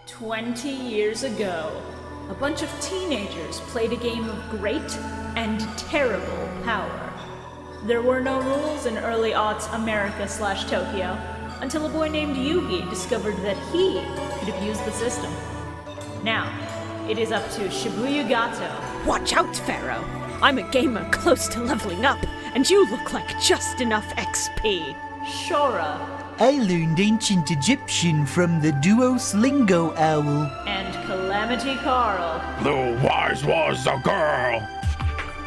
20 years ago, a bunch of teenagers played a game of great and terrible power. There were no rules in early aughts America/Tokyo until a boy named Yugi discovered that he could abuse the system. Now, it is up to ShibuyaKaiba. Watch out, Pharaoh! I'm a gamer close to leveling up, and you look like just enough XP. Shora. I learned Ancient Egyptian from the Duos Lingo Owl. And Calamity Carl. The wise was a girl.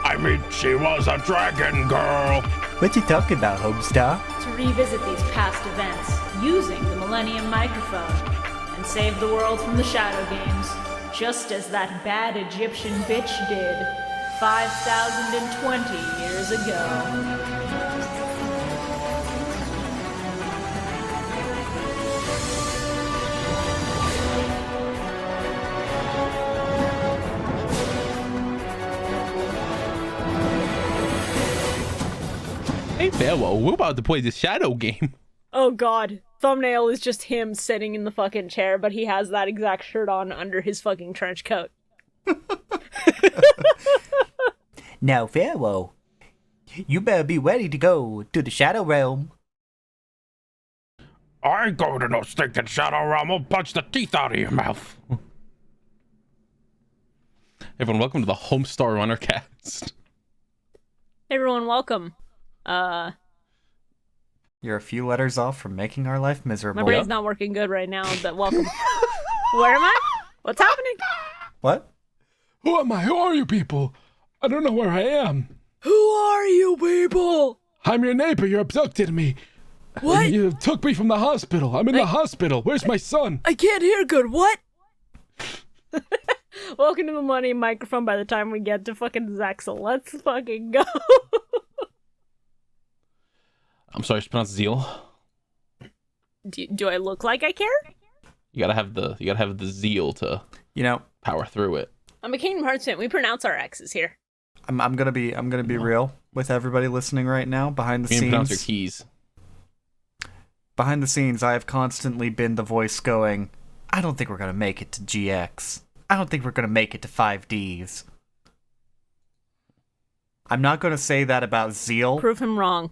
I mean, she was a dragon girl. What you talking about, Homestar? To revisit these past events using the Millennium Microphone and save the world from the Shadow Games, just as that bad Egyptian bitch did 5,020 years ago. Hey, Pharaoh, we're about to play the Shadow game. Oh god. Thumbnail is just him sitting in the fucking chair, but he has that exact shirt on under his fucking trench coat. Now, Pharaoh, you better be ready to go to the Shadow Realm. I ain't going to no stinking Shadow Realm. I'll punch the teeth out of your mouth. Everyone, welcome to the Homestar Runner cast. Hey everyone, welcome. You're a few letters off from making our life miserable. My brain's not working good right now, but welcome. Where am I? What's happening? What? Who am I? Who are you people? I don't know where I am. Who are you people? I'm your neighbor. You abducted me. What? You took me from the hospital. I'm in the hospital. Where's my son? I can't hear good. What? Welcome to the Millennium Microphone by the time we get to fucking Zexel. Let's fucking go. I'm sorry, it's pronounced Zeal. Do I look like I care? You gotta have the zeal to, You know, power through it. I'm a Kingdom Hearts fan. We pronounce our X's here. I'm gonna be real with everybody listening right now. Behind the You can pronounce your scenes, keys. behind the scenes, I have constantly been the voice going, "I don't think we're gonna make it to GX. I don't think we're gonna make it to 5Ds." I'm not gonna say that about Zeal Prove him wrong.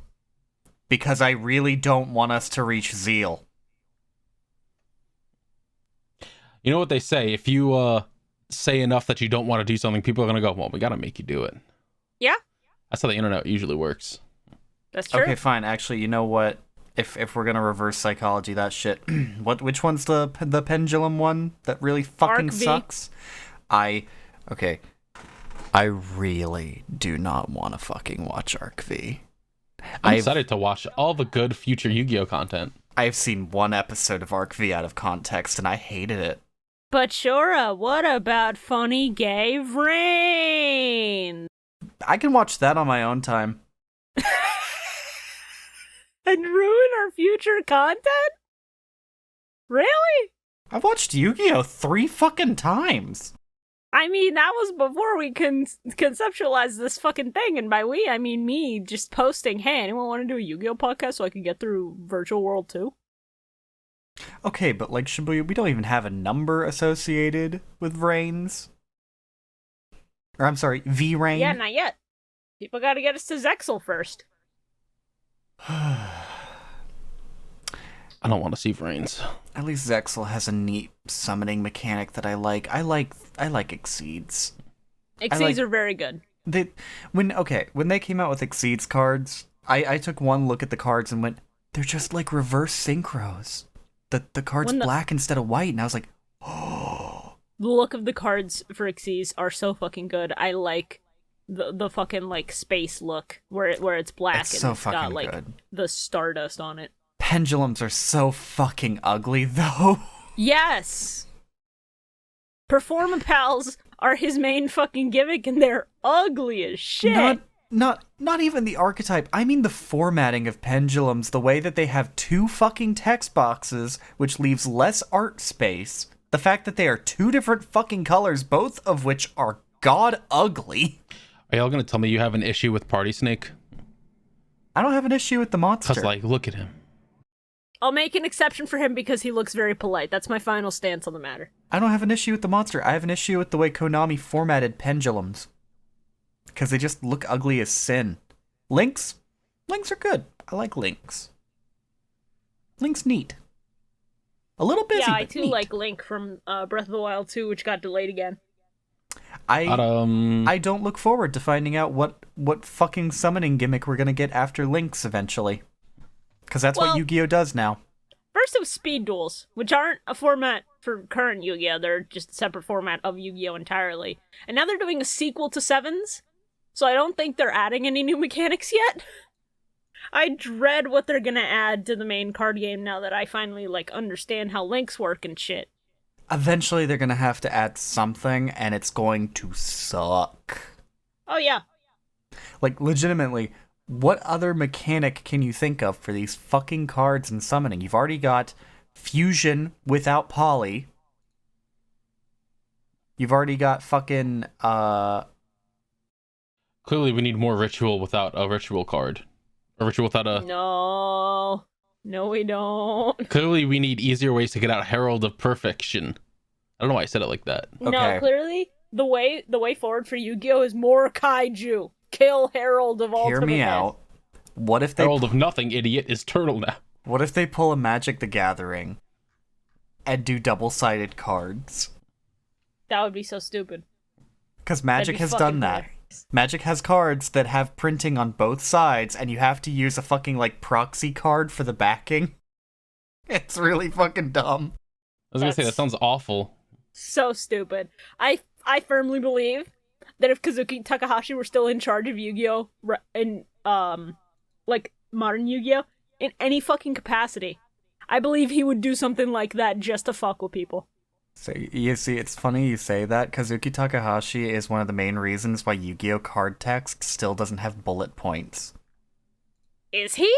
because I really don't want us to reach Zeal. You know what they say? If you say enough that you don't want to do something, people are gonna go, "Well, we gotta make you do it." Yeah, That's how the internet usually works. that's true. Okay, fine. Actually, you know what? If we're gonna reverse psychology, that shit. Which one's the pendulum one that really fucking Arc V. sucks? I really do not want to fucking watch Arc V. I'm excited to watch all the good future Yu-Gi-Oh content. I've seen one episode of Arc V out of context and I hated it. But Shora, what about funny gay Rain? I can watch that on my own time. And ruin our future content? Really? I've watched Yu-Gi-Oh! 3 fucking times. I mean, that was before we conceptualized this fucking thing, and by we, I mean me just posting, hey, anyone want to do a Yu-Gi-Oh! Podcast so I can get through Virtual World 2? Okay, but like Shibuya, we don't even have a number associated with Reigns. Or I'm sorry, V-Rain. Yeah, not yet. People gotta get us to Zexel first. I don't want to see Vrains. At least Zexel has a neat summoning mechanic that I like. I like Exceeds. Exceeds are very good. When they came out with Exceeds cards, I took one look at the cards and went, they're just like reverse synchros. The card's black instead of white, and I was like, oh. The look of the cards for Exceeds are so fucking good. I like the fucking like space look where it's black It's and so it's got fucking like good. the stardust on it. Pendulums are so fucking ugly, though. Yes! Performapals are his main fucking gimmick, and they're ugly as shit. Not even the archetype. I mean the formatting of pendulums, the way that they have 2 fucking text boxes, which leaves less art space. The fact that they are 2 different fucking colors, both of which are god ugly. Are y'all gonna tell me you have an issue with Party Snake? I don't have an issue with the monster. Cause like, look at him. I'll make an exception for him because he looks very polite. That's my final stance on the matter. I don't have an issue with the monster. I have an issue with the way Konami formatted pendulums. Because they just look ugly as sin. Links are good. I like Links. Link's neat. A little busy, Yeah, I but too neat. like Link from Breath of the Wild 2, which got delayed again. I don't look forward to finding out what fucking summoning gimmick we're gonna get after Links eventually. Because that's what Yu-Gi-Oh! Does now. First it was Speed Duels, which aren't a format for current Yu-Gi-Oh! They're just a separate format of Yu-Gi-Oh! Entirely. And now they're doing a sequel to Sevens, so I don't think they're adding any new mechanics yet. I dread what they're gonna add to the main card game now that I finally, understand how links work and shit. Eventually they're gonna have to add something, and it's going to suck. Oh yeah. Legitimately, what other mechanic can you think of for these fucking cards and summoning? You've already got fusion without poly. You've already got fucking, Clearly, we need more ritual without a ritual card. A ritual without a... No, we don't. Clearly, we need easier ways to get out Herald of Perfection. I don't know why I said it like that. Okay. No, clearly, the way forward for Yu-Gi-Oh! Is more kaiju. Kill Herald of Ultimate Hear me Death. out. What if they Herald of Nothing, idiot, is Turtle now. What if they pull a Magic the Gathering and do double-sided cards? That would be so stupid. Because Magic has done that. Magic has cards that have printing on both sides, and you have to use a fucking, proxy card for the backing. It's really fucking dumb. I was gonna say, that sounds awful. So stupid. I firmly believe that if Kazuki Takahashi were still in charge of Yu-Gi-Oh! In, modern Yu-Gi-Oh! In any fucking capacity, I believe he would do something like that just to fuck with people. So, you see, it's funny you say that. Kazuki Takahashi is one of the main reasons why Yu-Gi-Oh! Card text still doesn't have bullet points. Is he?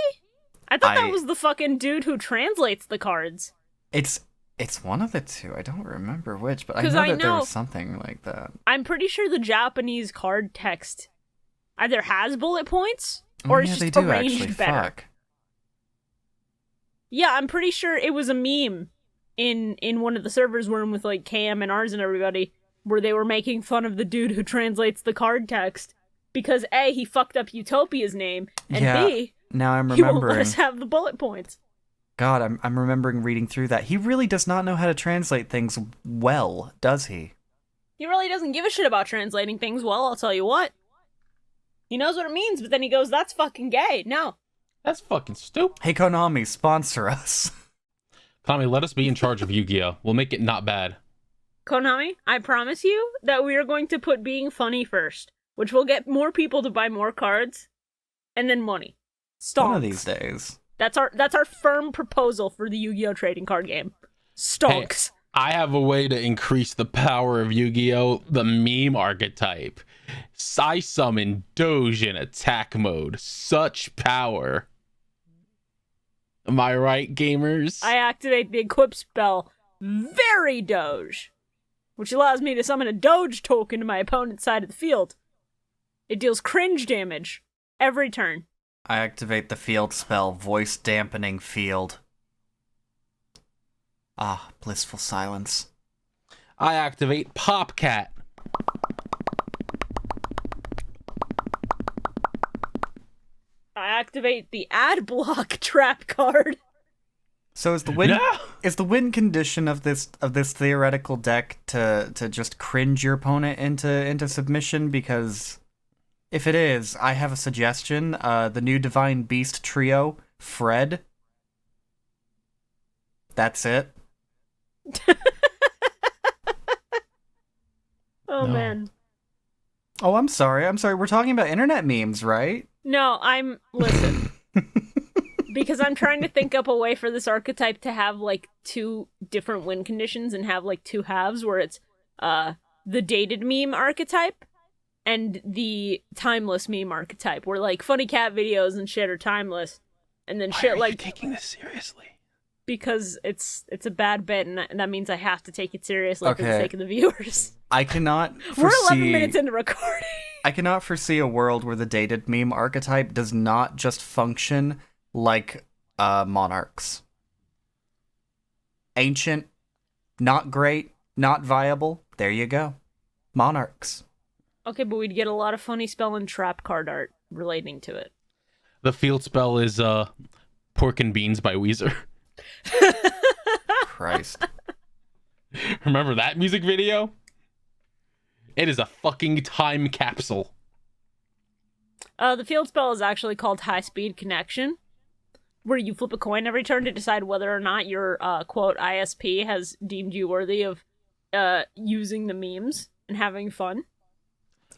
I thought that was the fucking dude who translates the cards. It's one of the two. I don't remember which, but I know 'Cause that there was something like that. I'm pretty sure the Japanese card text either has bullet points or it's just arranged better. Fuck. Yeah, I'm pretty sure it was a meme in one of the servers room with Cam and ours and everybody, where they were making fun of the dude who translates the card text because A, he fucked up Utopia's name, and B, now I'm he won't remembering. let us have the bullet points. God, I'm remembering reading through that. He really does not know how to translate things well, does he? He really doesn't give a shit about translating things well, I'll tell you what. He knows what it means, but then he goes, that's fucking gay. No. That's fucking stupid. Hey, Konami, sponsor us. Konami, let us be in charge of Yu-Gi-Oh! We'll make it not bad. Konami, I promise you that we are going to put being funny first, which will get more people to buy more cards, and then money. Stonks. One of these days. That's our firm proposal for the Yu-Gi-Oh! Trading card game. Stonks. Hey, I have a way to increase the power of Yu-Gi-Oh! The meme archetype. I summon Doge in attack mode. Such power. Am I right, gamers? I activate the equip spell, Very Doge, which allows me to summon a Doge token to my opponent's side of the field. It deals cringe damage every turn. I activate the field spell, Voice Dampening Field. Ah, blissful silence. I activate Popcat. I activate the ad block trap card. So is the win condition of this theoretical deck to just cringe your opponent into submission? Because if it is, I have a suggestion. The new Divine Beast trio, Fred. That's it. Oh, No. man. Oh, I'm sorry. We're talking about internet memes, right? No, listen. Because I'm trying to think up a way for this archetype to have, two different win conditions and have, two halves where it's, the dated meme archetype and the timeless meme archetype, where, funny cat videos and shit are timeless. And then shit Why are you taking this seriously? because it's a bad bit, and that means I have to take it seriously for the Okay. sake of the viewers. I cannot We're 11 foresee. minutes into recording. I cannot foresee a world where the dated meme archetype does not just function like monarchs. Ancient, not great, not viable. There you go. Monarchs. Okay, but we'd get a lot of funny spell and trap card art relating to it. The field spell is Pork and Beans by Weezer. Christ. Remember that music video? It is a fucking time capsule. The field spell is actually called High Speed Connection, where you flip a coin every turn to decide whether or not your, quote, ISP has deemed you worthy of using the memes and having fun.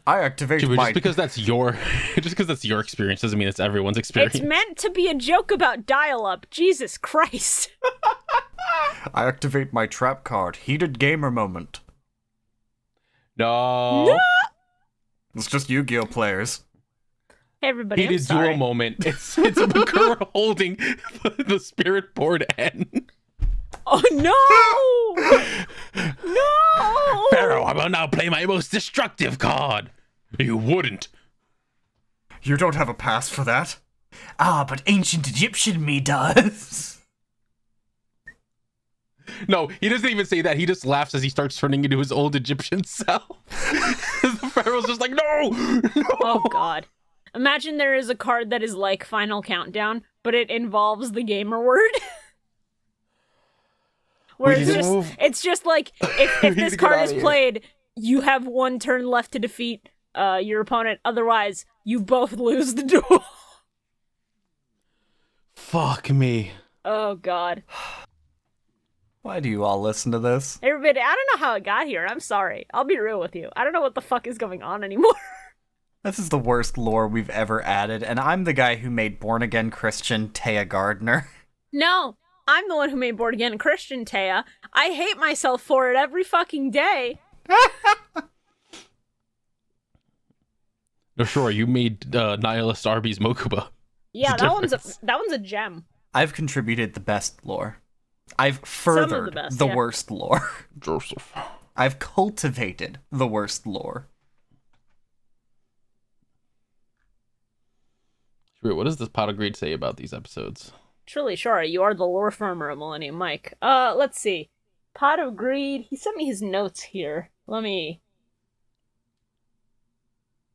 I activate Dude, my... just because that's your experience doesn't mean it's everyone's experience. It's meant to be a joke about dial-up. Jesus Christ. I activate my trap card. Heated gamer moment. No. It's just Yu-Gi-Oh players. Hey, everybody, I'm Heated sorry. duel moment. It's Bakura holding the spirit board N. Oh, no! No! Pharaoh, I will now play my most destructive card. You wouldn't. You don't have a pass for that. Ah, but ancient Egyptian me does. No, he doesn't even say that. He just laughs as he starts turning into his old Egyptian self. The Pharaoh's just like, no! Oh, God. Imagine there is a card that is like Final Countdown, but it involves the gamer word. Where it's just like, if this card is played, you have one turn left to defeat your opponent. Otherwise, you both lose the duel. Fuck me. Oh, God. Why do you all listen to this? Everybody, I don't know how it got here. I'm sorry. I'll be real with you. I don't know what the fuck is going on anymore. This is the worst lore we've ever added, and I'm the guy who made born-again Christian Taya Gardner. No, I'm the one who made Board Again Christian, Taya. I hate myself for it every fucking day. No, sure, you made Nihilist Arby's Mokuba. Yeah, that one's a gem. I've contributed the best lore. I've furthered the yeah. worst lore. Joseph. I've cultivated the worst lore. Wait, what does this pot of greed say about these episodes? Truly, sure, you are the lore farmer of Millennium Mike. Let's see. Pot of Greed, he sent me his notes here. Let me...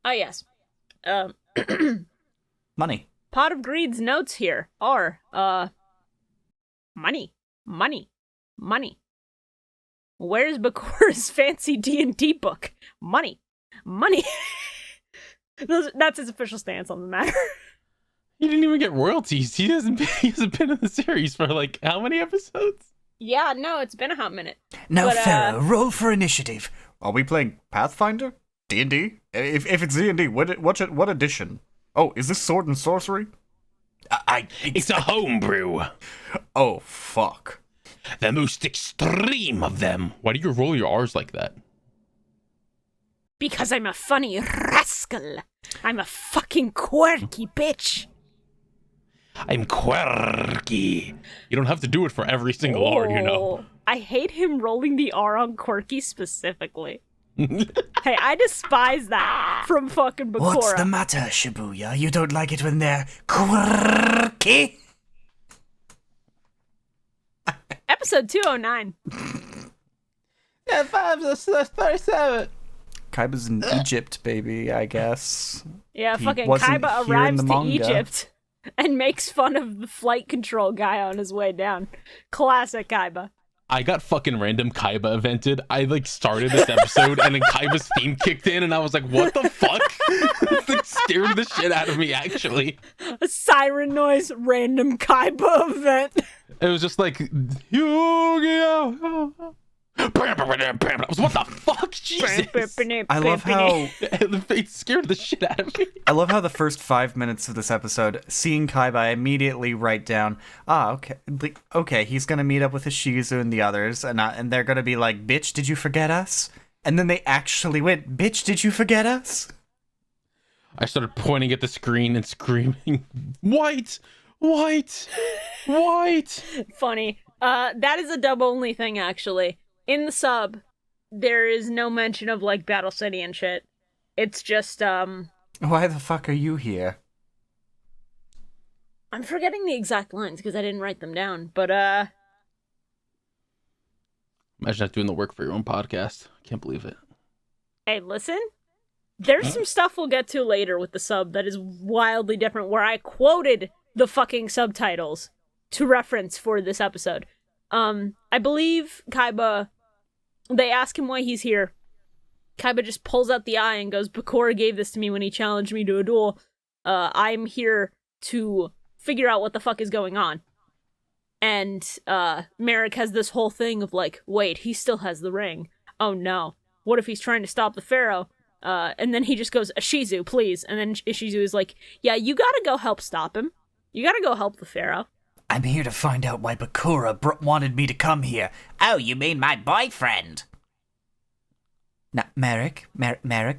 Oh, yes. Money. Pot of Greed's notes here are, money. Money. Money. Where's Bakura's fancy D&D book? Money. Money. That's his official stance on the matter. He didn't even get royalties. He hasn't been in the series for like how many episodes? Yeah, no, it's been a hot minute. Now, But, Pharaoh, roll for initiative. Are we playing Pathfinder? D&D? If it's D&D, what edition? Oh, is this Sword and Sorcery? It's a homebrew. Oh, fuck. The most extreme of them. Why do you roll your R's like that? Because I'm a funny rascal. I'm a fucking quirky bitch. I'm quirky. You don't have to do it for every single R, you know. I hate him rolling the R on quirky specifically. Hey, I despise that from fucking Bakura. What's the matter, Shibuya? You don't like it when they're quirky? Episode 209. Yeah, 37. Kaiba's in Egypt, baby, I guess. Yeah, He fucking wasn't Kaiba here in arrives the to manga. Egypt and makes fun of the flight control guy on his way down. Classic Kaiba. I got fucking random Kaiba evented. I like started this episode and then Kaiba's theme kicked in and I was like, what the fuck? It like, scared the shit out of me, actually. A siren noise, random Kaiba event. It was just like, Yu-Gi-Oh! I was, what the fuck? Jesus. I love how It scared the shit out of me. the first 5 minutes of this episode, seeing Kaiba, I immediately write down, okay, he's gonna meet up with the Shizu and the others, and they're gonna be like, bitch, did you forget us? And then they actually went, bitch, did you forget us? I started pointing at the screen and screaming, white, white, white. Funny. That is a dub only thing, actually. In the sub, there is no mention of, like, Battle City and shit. It's just, Why the fuck are you here? I'm forgetting the exact lines because I didn't write them down, but, Imagine not doing the work for your own podcast. Can't believe it. Hey, listen. There's some stuff we'll get to later with the sub that is wildly different, where I quoted the fucking subtitles to reference for this episode. I believe Kaiba, they ask him why he's here. Kaiba just pulls out the eye and goes, Bakura gave this to me when he challenged me to a duel. I'm here to figure out what the fuck is going on. And Merrick has this whole thing of like, wait, he still has the ring. Oh no. What if he's trying to stop the pharaoh? And then he just goes, Ishizu, please. And then Ishizu is like, yeah, you gotta go help stop him. You gotta go help the pharaoh. I'm here to find out why Bakura wanted me to come here. Oh, you mean my boyfriend? Now, Merrick,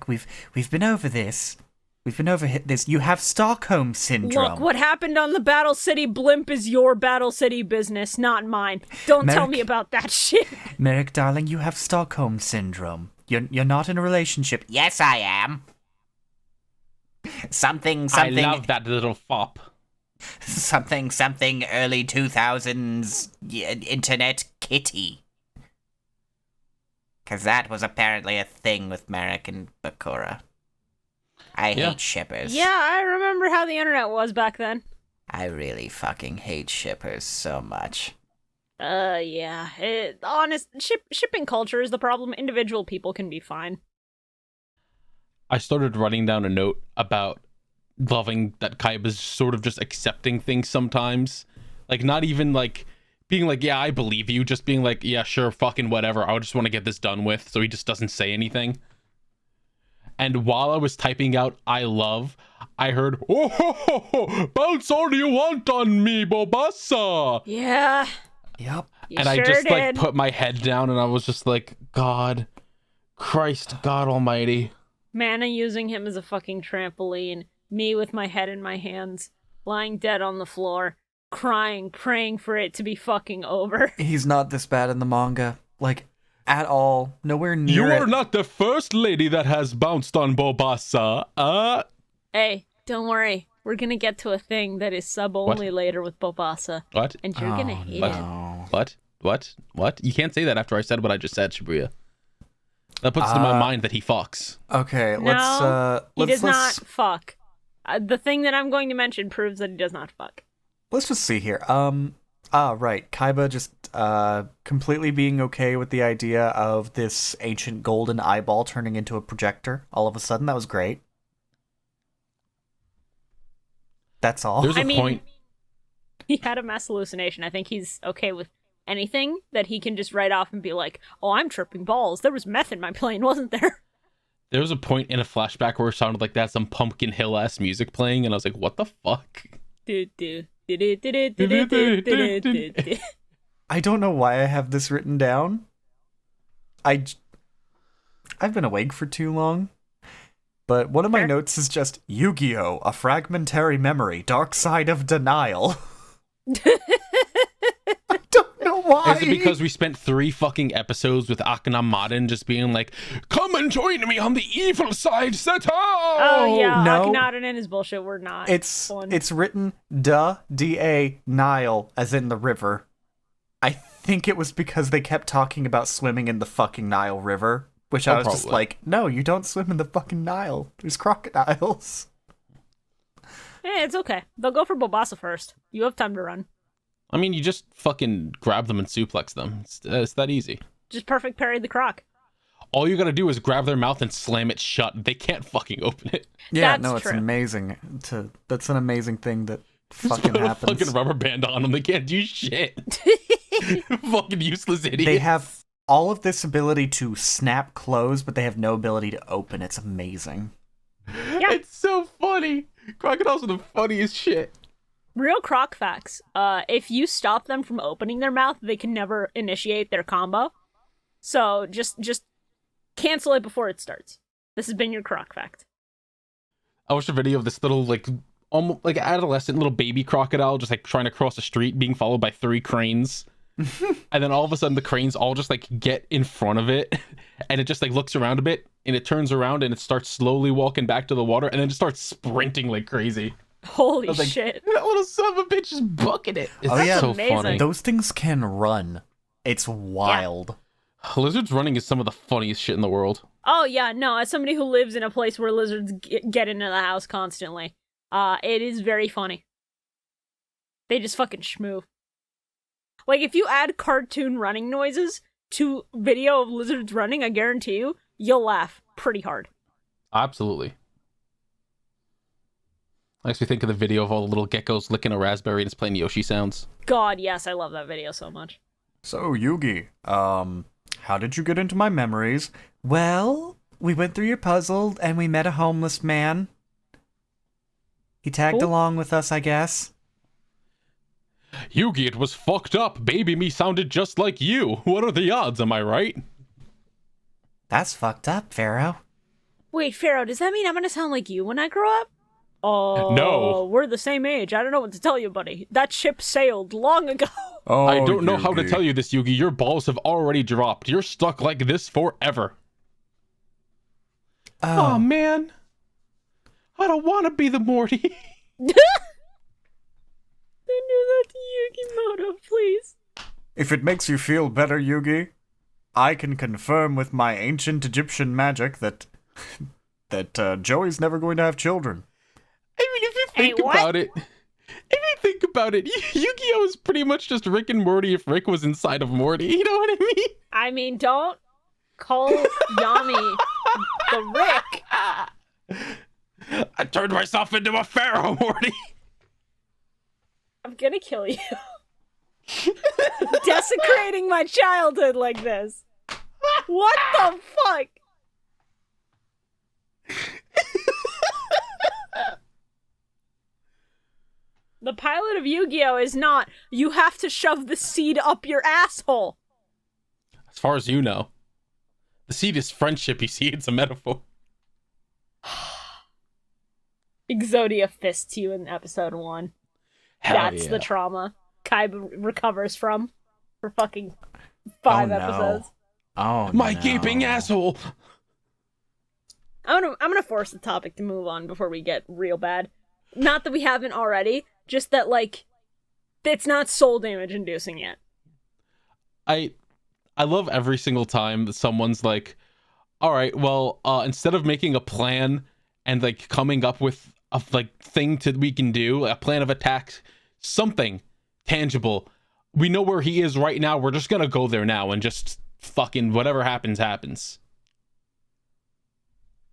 we've been over this. We've been over this. You have Stockholm Syndrome. Look, what happened on the Battle City blimp is your Battle City business, not mine. Don't tell me about that shit. Merrick, darling, you have Stockholm Syndrome. You're not in a relationship. Yes, I am. Something. I love that little fop. Something early 2000s internet kitty. Because that was apparently a thing with Merrick and Bakura. I hate shippers. Yeah, I remember how the internet was back then. I really fucking hate shippers so much. Yeah. Shipping culture is the problem. Individual people can be fine. I started writing down a note about loving that Kaiba's sort of just accepting things sometimes. Like, not even, like, being like, yeah, I believe you. Just being like, yeah, sure, fucking whatever. I just want to get this done with. So he just doesn't say anything. And while I was typing out I love, I heard, oh, ho, ho, ho, bounce all you want on me, Bobassa. Yeah. Yep. And I just like put my head down and I was just like, God, Christ, God almighty. Mana using him as a fucking trampoline. Me with my head in my hands, lying dead on the floor, crying, praying for it to be fucking over. He's not this bad in the manga. Like, at all. Nowhere near You are it. not the first lady that has bounced on Bobassa. Hey, don't worry. We're gonna get to a thing that is sub-only later with Bobassa. What? And you're gonna hate it. What? You can't say that after I said what I just said, Shibuya. That puts it in my mind that he fucks. Okay, He does not fuck. The thing that I'm going to mention proves that he does not fuck. Let's just see here. Right. Kaiba just completely being okay with the idea of this ancient golden eyeball turning into a projector all of a sudden. That was great. That's all. There's a point. He had a mass hallucination. I think he's okay with anything that he can just write off and be like, oh, I'm tripping balls. There was meth in my plane, wasn't there? There was a point in a flashback where it sounded like that some Pumpkin Hill-ass music playing, and I was like, what the fuck? I don't know why I have this written down. I've been awake for too long. But one of my notes is just, Yu-Gi-Oh! A fragmentary memory, dark side of denial. I don't know why. Is it because we spent 3 fucking episodes with Akana Maden just being like, come and join me on the evil side, Seto! Oh, yeah, no. Akhenaten and his bullshit were not It's written D-A, Nile, as in the river. I think it was because they kept talking about swimming in the fucking Nile River. Which I was just like, no, you don't swim in the fucking Nile. There's crocodiles. It's okay. They'll go for Bobassa first. You have time to run. I mean, you just fucking grab them and suplex them. It's that easy. Just perfect parry the croc. All you gotta do is grab their mouth and slam it shut. They can't fucking open it. Yeah, That's no, it's true. amazing. That's an amazing thing that fucking happens. Put a fucking rubber band on them. They can't do shit. Fucking useless idiot. They have all of this ability to snap close, but they have no ability to open. It's amazing. Yeah. It's so funny. Crocodiles are the funniest shit. Real croc facts. If you stop them from opening their mouth, they can never initiate their combo. So just cancel it before it starts. This has been your croc fact. I watched a video of this little almost like adolescent little baby crocodile just like trying to cross a street, being followed by 3 cranes. And then all of a sudden the cranes all just like get in front of it, and it just like looks around a bit, and it turns around and it starts slowly walking back to the water, and then just starts sprinting like crazy. Holy like, shit. That little son of a bitch is bucking it. It's yeah. so amazing. funny. Those things can run. It's wild. Lizards running is some of the funniest shit in the world. Oh yeah, no, as somebody who lives in a place where lizards get into the house constantly, it is very funny. They just fucking schmoo. Like, if you add cartoon running noises to video of lizards running, I guarantee you, you'll laugh pretty hard. Absolutely. Makes me think of the video of all the little geckos licking a raspberry and it's playing Yoshi sounds. God, yes, I love that video so much. So, Yugi, how did you get into my memories? Well, we went through your puzzle and we met a homeless man. He tagged along with us, I guess. Yugi, it was fucked up. Baby me sounded just like you. What are the odds, am I right? That's fucked up, Pharaoh. Wait, Pharaoh, does that mean I'm gonna sound like you when I grow up? Oh, no. We're the same age. I don't know what to tell you, buddy. That ship sailed long ago. Oh, I don't know how to Yugi. tell you this, Yugi. Your balls have already dropped. You're stuck like this forever. Oh, man. I don't want to be the Morty. Don't do that to Yukimoto, please. If it makes you feel better, Yugi, I can confirm with my ancient Egyptian magic that Joey's never going to have children. I mean, if you think about it, Yu-Gi-Oh is pretty much just Rick and Morty if Rick was inside of Morty. You know what I mean? I mean, don't call Yami the Rick. I turned myself into a pharaoh, Morty. I'm gonna kill you. Desecrating my childhood like this. What the fuck? The pilot of Yu-Gi-Oh! Is not, you have to shove the seed up your asshole. As far as you know. The seed is friendship, you see? It's a metaphor. Exodia fists you in episode 1. That's the trauma Kaiba recovers from for fucking 5 episodes. Oh, My gaping asshole! I'm gonna force the topic to move on before we get real bad. Not that we haven't already, just that, like, it's not soul damage inducing yet. I love every single time that someone's like, all right, well, instead of making a plan and, like, coming up with a, like, thing we can do, a plan of attack, something tangible, we know where he is right now, we're just gonna go there now and just fucking whatever happens, happens.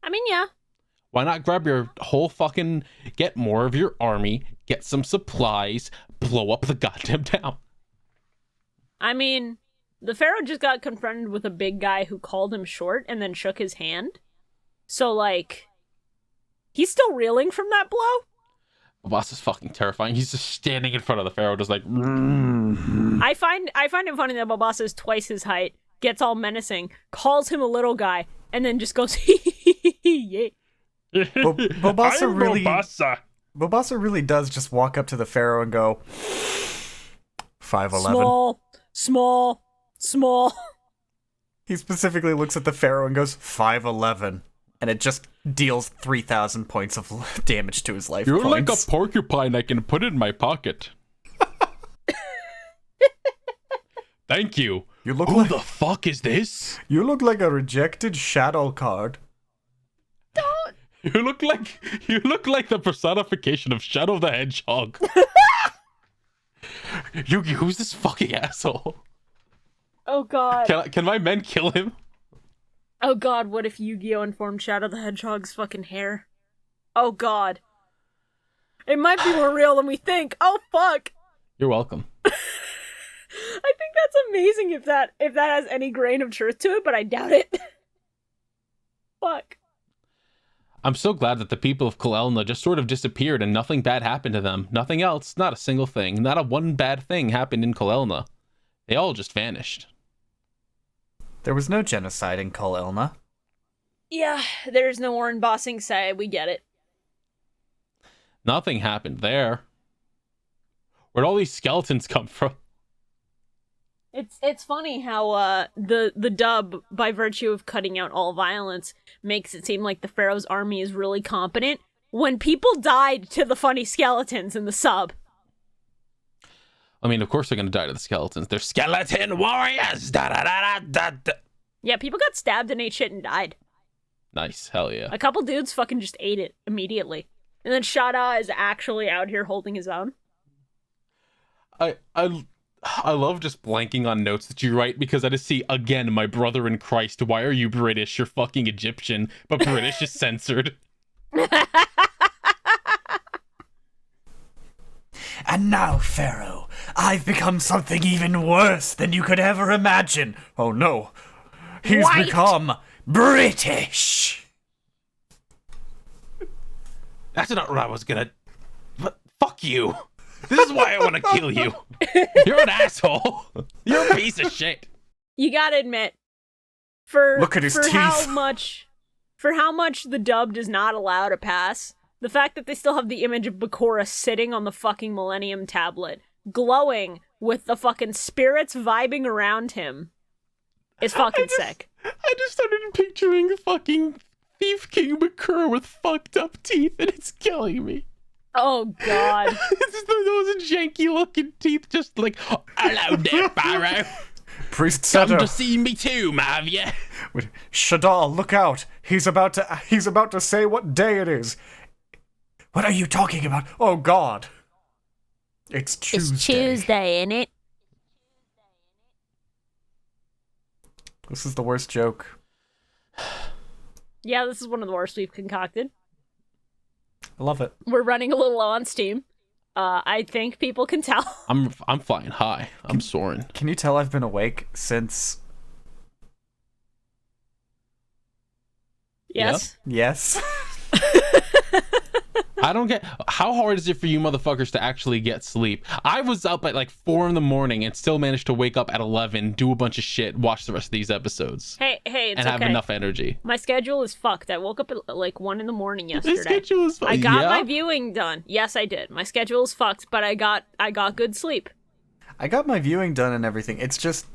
I mean, yeah. Why not grab your whole fucking, get more of your army, get some supplies, blow up the goddamn town. I mean, the Pharaoh just got confronted with a big guy who called him short and then shook his hand. So, like, he's still reeling from that blow? The boss is fucking terrifying. He's just standing in front of the Pharaoh, just like... I find it funny that Babasa is twice his height, gets all menacing, calls him a little guy, and then just goes, yeah. Babasa I'm really... Mombasa. Babasa really does just walk up to the Pharaoh and go, 5'11". Small. He specifically looks at the Pharaoh and goes, 5'11". And it just deals 3,000 points of damage to his life You're points. like a porcupine, I can put it in my pocket. Thank you. You look Who like, the fuck is this? you look like a rejected shadow card. You look like the personification of Shadow the Hedgehog. Yugi, who's this fucking asshole? Oh god. Can my men kill him? Oh god, what if Yu-Gi-Oh! Informed Shadow the Hedgehog's fucking hair? Oh god. It might be more real than we think. Oh fuck. You're welcome. I think that's amazing if that has any grain of truth to it, but I doubt it. Fuck. I'm so glad that the people of Kolelna just sort of disappeared and nothing bad happened to them. Nothing else, not a single thing, not a one bad thing happened in Kolelna. They all just vanished. There was no genocide in Kul Ilna. Yeah, there's no Warren Bossing say, we get it. Nothing happened there. Where'd all these skeletons come from? It's funny how the dub, by virtue of cutting out all violence, makes it seem like the Pharaoh's army is really competent when people died to the funny skeletons in the sub. I mean, of course they're gonna die to the skeletons. They're skeleton warriors. Da, da, da, da, da. Yeah, people got stabbed and ate shit and died. Nice, hell yeah. A couple dudes fucking just ate it immediately. And then Shada is actually out here holding his own. I love just blanking on notes that you write because I just see, again, my brother in Christ, why are you British? You're fucking Egyptian, but British is censored. And now, Pharaoh, I've become something even worse than you could ever imagine. Oh no, he's White. become British. That's not what I was gonna... But fuck you. This is why I want to kill you. You're an asshole. You're a piece of shit. You gotta admit, for Look at his for teeth. how much the dub does not allow to pass, the fact that they still have the image of Bakura sitting on the fucking Millennium tablet, glowing with the fucking spirits vibing around him, is fucking sick. I just started picturing fucking Thief King Bakura with fucked up teeth, and it's killing me. Oh god. It's those janky looking teeth, just like, hello there, Pharaoh. Priest Come Setter, to see me too, have you? Shadal, look out! He's about to say what day it is. What are you talking about? Oh God! It's Tuesday. It's Tuesday, innit? This is the worst joke. Yeah, this is one of the worst we've concocted. I love it. We're running a little low on steam. I think people can tell. I'm flying high. I'm soaring. Can you tell I've been awake since? Yes. Yes. I don't get, how hard is it for you motherfuckers to actually get sleep? I was up at like 4 a.m. and still managed to wake up at 11, do a bunch of shit, watch the rest of these episodes. Hey, it's and have okay. enough energy. My schedule is fucked. I woke up at like 1 a.m. yesterday. This schedule is I got my viewing done. Yes, I did. My schedule is fucked, but I got good sleep. I got my viewing done and everything. It's just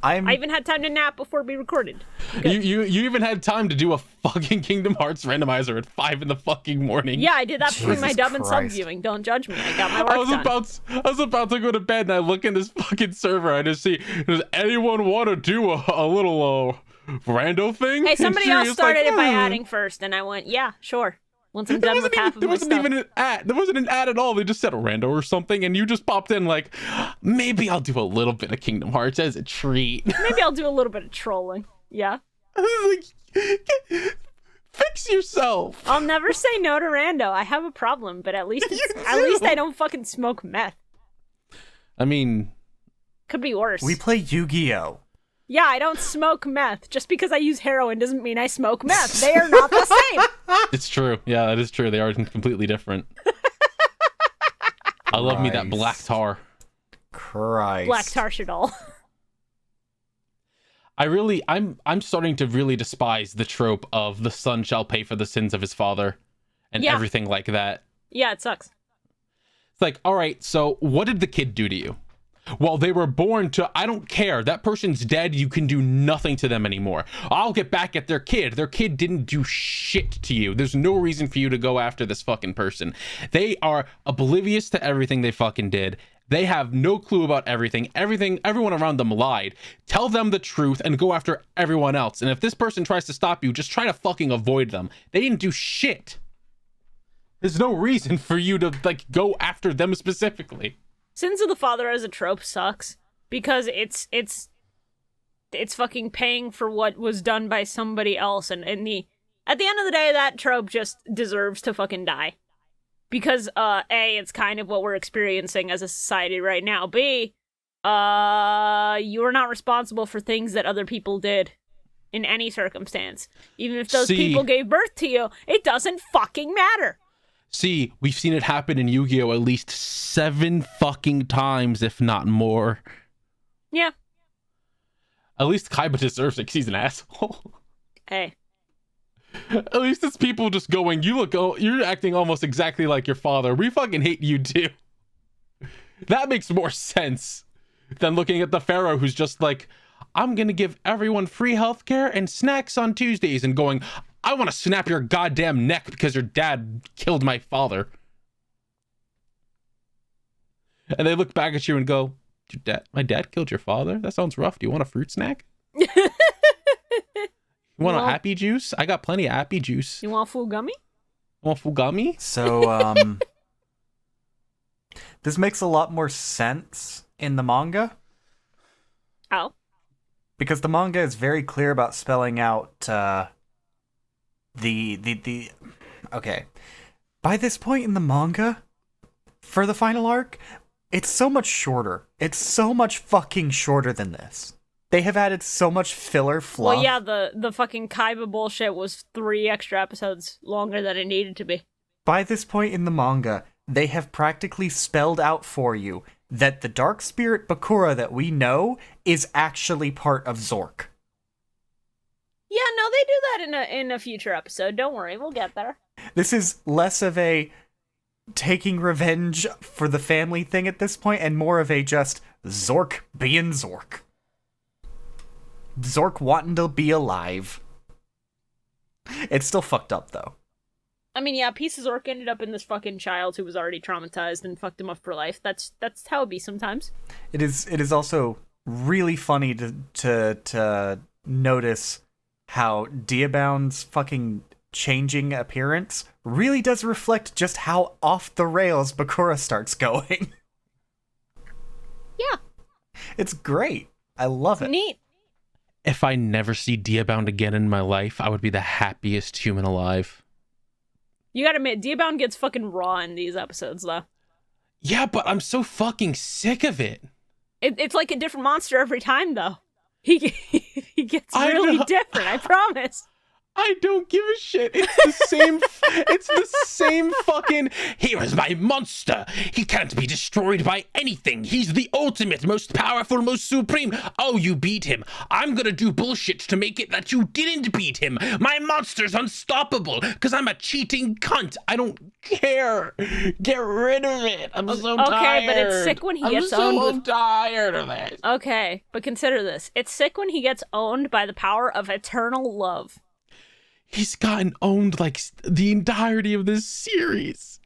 I even had time to nap before we recorded. You even had time to do a fucking Kingdom Hearts randomizer at 5 a.m. Yeah, I did that between my Jesus dub and sub Christ. viewing. Don't judge me. I got my work done. I was about to go to bed and I look in this fucking server. I just see, does anyone want to do a little rando thing? Hey, And somebody else Shuri's started like, it by "Hmm." adding first, and I went, yeah, sure. Once I'm done with half of There my wasn't stuff. even an ad. There wasn't an ad at all. They just said rando or something, and you just popped in like, maybe I'll do a little bit of Kingdom Hearts as a treat. Maybe I'll do a little bit of trolling. Yeah. Like, fix yourself. I'll never say no to rando. I have a problem, but at least I don't fucking smoke meth. I mean, Could be worse. we play Yu-Gi-Oh. Yeah, I don't smoke meth. Just because I use heroin doesn't mean I smoke meth. They are not the same. it's true. Yeah, that is true. They are completely different. I love me that black tar. Christ. Black tar shit all. I'm starting to really despise the trope of the son shall pay for the sins of his father and Yeah. everything like that. Yeah, it sucks. It's like, all right, so what did the kid do to you? Well, they were born to, I don't care. That person's dead. You can do nothing to them anymore. I'll get back at their kid. Their kid didn't do shit to you. There's no reason for you to go after this fucking person. They are oblivious to everything they fucking did. They have no clue about everything. Everyone around them lied. Tell them the truth and go after everyone else. And if this person tries to stop you, just try to fucking avoid them. They didn't do shit. There's no reason for you to like go after them specifically. Sins of the Father as a trope sucks because it's fucking paying for what was done by somebody else, and at the end of the day, that trope just deserves to fucking die. Because A, it's kind of what we're experiencing as a society right now. B, you are not responsible for things that other people did in any circumstance. Even if those people gave birth to you, it doesn't fucking matter. See, we've seen it happen in Yu-Gi-Oh! At least 7 fucking times, if not more. Yeah. At least Kaiba deserves it because he's an asshole. Hey. At least it's people just going, you're acting almost exactly like your father. We fucking hate you too. That makes more sense than looking at the Pharaoh who's just like, I'm gonna give everyone free healthcare and snacks on Tuesdays, and going, I want to snap your goddamn neck because your dad killed my father. And they look back at you and go, my dad killed your father? That sounds rough. Do you want a fruit snack? You want a happy juice? I got plenty of happy juice. You want fugami? Want fugami? So, this makes a lot more sense in the manga. Oh. Because the manga is very clear about spelling out, Okay. By this point in the manga, for the final arc, it's so much shorter. It's so much fucking shorter than this. They have added so much filler fluff. Well, yeah, the fucking Kaiba bullshit was 3 extra episodes longer than it needed to be. By this point in the manga, they have practically spelled out for you that the dark spirit Bakura that we know is actually part of Zork. Yeah, no, they do that in a future episode. Don't worry, we'll get there. This is less of a taking revenge for the family thing at this point, and more of a just Zork being Zork. Zork wanting to be alive. It's still fucked up, though. I mean, yeah, piece of Zork ended up in this fucking child who was already traumatized and fucked him up for life. That's how it be sometimes. It is also really funny to notice how Diabound's fucking changing appearance really does reflect just how off the rails Bakura starts going. Yeah. It's great. I love it. Neat. If I never see Diabound again in my life, I would be the happiest human alive. You gotta admit, Diabound gets fucking raw in these episodes, though. Yeah, but I'm so fucking sick of it. It's like a different monster every time, though. He gets really different, I promise. I don't give a shit. It's the same. It's the same fucking. Here is my monster. He can't be destroyed by anything. He's the ultimate, most powerful, most supreme. Oh, you beat him. I'm gonna do bullshit to make it that you didn't beat him. My monster's unstoppable because I'm a cheating cunt. I don't care. Get rid of it. I'm so tired. Okay, but it's sick when he gets owned. I'm so tired of it. Okay, but consider this. It's sick when he gets owned by the power of eternal love. He's gotten owned like the entirety of this series.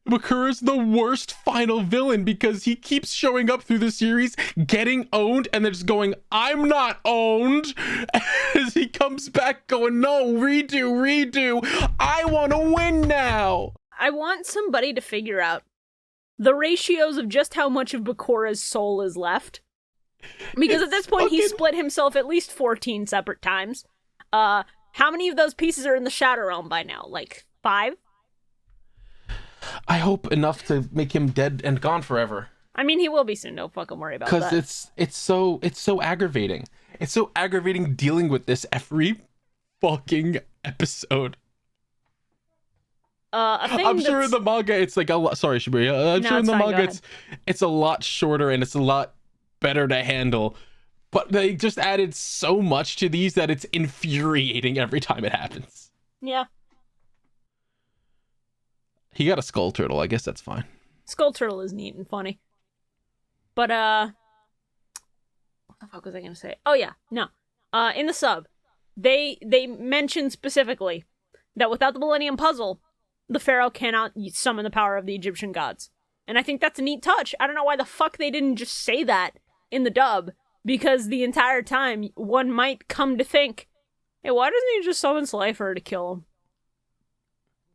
Bakura's the worst final villain because he keeps showing up through the series, getting owned, and then just going, I'm not owned. As he comes back going, no, redo. I want to win now. I want somebody to figure out the ratios of just how much of Bakura's soul is left. Because at this point, he split himself at least 14 separate times. How many of those pieces are in the Shadow Realm by now? Like 5? I hope enough to make him dead and gone forever. I mean, he will be soon. Don't fucking worry about that. Because it's so aggravating. It's so aggravating dealing with this every fucking episode. I'm sure in the manga it's like a lot. Sorry, Shibuya. I'm sure in the manga it's a lot shorter and it's a lot better to handle. But they just added so much to these that it's infuriating every time it happens. Yeah. He got a skull turtle. I guess that's fine. Skull turtle is neat and funny. But, what the fuck was I gonna say? Oh, yeah. No. In the sub, they mention specifically that without the Millennium Puzzle, the Pharaoh cannot summon the power of the Egyptian gods. And I think that's a neat touch. I don't know why the fuck they didn't just say that in the dub. Because the entire time, one might come to think, hey, why doesn't he just summon Slifer to kill him?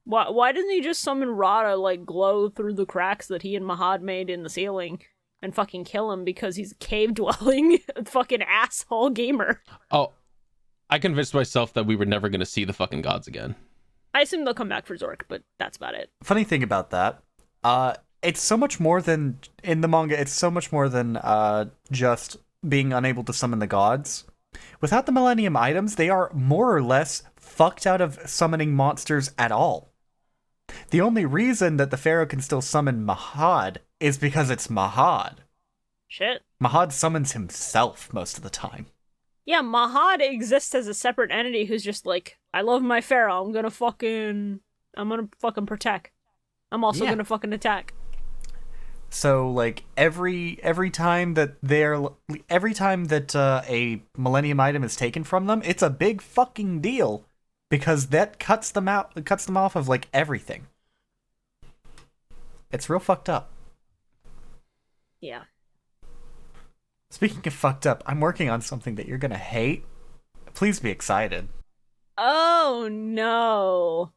Why doesn't he just summon Ra to, like, glow through the cracks that he and Mahad made in the ceiling and fucking kill him because he's a cave-dwelling fucking asshole gamer? Oh, I convinced myself that we were never going to see the fucking gods again. I assume they'll come back for Zork, but that's about it. Funny thing about that, it's so much more than, in the manga, it's so much more than just being unable to summon the gods. Without the Millennium items, they are more or less fucked out of summoning monsters at all. The only reason that the Pharaoh can still summon Mahad is because it's Mahad. Shit. Mahad summons himself most of the time. Yeah, Mahad exists as a separate entity who's just like, I love my Pharaoh, I'm gonna fucking protect. I'm also gonna fucking attack. So, like, every time that a Millennium item is taken from them, it's a big fucking deal, because that cuts them off of, like, everything. It's real fucked up. Yeah. Speaking of fucked up, I'm working on something that you're gonna hate. Please be excited. Oh no.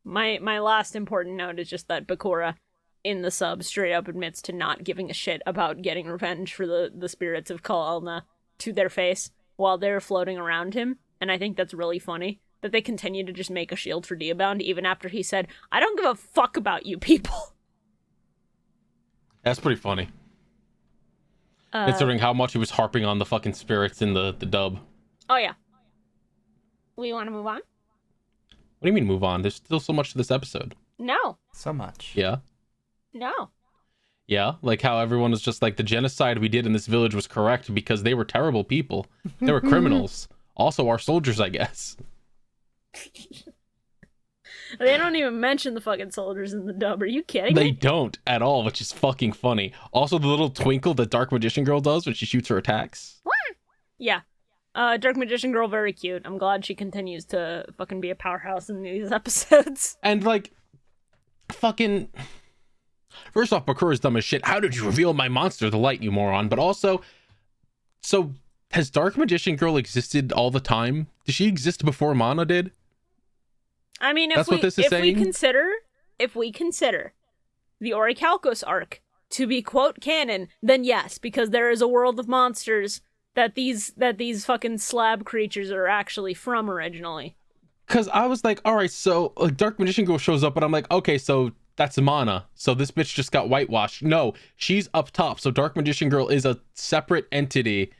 My last important note is just that Bakura in the sub straight up admits to not giving a shit about getting revenge for the spirits of Kalna to their face while they're floating around him, and I think that's really funny that they continue to just make a shield for Diabound even after he said, I don't give a fuck about you people. That's pretty funny. Considering how much he was harping on the fucking spirits in the dub. Oh yeah. We want to move on? What do you mean move on? There's still so much to this episode. No. So much. Yeah? No. Yeah, like how everyone was just like, the genocide we did in this village was correct because they were terrible people. They were criminals. Also our soldiers, I guess. They don't even mention the fucking soldiers in the dub. Are you kidding They me? don't at all, which is fucking funny. Also, the little twinkle that Dark Magician Girl does when she shoots her attacks. Yeah. Dark Magician Girl, very cute. I'm glad she continues to fucking be a powerhouse in these episodes. And like, fucking... First off, Bakura's dumb as shit. How did you reveal my monster, the light, you moron? But also, so has Dark Magician Girl existed all the time? Did she exist before Mana did? I mean, That's what this is saying? if we consider the Orichalcos arc to be quote canon, then yes, because there is a world of monsters that these fucking slab creatures are actually from originally. Because I was like, all right, so like Dark Magician Girl shows up, and I'm like, okay, so that's Mana. So this bitch just got whitewashed. No, she's up top. So Dark Magician Girl is a separate entity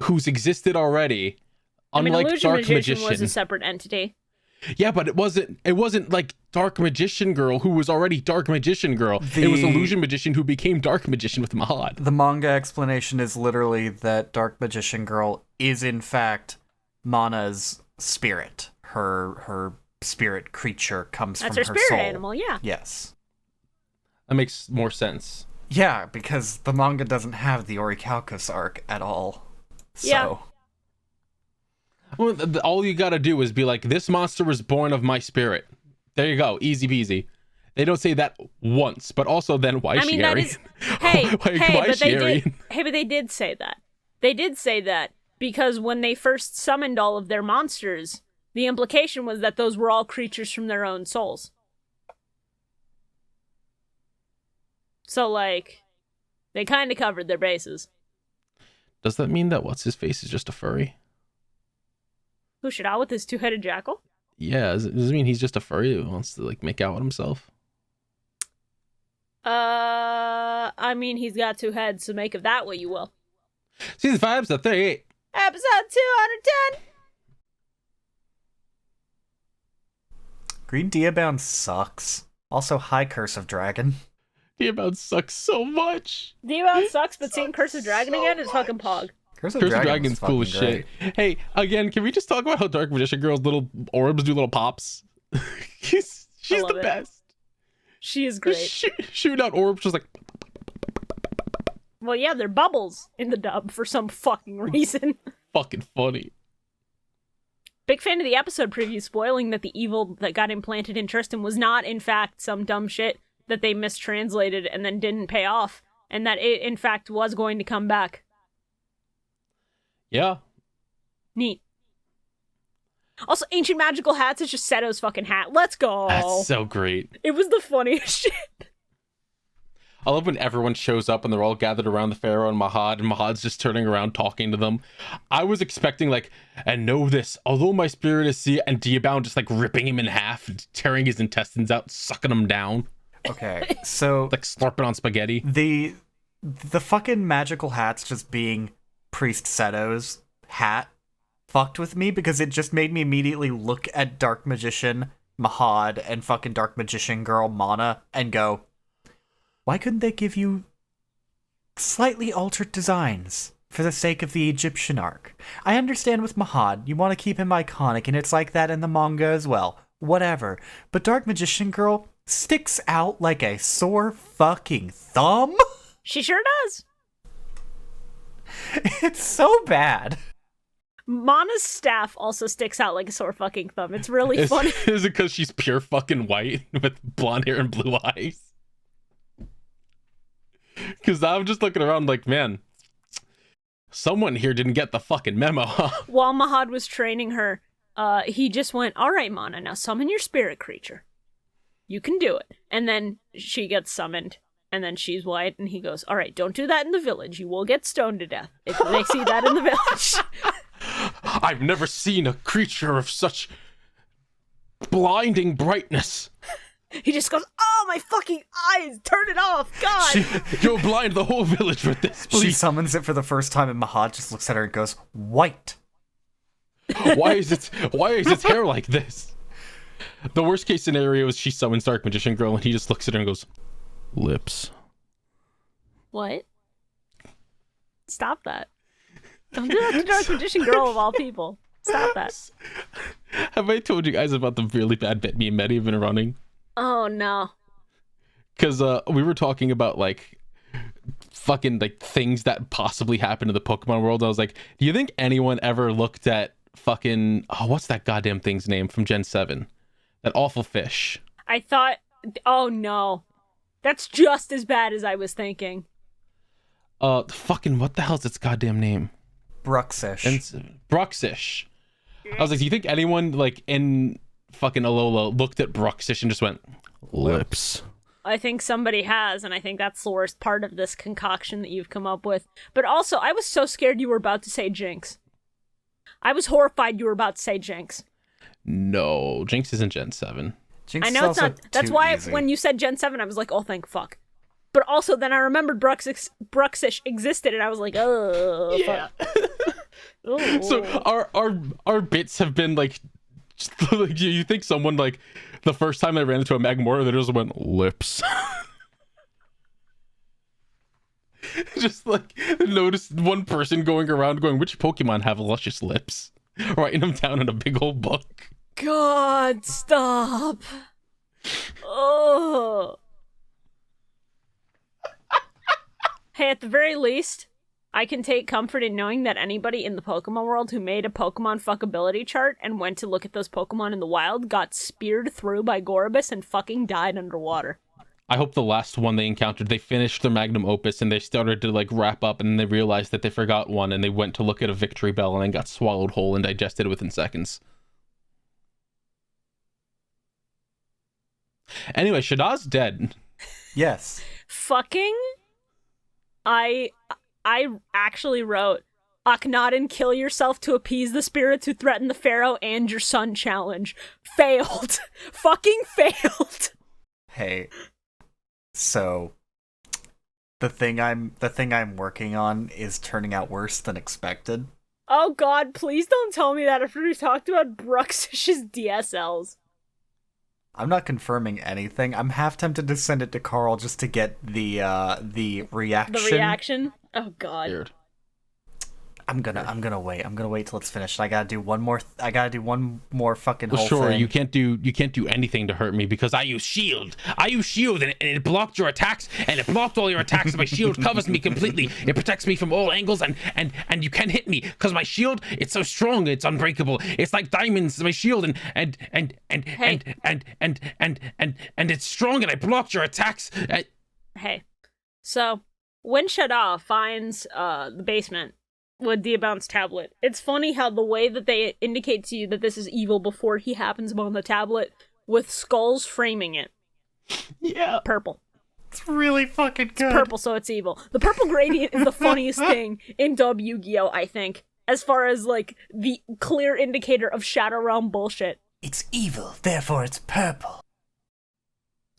who's existed already. Unlike Illusion Dark Magician was a separate entity. Yeah, but it wasn't like Dark Magician Girl who was already Dark Magician Girl. It was Illusion Magician who became Dark Magician with Mahad. The manga explanation is literally that Dark Magician Girl is in fact Mana's spirit. Her spirit creature comes That's from her her spirit soul. animal, yeah. Yes. That makes more sense. Yeah, because the manga doesn't have the Orichalcos arc at all. So. Yeah. Well, all you gotta do is be like, this monster was born of my spirit. There you go, easy peasy. They don't say that once, but also then why is she Aryan? But they did say that. They did say that because when they first summoned all of their monsters, the implication was that those were all creatures from their own souls. So, like, they kind of covered their bases. Does that mean that what's-his-face is just a furry? Who should out with his two-headed jackal? Yeah, does it mean he's just a furry who wants to, like, make out with himself? I mean, he's got two heads, so make of that what you will. Season 5, episode 38. Episode 210! Green Diabound sucks. Also, hi, Curse of Dragon. Diabound sucks so much. Diabound sucks, but seeing Curse of Dragon again is fucking pog. Curse of Dragon's cool as shit. Hey, again, can we just talk about how Dark Magician Girl's little orbs do little pops? she's the best. She is great. Shoot out orbs just like... Well, yeah, they're bubbles in the dub for some fucking reason. Fucking funny. Big fan of the episode preview spoiling that the evil that got implanted in Tristan was not, in fact, some dumb shit that they mistranslated and then didn't pay off, and that it, in fact, was going to come back. Yeah. Neat. Also, Ancient Magical Hats is just Seto's fucking hat. Let's go. That's so great. It was the funniest shit. I love when everyone shows up and they're all gathered around the Pharaoh and Mahad's just turning around talking to them. I was expecting, like, and know this, although my spirit is sea, and Diabound just, like, ripping him in half, tearing his intestines out, sucking him down. Okay, so... like, slurping on spaghetti. The fucking magical hats just being Priest Seto's hat fucked with me because it just made me immediately look at Dark Magician Mahad and fucking Dark Magician Girl Mana and go, why couldn't they give you slightly altered designs for the sake of the Egyptian arc? I understand with Mahad, you want to keep him iconic, and it's like that in the manga as well. Whatever. But Dark Magician Girl sticks out like a sore fucking thumb? She sure does. It's so bad. Mana's staff also sticks out like a sore fucking thumb. It's really funny. Is it because she's pure fucking white with blonde hair and blue eyes? Because I'm just looking around like, man, someone here didn't get the fucking memo. While Mahad was training her, he just went, all right, Mana, now summon your spirit creature. You can do it. And then she gets summoned, and then she's white, and he goes, all right, don't do that in the village. You will get stoned to death if they see that in the village. I've never seen a creature of such blinding brightness. He just goes, oh, my fucking eyes, turn it off, God. You'll blind the whole village with this, please. She summons it for the first time, and Mahad just looks at her and goes, white. Why is its hair like this? The worst case scenario is she summons Dark Magician Girl and he just looks at her and goes, lips. What? Stop that. Don't do that to Dark Magician Girl of all people. Stop that. Have I told you guys about the really bad bit me and Maddie have been running? Oh, no. Because we were talking about, like, fucking, like, things that possibly happen in the Pokemon world. I was like, do you think anyone ever looked at fucking... Oh, what's that goddamn thing's name from Gen 7? That awful fish. I thought... Oh, no. That's just as bad as I was thinking. Fucking... What the hell's its goddamn name? Bruxish. Bruxish. I was like, do you think anyone, like, in fucking Alola looked at Bruxish and just went, lips? I think somebody has, and I think that's the worst part of this concoction that you've come up with. But also, I was so scared you were about to say Jinx. I was horrified you were about to say Jinx. No, Jinx isn't Gen 7. Jinx I know is it's not. also That's too why easy. when you said Gen 7, I was like, oh, thank fuck. But also, then I remembered Bruxish existed, and I was like, oh, Yeah. fuck. So our bits have been like, you think someone like the first time they ran into a Magmora, they just went lips. Just like noticed one person going around going, which Pokemon have luscious lips? Writing them down in a big old book. God, stop. Oh. Hey, at the very least, I can take comfort in knowing that anybody in the Pokemon world who made a Pokemon fuckability chart and went to look at those Pokemon in the wild got speared through by Gorobus and fucking died underwater. I hope the last one they encountered, they finished their magnum opus and they started to like wrap up and then they realized that they forgot one and they went to look at a victory bell and then got swallowed whole and digested within seconds. Anyway, Shadow's dead. Yes. Fucking... I actually wrote, Akhenaten, kill yourself to appease the spirits who threaten the Pharaoh and your son challenge. Failed. Fucking failed. Hey. So the thing I'm working on is turning out worse than expected. Oh god, please don't tell me that after we talked about Bruxish's DSLs. I'm not confirming anything. I'm half tempted to send it to Carl just to get the reaction. The reaction? Oh god. Weird. I'm gonna wait. I'm gonna wait till it's finished. I gotta do one more fucking Well, whole sure, thing. you can't do anything to hurt me because I use shield. I use shield and it blocked your attacks and it blocked all your attacks. My shield covers me completely. It protects me from all angles and you can't hit me because my shield, it's so strong. It's unbreakable. It's like diamonds. My shield and it's strong and I blocked your attacks. Hey. So, when Shadow finds the basement with Diabound's tablet, it's funny how the way that they indicate to you that this is evil before he happens upon the tablet with skulls framing it. Yeah. Purple. It's really fucking good. It's purple, so it's evil. The purple gradient is the funniest thing in Dub Yu-Gi-Oh, I think, as far as, like, the clear indicator of Shadow Realm bullshit. It's evil, therefore it's purple.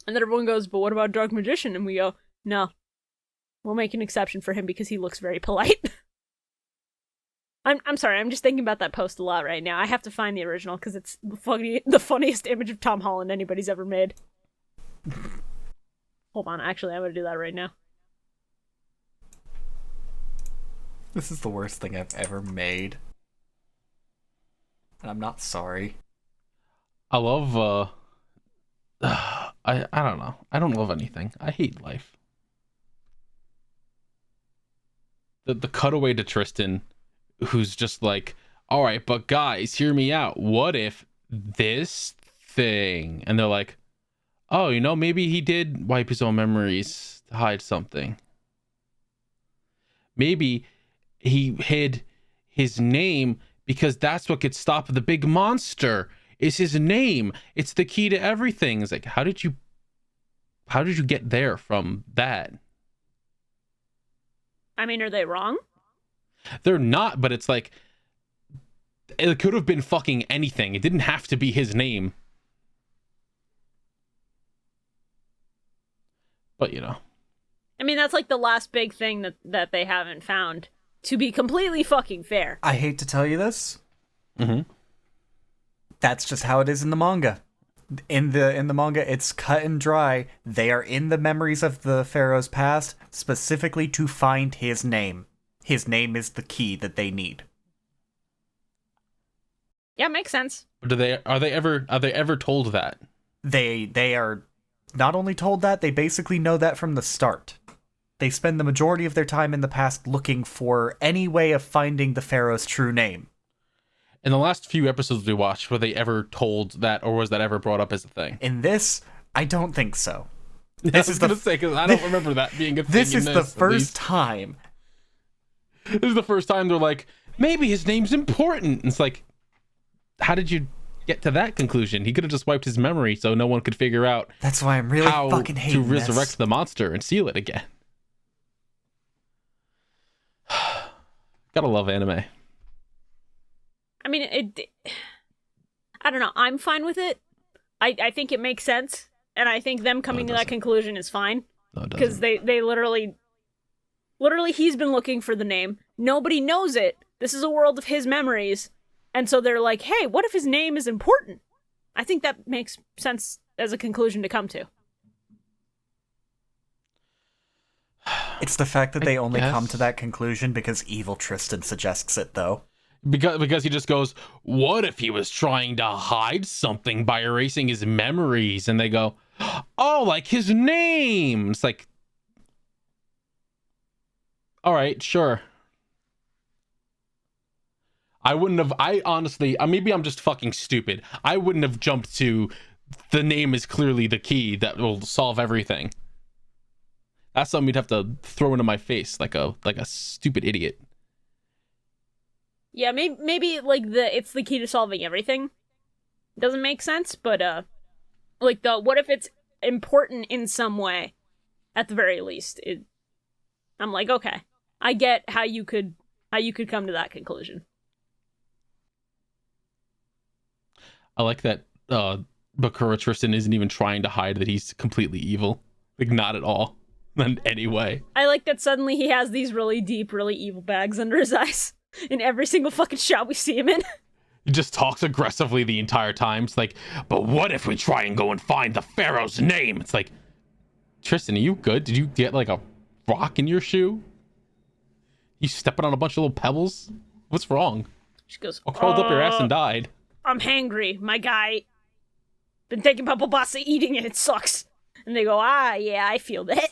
And then everyone goes, but what about Dark Magician? And we go, no. We'll make an exception for him because he looks very polite. I'm sorry, I'm just thinking about that post a lot right now. I have to find the original because it's the funniest image of Tom Holland anybody's ever made. Hold on, actually, I'm gonna do that right now. This is the worst thing I've ever made. And I'm not sorry. I love I don't know. I don't love anything. I hate life. The cutaway to Tristan, who's just like, all right, but guys, hear me out. What if this thing? And they're like, oh, maybe he did wipe his own memories to hide something. maybe he hid his name because that's what could stop the big monster. Is his name. It's the key to everything. It's like, how did you get there from that? I mean, are they wrong? They're not, but it's like, it could have been fucking anything. It didn't have to be his name. But, you know. I mean, that's like the last big thing that they haven't found, to be completely fucking fair. I hate to tell you this. Mm-hmm. That's just how it is in the manga. In the manga, it's cut and dry. They are in the memories of the pharaoh's past, specifically to find his name. His name is the key that they need. Yeah, makes sense. Are they ever told that? They are not only told that, they basically know that from the start. They spend the majority of their time in the past looking for any way of finding the pharaoh's true name. In the last few episodes we watched, were they ever told that, or was that ever brought up as a thing? In this, I don't think so. This is gonna say, because I don't remember that being a thing. This is the first time. This is the first time they're like, maybe his name's important. And it's like, how did you get to that conclusion? He could have just wiped his memory so no one could figure out That's why I'm really how fucking hating to resurrect this. the monster and seal it again. Gotta love anime. I mean, I don't know. I'm fine with it. I think it makes sense. And I think them coming to that conclusion is fine. No, it Because doesn't. they literally, he's been looking for the name. Nobody knows it. This is a world of his memories. And so they're like, hey, what if his name is important? I think that makes sense as a conclusion to come to. It's the fact that they only guess. come to that conclusion because evil Tristan suggests it, though. Because he just goes, what if he was trying to hide something by erasing his memories? And they go, oh, like his name. It's like, all right, sure. I honestly, maybe I'm just fucking stupid. I wouldn't have jumped to the name is clearly the key that will solve everything. That's something you'd have to throw into my face like a stupid idiot. Yeah, maybe like it's the key to solving everything. Doesn't make sense, but like what if it's important in some way? At the very least, I'm like, okay, I get how you could come to that conclusion. I like that Bakura Tristan isn't even trying to hide that he's completely evil. Like, not at all. In any way. I like that suddenly he has these really deep, really evil bags under his eyes in every single fucking shot we see him in. He just talks aggressively the entire time. It's like, but what if we try and go and find the pharaoh's name? It's like, Tristan, are you good? Did you get like a rock in your shoe? You stepping on a bunch of little pebbles? What's wrong? She goes, I crawled up your ass and died. I'm hangry. My guy been taking Papa Bassa, eating it. It sucks. And they go, yeah, I feel that.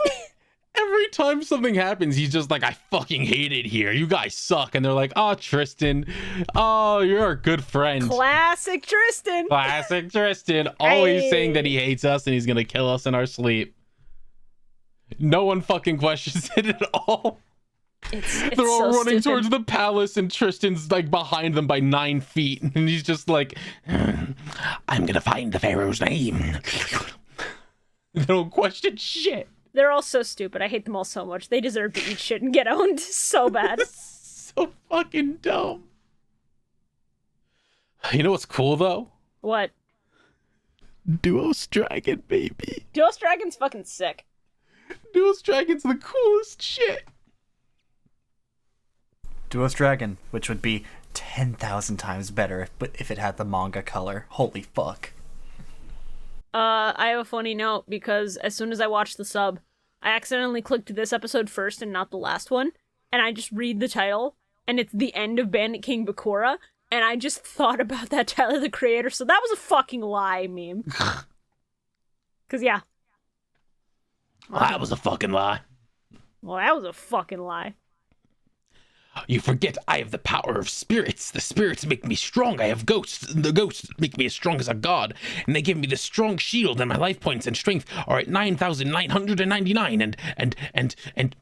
Every time something happens, he's just like, I fucking hate it here. You guys suck. And they're like, oh, Tristan. Oh, you're a good friend. Classic Tristan. Classic Tristan. Always Hey. saying that he hates us and he's going to kill us in our sleep. No one fucking questions it at all. It's They're all so running stupid. towards the palace and Tristan's like behind them by 9 feet. And he's just like, I'm going to find the pharaoh's name. They don't question shit. They're all so stupid. I hate them all so much. They deserve to eat shit and get owned so bad. So fucking dumb. You know what's cool though? What? Duos Dragon, baby. Duos Dragon's fucking sick. Duos Dragon's the coolest shit. Duos Dragon, which would be 10,000 times better if it had the manga color. Holy fuck. I have a funny note because as soon as I watched the sub, I accidentally clicked this episode first and not the last one, and I just read the title, and it's the end of Bandit King Bakura, and I just thought about that Tyler the Creator, so that was a fucking lie meme. Cause yeah. That was a fucking lie. Well, that was a fucking lie. You forget I have the power of spirits. The spirits make me strong. I have ghosts. The ghosts make me as strong as a god. And they give me the strong shield, and my life points and strength are at 9,999. And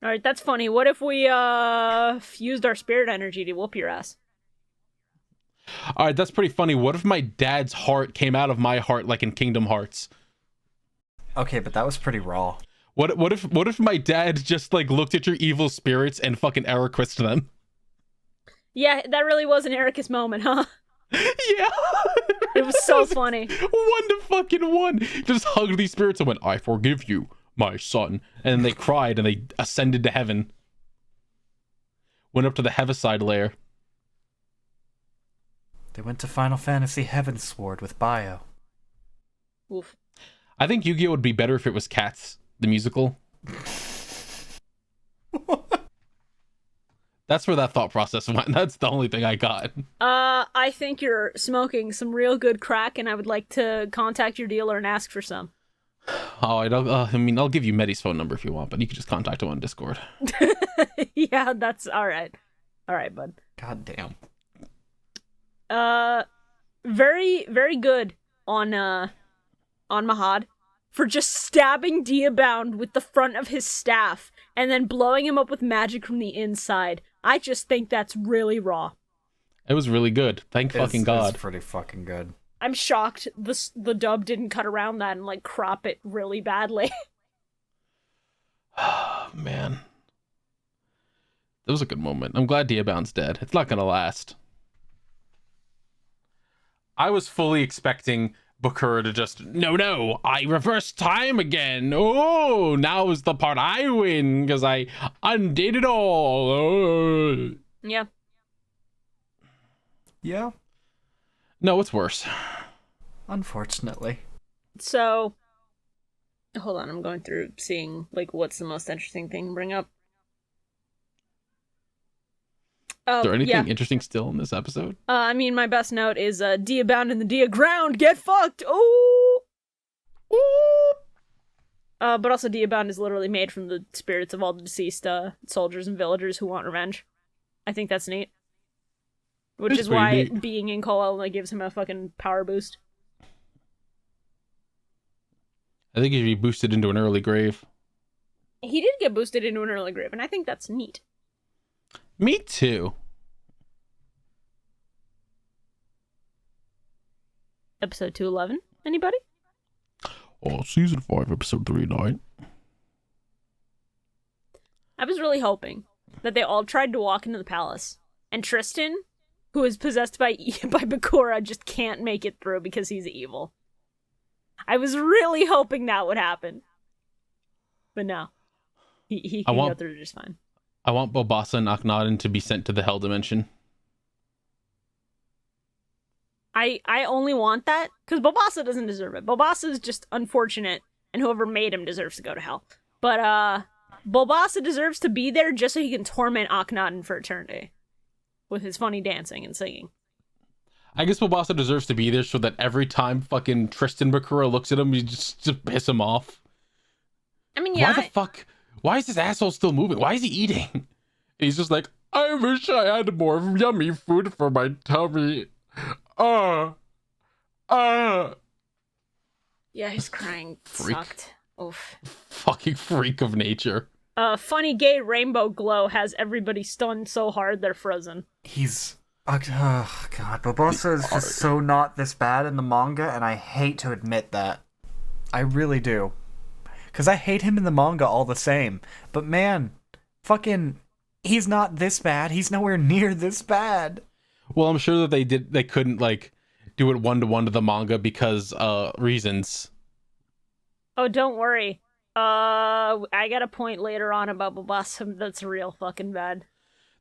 All right, that's funny. What if we fused our spirit energy to whoop your ass? All right, that's pretty funny. What if my dad's heart came out of my heart like in Kingdom Hearts? Okay, but that was pretty raw. What if my dad just like looked at your evil spirits and fucking Ericus them? Yeah, that really was an Ericus moment, huh? Yeah. It was so funny. 1-to-1. Just hugged these spirits and went, "I forgive you, my son." And they cried and they ascended to heaven. Went up to the Heaviside layer. They went to Final Fantasy Heavensward with Bio. Oof. I think Yu-Gi-Oh would be better if it was Cats, the musical. That's where that thought process went. That's the only thing I got. I think you're smoking some real good crack, and I would like to contact your dealer and ask for some. Oh, I'll give you Medi's phone number if you want, but you can just contact him on Discord. Yeah, that's all right. All right, bud. God damn. Very, very good on Mahad for just stabbing Diabound with the front of his staff and then blowing him up with magic from the inside. I just think that's really raw. It was really good. Thank fucking God. It's pretty fucking good. I'm shocked the dub didn't cut around that and like crop it really badly. Man. That was a good moment. I'm glad Diabound's dead. It's not gonna last. I was fully expecting Bakura to just, no, I reverse time again. Oh, now is the part I win because I undid it all. Oh. Yeah. Yeah. No, it's worse. Unfortunately. So, hold on, I'm going through seeing like what's the most interesting thing to bring up. Is there anything interesting still in this episode? I mean, my best note is Diabound in the Dia ground, get fucked! Oh! Ooh! But also Diabound is literally made from the spirits of all the deceased soldiers and villagers who want revenge. I think that's neat. Which It's is why neat. being in Koa only gives him a fucking power boost. I think he'd be boosted into an early grave. He did get boosted into an early grave, and I think that's neat. Me too. Episode 211, anybody? Oh, season 5, episode 39. I was really hoping that they all tried to walk into the palace, and Tristan, who is possessed by Bakura, just can't make it through because he's evil. I was really hoping that would happen. But no. He can go through just fine. I want Bobasa and Akhenaten to be sent to the Hell Dimension. I only want that because Bobasa doesn't deserve it. Bobasa is just unfortunate, and whoever made him deserves to go to hell. But Bobasa deserves to be there just so he can torment Akhenaten for eternity with his funny dancing and singing. I guess Bobasa deserves to be there so that every time fucking Tristan Bakura looks at him, you just to piss him off. I mean, yeah. Why the fuck? Why is this asshole still moving? Why is he eating? And he's just like, I wish I had more yummy food for my tummy. Yeah, his crying Freak. sucked. Oof. Fucking freak of nature. Funny gay rainbow glow has everybody stunned so hard they're frozen. He's... Oh, God. Bobasa is just so not this bad in the manga, and I hate to admit that. I really do. Because I hate him in the manga all the same. But man, fucking... He's not this bad. He's nowhere near this bad. Well, I'm sure that they couldn't, like, do it 1-to-1 to the manga because, reasons. Oh, don't worry. I got a point later on about Bobasa that's real fucking bad.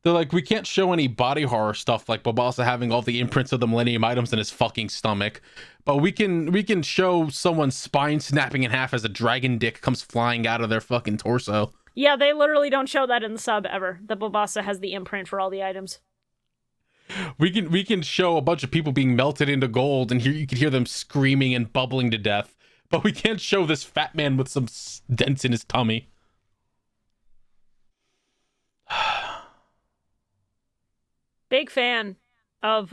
They're like, we can't show any body horror stuff like Bobasa having all the imprints of the Millennium items in his fucking stomach, but we can show someone's spine snapping in half as a dragon dick comes flying out of their fucking torso. Yeah, they literally don't show that in the sub ever. That Bobasa has the imprint for all the items. We can show a bunch of people being melted into gold, and here you can hear them screaming and bubbling to death. But we can't show this fat man with some dents in his tummy. Big fan of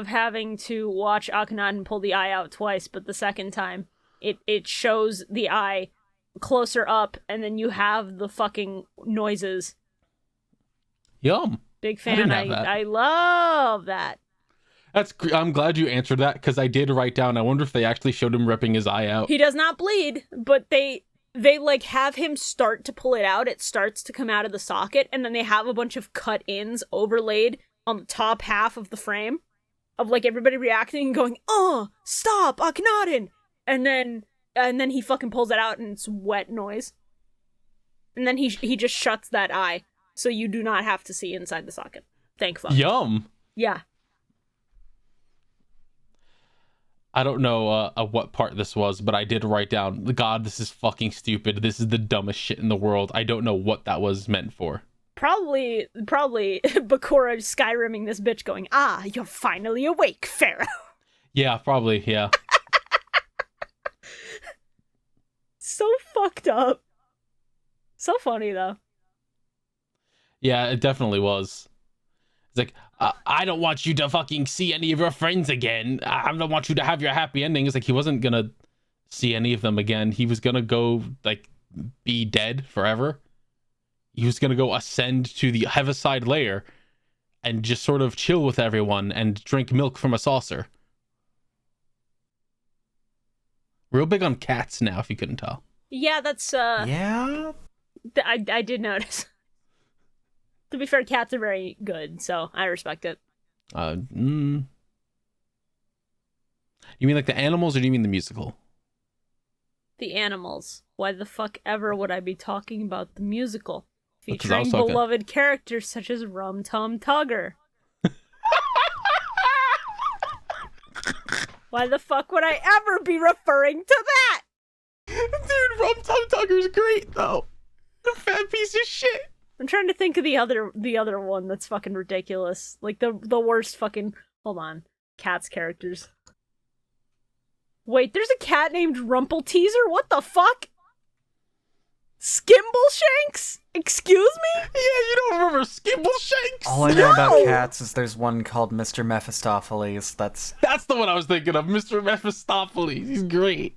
having to watch Akhenaten pull the eye out twice, but the second time it shows the eye closer up, and then you have the fucking noises. Yum. Big fan. didn't have that. I love that. I'm glad you answered that, because I did write down, I wonder if they actually showed him ripping his eye out. He does not bleed, but they like have him start to pull it out. It starts to come out of the socket, and then they have a bunch of cut ins overlaid on the top half of the frame of like everybody reacting and going, "Oh, stop, Akhenaten!" And then he fucking pulls it out, and it's wet noise. And then he just shuts that eye, so you do not have to see inside the socket. Thank fuck. Yum. Yeah. I don't know what part this was, but I did write down, God, this is fucking stupid. This is the dumbest shit in the world. I don't know what that was meant for. Probably Bakura Skyrimming this bitch going, "Ah, you're finally awake, Pharaoh." Yeah, probably, yeah. So fucked up. So funny, though. Yeah, it definitely was. It's like, I don't want you to fucking see any of your friends again. I don't want you to have your happy ending. It's like, he wasn't gonna see any of them again. He was gonna go, like, be dead forever. He was gonna go ascend to the Heaviside layer and just sort of chill with everyone and drink milk from a saucer. Real big on cats now, if you couldn't tell. Yeah, that's, Yeah? I did notice. To be fair, cats are very good, so I respect it. You mean like the animals, or do you mean the musical? The animals. Why the fuck ever would I be talking about the musical? 'Cause I Featuring was talking- beloved characters such as Rum Tum Tugger. Why the fuck would I ever be referring to that? Dude, Rum Tum Tugger's great, though. The fat piece of shit. I'm trying to think of the other one that's fucking ridiculous. Like the worst fucking... Hold on. Cats characters. Wait, there's a cat named Rumpelteazer? What the fuck? Skimbleshanks? Excuse me? Yeah, you don't remember Skimbleshanks? All I know about cats is there's one called Mr. Mephistopheles. That's the one I was thinking of, Mr. Mephistopheles. He's great.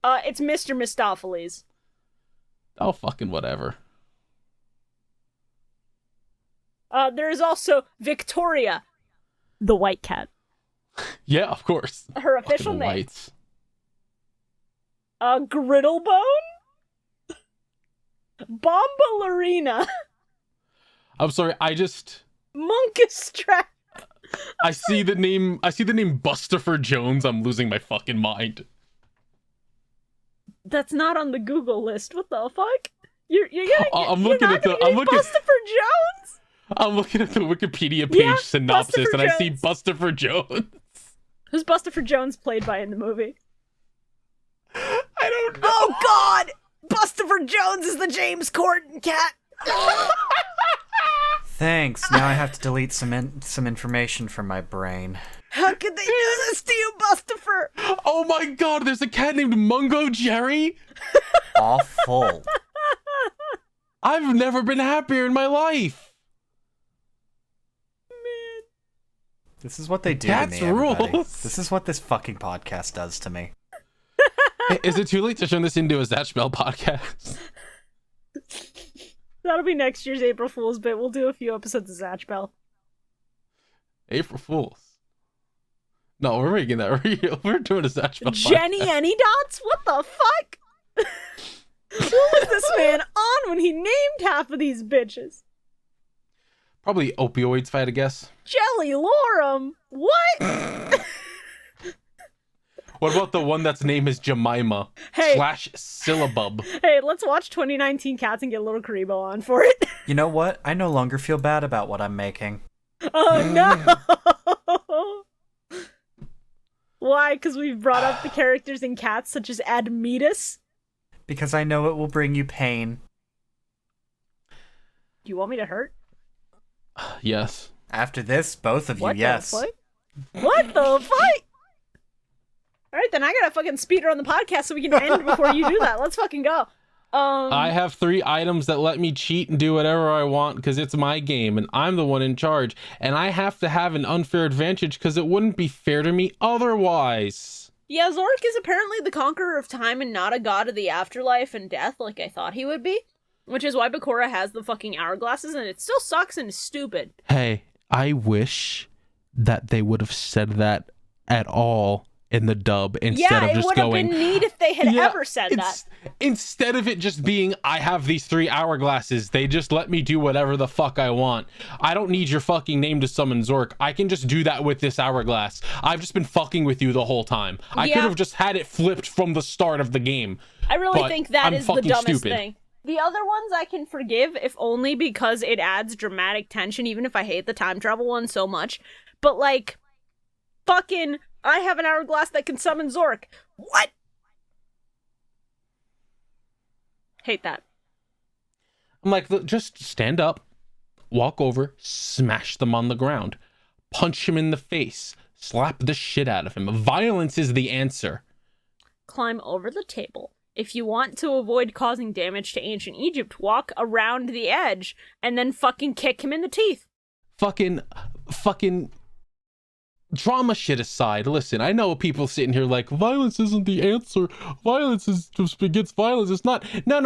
It's Mr. Mistopheles. Oh, fucking whatever. There is also Victoria, the white cat. Yeah, of course. Her official Fucking name. whites. Griddlebone? Bombalurina. I'm sorry, Monkistrap. I see the name Busterford Jones, I'm losing my fucking mind. That's not on the Google list. What the fuck? You're I'm looking at the Wikipedia page Yeah, synopsis, and I see Jones. Busterford Jones. Who's Busterford Jones played by in the movie? I don't know. Oh God! Busterford Jones is the James Corden cat. Thanks. Now I have to delete some information from my brain. How could they do this to you, Busterford? Oh my God, there's a cat named Mungo Jerry. Awful. I've never been happier in my life. This is what they do Cats to me, everybody. rules. This is what this fucking podcast does to me. Hey, is it too late to turn this into a Zatch Bell podcast? That'll be next year's April Fool's bit. We'll do a few episodes of Zatch Bell. April Fools. No, we're making that real. We're doing a Zatch Bell Jenny podcast. Any Dots? What the fuck? Who was this man on when he named half of these bitches? Probably opioids, if I had to guess. Jelly Lorem? What? What about the one that's name is Jemima Hey. / Syllabub? Hey, let's watch 2019 Cats and get a little Karibo on for it. You know what? I no longer feel bad about what I'm making. Oh no! Why? Because we've brought up the characters in Cats such as Admetus? Because I know it will bring you pain. Do you want me to hurt? Yes. After this, both of you, What yes. the fuck? What the fuck? Alright, then I gotta fucking speed run the podcast so we can end before you do that. Let's fucking go. I have 3 items that let me cheat and do whatever I want because it's my game and I'm the one in charge. And I have to have an unfair advantage because it wouldn't be fair to me otherwise. Yeah, Zork is apparently the conqueror of time and not a god of the afterlife and death like I thought he would be. Which is why Bakura has the fucking hourglasses, and it still sucks and is stupid. Hey, I wish that they would have said that at all in the dub instead of just going. Yeah, it would have been neat if they had ever said that. Instead of it just being, I have these 3 hourglasses, they just let me do whatever the fuck I want. I don't need your fucking name to summon Zork. I can just do that with this hourglass. I've just been fucking with you the whole time. I could have just had it flipped from the start of the game. I really think that is the dumbest stupid. thing. The other ones I can forgive, if only because it adds dramatic tension, even if I hate the time travel one so much. But, like, fucking, I have an hourglass that can summon Zork. What? Hate that. I'm like, look, just stand up, walk over, smash them on the ground, punch him in the face, slap the shit out of him. Violence is the answer. Climb over the table. If you want to avoid causing damage to ancient Egypt, walk around the edge and then fucking kick him in the teeth. Fucking drama shit aside, listen, I know people sitting here like, violence isn't the answer. Violence is just begets violence. It's not. No.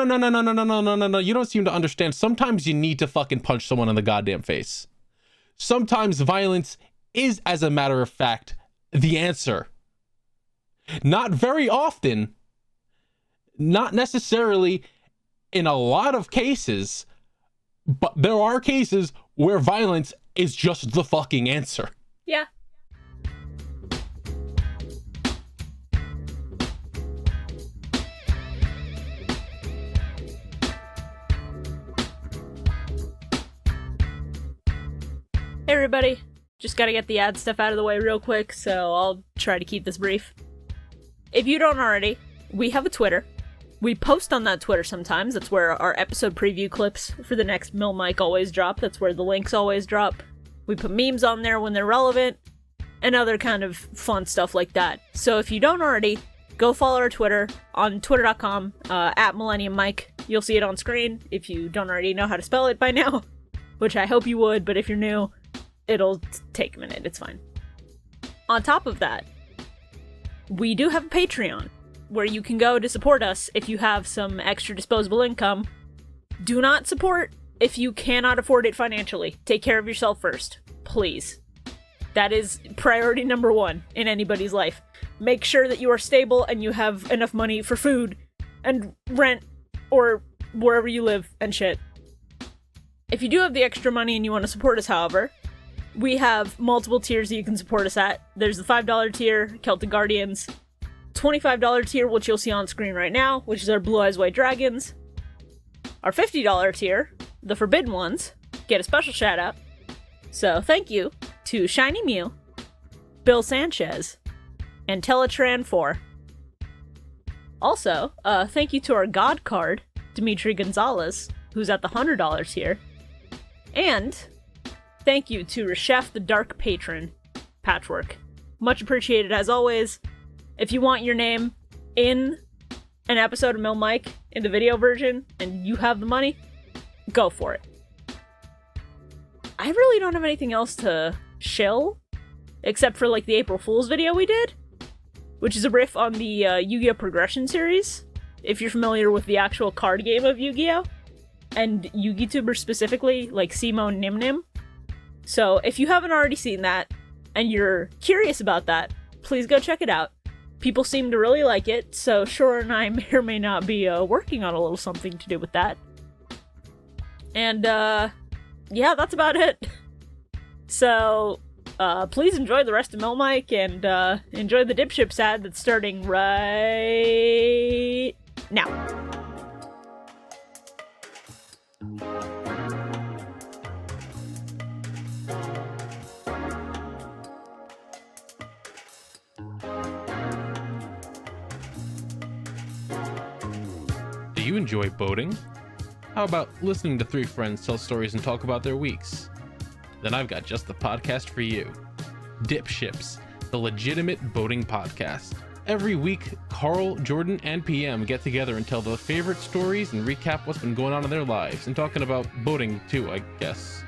You don't seem to understand. Sometimes you need to fucking punch someone in the goddamn face. Sometimes violence is, as a matter of fact, the answer. Not very often. Not necessarily in a lot of cases, but there are cases where violence is just the fucking answer. Yeah. Hey everybody, just gotta get the ad stuff out of the way real quick, so I'll try to keep this brief. If you don't already, we have a Twitter. We post on that Twitter sometimes. That's where our episode preview clips for the next Mill Mic always drop. That's where the links always drop. We put memes on there when they're relevant, and other kind of fun stuff like that. So if you don't already, go follow our Twitter on twitter.com, at Millennium Mic. You'll see it on screen if you don't already know how to spell it by now, which I hope you would, but if you're new, it'll take a minute. It's fine. On top of that, we do have a Patreon, where you can go to support us if you have some extra disposable income. Do not support if you cannot afford it financially. Take care of yourself first, please. That is priority number 1 in anybody's life. Make sure that you are stable and you have enough money for food and rent or wherever you live and shit. If you do have the extra money and you want to support us, however, we have multiple tiers that you can support us at. There's the $5 tier, Celtic Guardians, $25 tier, which you'll see on screen right now, which is our Blue Eyes White Dragons. Our $50 tier, the Forbidden Ones, get a special shout out. So thank you to Shiny Mew, Bill Sanchez, and Teletran4. Also, thank you to our God card, Dimitri Gonzalez, who's at the $100 tier. And thank you to Reshef the Dark Patron, Patchwork. Much appreciated as always. If you want your name in an episode of Mill Mic in the video version and you have the money, go for it. I really don't have anything else to shill, except for like the April Fool's video we did, which is a riff on the Yu-Gi-Oh! Progression series, if you're familiar with the actual card game of Yu-Gi-Oh! And Yu-Gi-Tubers specifically, like Simo and Nim Nim. So if you haven't already seen that, and you're curious about that, please go check it out. People seem to really like it, so Shora and I may or may not be working on a little something to do with that. And, yeah, that's about it. So, please enjoy the rest of Mill Mic, and enjoy the Dipships ad that's starting right now. Do you enjoy boating? How about listening to 3 friends tell stories and talk about their weeks? Then I've got just the podcast for you. Dipships, the legitimate boating podcast. Every week, Carl, Jordan, and PM get together and tell their favorite stories and recap what's been going on in their lives, and talking about boating too, I guess.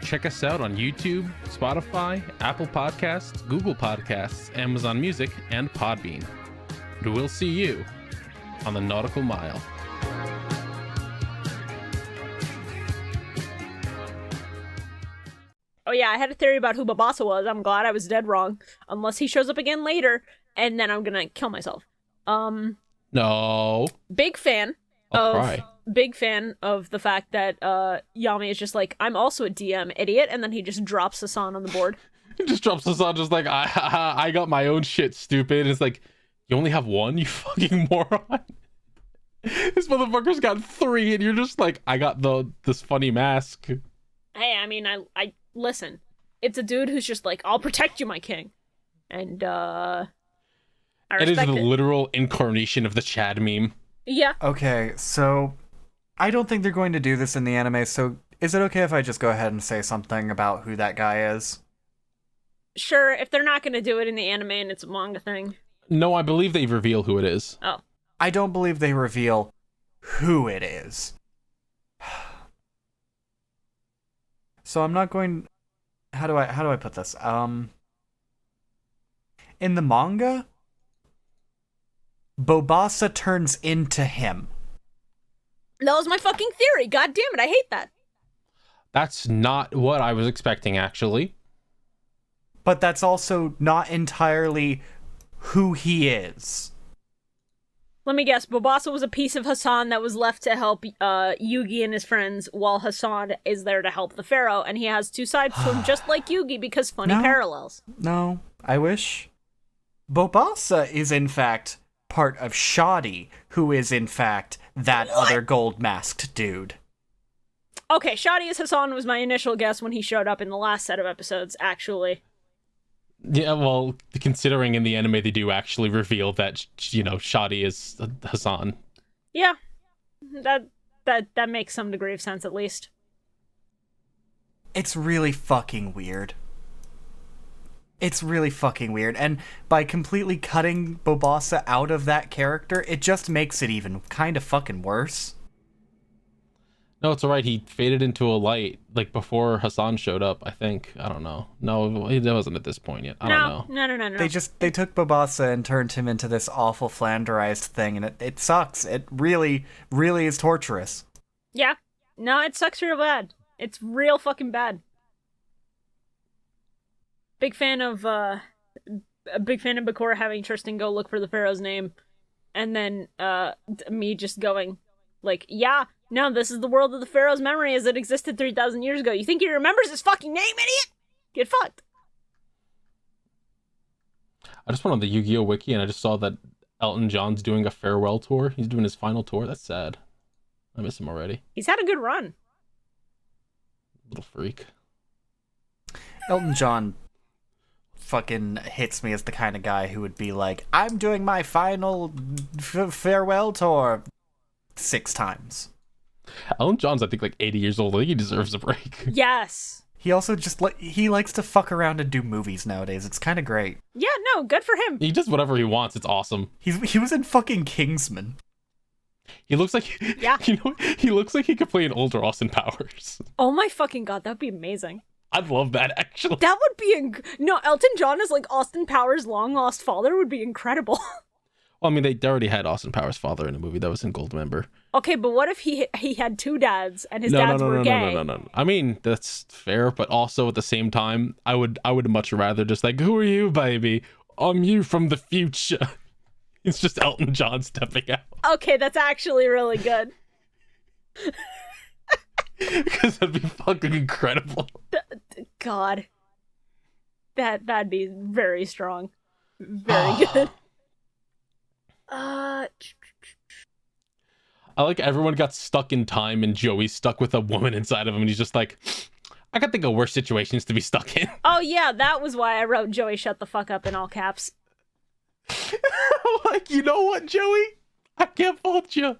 Check us out on YouTube, Spotify, Apple Podcasts, Google Podcasts, Amazon Music, and Podbean. And we'll see you on the Nautical Mile. Oh yeah, I had a theory about who Babasa was. I'm glad I was dead wrong. Unless he shows up again later, and then I'm gonna kill myself. No. Big fan I'll of cry. big fan of the fact that Yami is just like, I'm also a DM, idiot, and then he just drops Hassan on the board. He just drops us on just like, I got my own shit, stupid. It's like, you only have one, you fucking moron. This motherfucker's got 3, and you're just like, I got this funny mask. Hey, I mean, I listen. It's a dude who's just like, I'll protect you, my king. And I It is respect the it. literal incarnation of the Chad meme. Yeah. Okay, so I don't think they're going to do this in the anime, so is it okay if I just go ahead and say something about who that guy is? Sure, if they're not gonna do it in the anime and it's a manga thing. No, I believe they reveal who it is. Oh. I don't believe they reveal who it is. So I'm not going... How do I put this? In the manga, Bobasa turns into him. That was my fucking theory. God damn it, I hate that. That's not what I was expecting, actually. But that's also not entirely who he is. Let me guess, Bobasa was a piece of Hassan that was left to help Yugi and his friends, while Hassan is there to help the Pharaoh, and he has 2 sides to him just like Yugi because funny No. parallels. No, I wish. Bobasa is in fact part of Shoddy, who is in fact that other gold-masked dude. Okay, Shadi as Hassan was my initial guess when he showed up in the last set of episodes, actually. Yeah, well, considering in the anime they do actually reveal that, Shadi is Hassan. Yeah, that makes some degree of sense, at least. It's really fucking weird. It's really fucking weird, and by completely cutting Bobasa out of that character, it just makes it even kind of fucking worse. No, it's alright. He faded into a light, like, before Hassan showed up, I think. I don't know. No, it wasn't at this point yet. I don't know. No. They took Bobasa and turned him into this awful flanderized thing, and it sucks. It really, really is torturous. Yeah. No, it sucks real bad. It's real fucking bad. Big fan of Bakura having Tristan go look for the Pharaoh's name, and then me just going, like, yeah, no, this is the world of the Pharaoh's memory as it existed 3,000 years ago. You think he remembers his fucking name, idiot? Get fucked. I just went on the Yu-Gi-Oh! Wiki and I just saw that Elton John's doing a farewell tour. He's doing his final tour. That's sad. I miss him already. He's had a good run. Little freak. Elton John fucking hits me as the kind of guy who would be like, I'm doing my final farewell tour 6 times. Elton John's, I think, like 80 years old. I think he deserves a break. Yes. He also just he likes to fuck around and do movies nowadays. It's kind of great. Yeah, no, good for him. He does whatever he wants. It's awesome. He was in fucking Kingsman. He looks like Yeah. He looks like he could play an older Austin Powers. Oh my fucking god, that'd be amazing. I'd love that, actually. That would be no, Elton John as like Austin Powers' long lost father would be incredible. Well, I mean, they already had Austin Powers' father in a movie that was in Goldmember. Okay, but what if he had 2 dads and his dads were gay? No. I mean, that's fair, but also at the same time, I would much rather just like, who are you, baby? I'm you from the future. It's just Elton John stepping out. Okay, that's actually really good. Because that'd be fucking incredible. God. That'd be very strong. Very good. I like everyone got stuck in time and Joey's stuck with a woman inside of him and he's just like, I can think of worse situations to be stuck in. Oh yeah, that was why I wrote Joey shut the fuck up in all caps. Like, you know what, Joey? I can't fault you.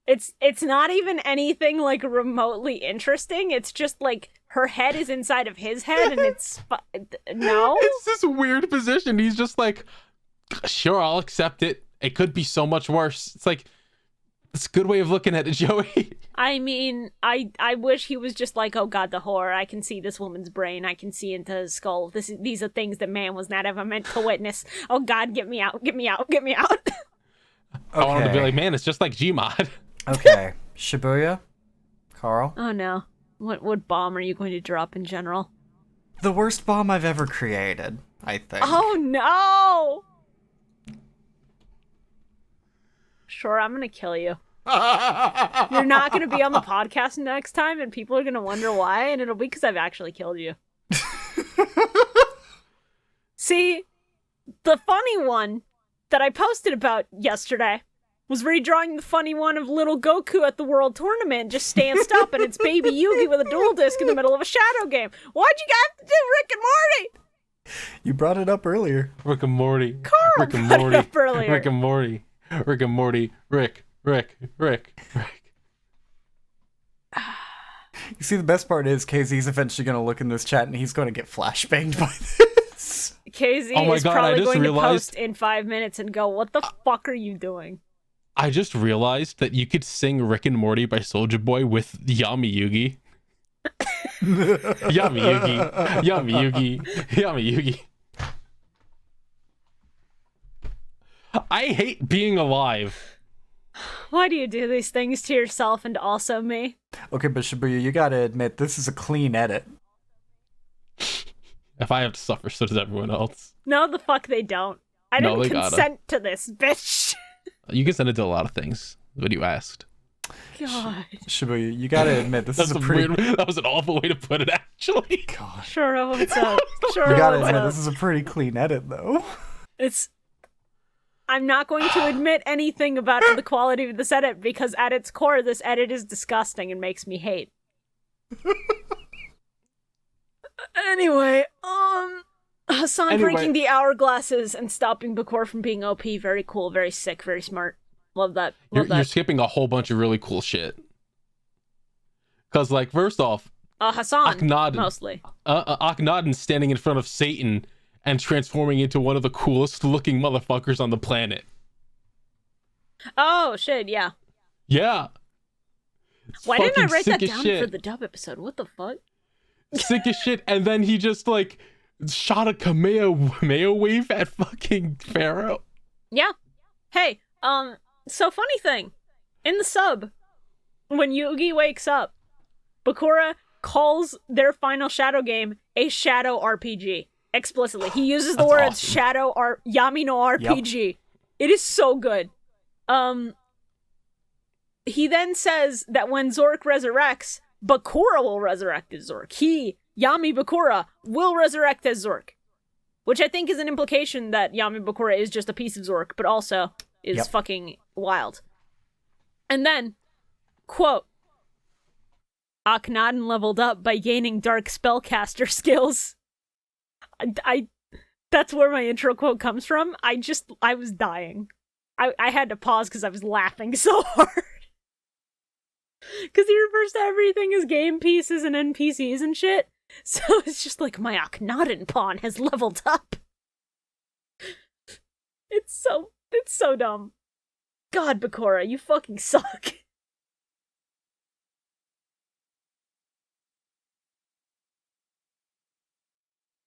It's not even anything like remotely interesting. It's just like her head is inside of his head and it's no. It's this weird position. He's just like, sure, I'll accept it. It could be so much worse. It's like, That's a good way of looking at it, Joey. I mean, I wish he was just like, oh god, the horror. I can see this woman's brain. I can see into his skull. These are things that man was not ever meant to witness. Oh god, get me out, get me out, get me out. I want him to be like, man, it's just like Gmod. Okay. Shibuya? Carl? Oh no. What bomb are you going to drop in general? The worst bomb I've ever created, I think. Oh no! Sure, I'm gonna kill you. You're not gonna be on the podcast next time, and people are gonna wonder why, and it'll be because I've actually killed you. See, the funny one that I posted about yesterday was redrawing the funny one of little Goku at the World Tournament just stanced up, and it's baby Yugi with a dual disc in the middle of a shadow game. Why'd you have to do Rick and Morty? You brought it up earlier. Rick and Morty. Carl Rick and brought it Morty. up earlier. Rick and Morty. Rick and Morty. Rick. You see, the best part is KZ's eventually going to look in this chat and he's going to get flashbanged by this. KZ Oh my is God, I probably just going realized- to post in 5 minutes and go, what the fuck are you doing? I just realized that you could sing Rick and Morty by Soulja Boy with Yami Yugi. Yami Yugi. Yami Yugi. Yami Yugi. I hate being alive. Why do you do these things to yourself and also me? Okay, but Shibuya, you gotta admit, this is a clean edit. If I have to suffer, so does everyone else. No, the fuck they don't. I No, didn't they gotta. consent to this, bitch. You can send it to a lot of things. What you asked. God. Shibuya, you gotta admit, this That's is a a pretty... weird. That was an awful way to put it, actually. God. Sure, what's up? Sure, You gotta what's admit, up? this is a pretty clean edit, though. I'm not going to admit anything about the quality of this edit because at its core, this edit is disgusting and makes me hate. Anyway, Hassan breaking the hourglasses and stopping Bakura from being OP. Very cool, very sick, very smart. Love that. You're skipping a whole bunch of really cool shit. Because, like, first off, Hassan, Akhenaten. mostly. Akhenaten standing in front of Satan and transforming into one of the coolest looking motherfuckers on the planet. Oh, shit, yeah. Yeah. It's Why didn't I fucking write that sick as down shit. for the dub episode? What the fuck? Sick as shit. And then he just, like, shot a Kamehameha wave at fucking Pharaoh. Yeah. Hey, so funny thing. In the sub, when Yugi wakes up, Bakura calls their final shadow game a shadow RPG. Explicitly. He uses the That's words awesome. shadow Yami no RPG. It is so good. He then says that when Zork resurrects, Bakura will resurrect as Zork. Yami Bakura, will resurrect as Zork. Which I think is an implication that Yami Bakura is just a piece of Zork, but also is fucking wild. And then, quote, Akhenaten leveled up by gaining dark spellcaster skills. That's where my intro quote comes from. I was dying. I had to pause because I was laughing so hard. Because he refers to everything as game pieces and NPCs and shit. So it's just like, my Akhenaten pawn has leveled up. It's so dumb. God, Bakura, you fucking suck.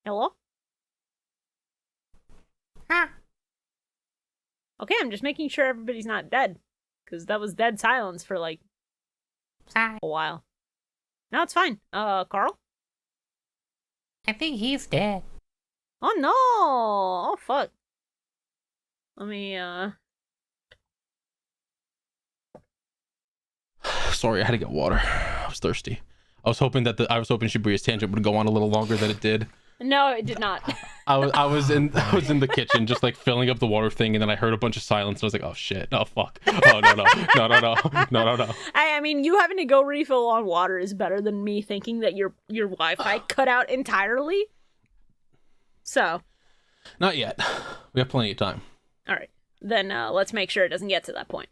Hello? Okay, I'm just making sure everybody's not dead. Because that was dead silence for, like, a while. No, it's fine. Carl? I think he's dead. Oh, no! Oh, fuck. Let me, Sorry, I had to get water. I was thirsty. I was hoping Shibuya's tangent would go on a little longer than it did. No, it did not. I was in the kitchen just like filling up the water thing, and then I heard a bunch of silence, and I was like, oh shit, oh fuck, oh no. I mean, you having to go refill on water is better than me thinking that your Wi-Fi cut out entirely. So. Not yet. We have plenty of time. All right. Then let's make sure it doesn't get to that point.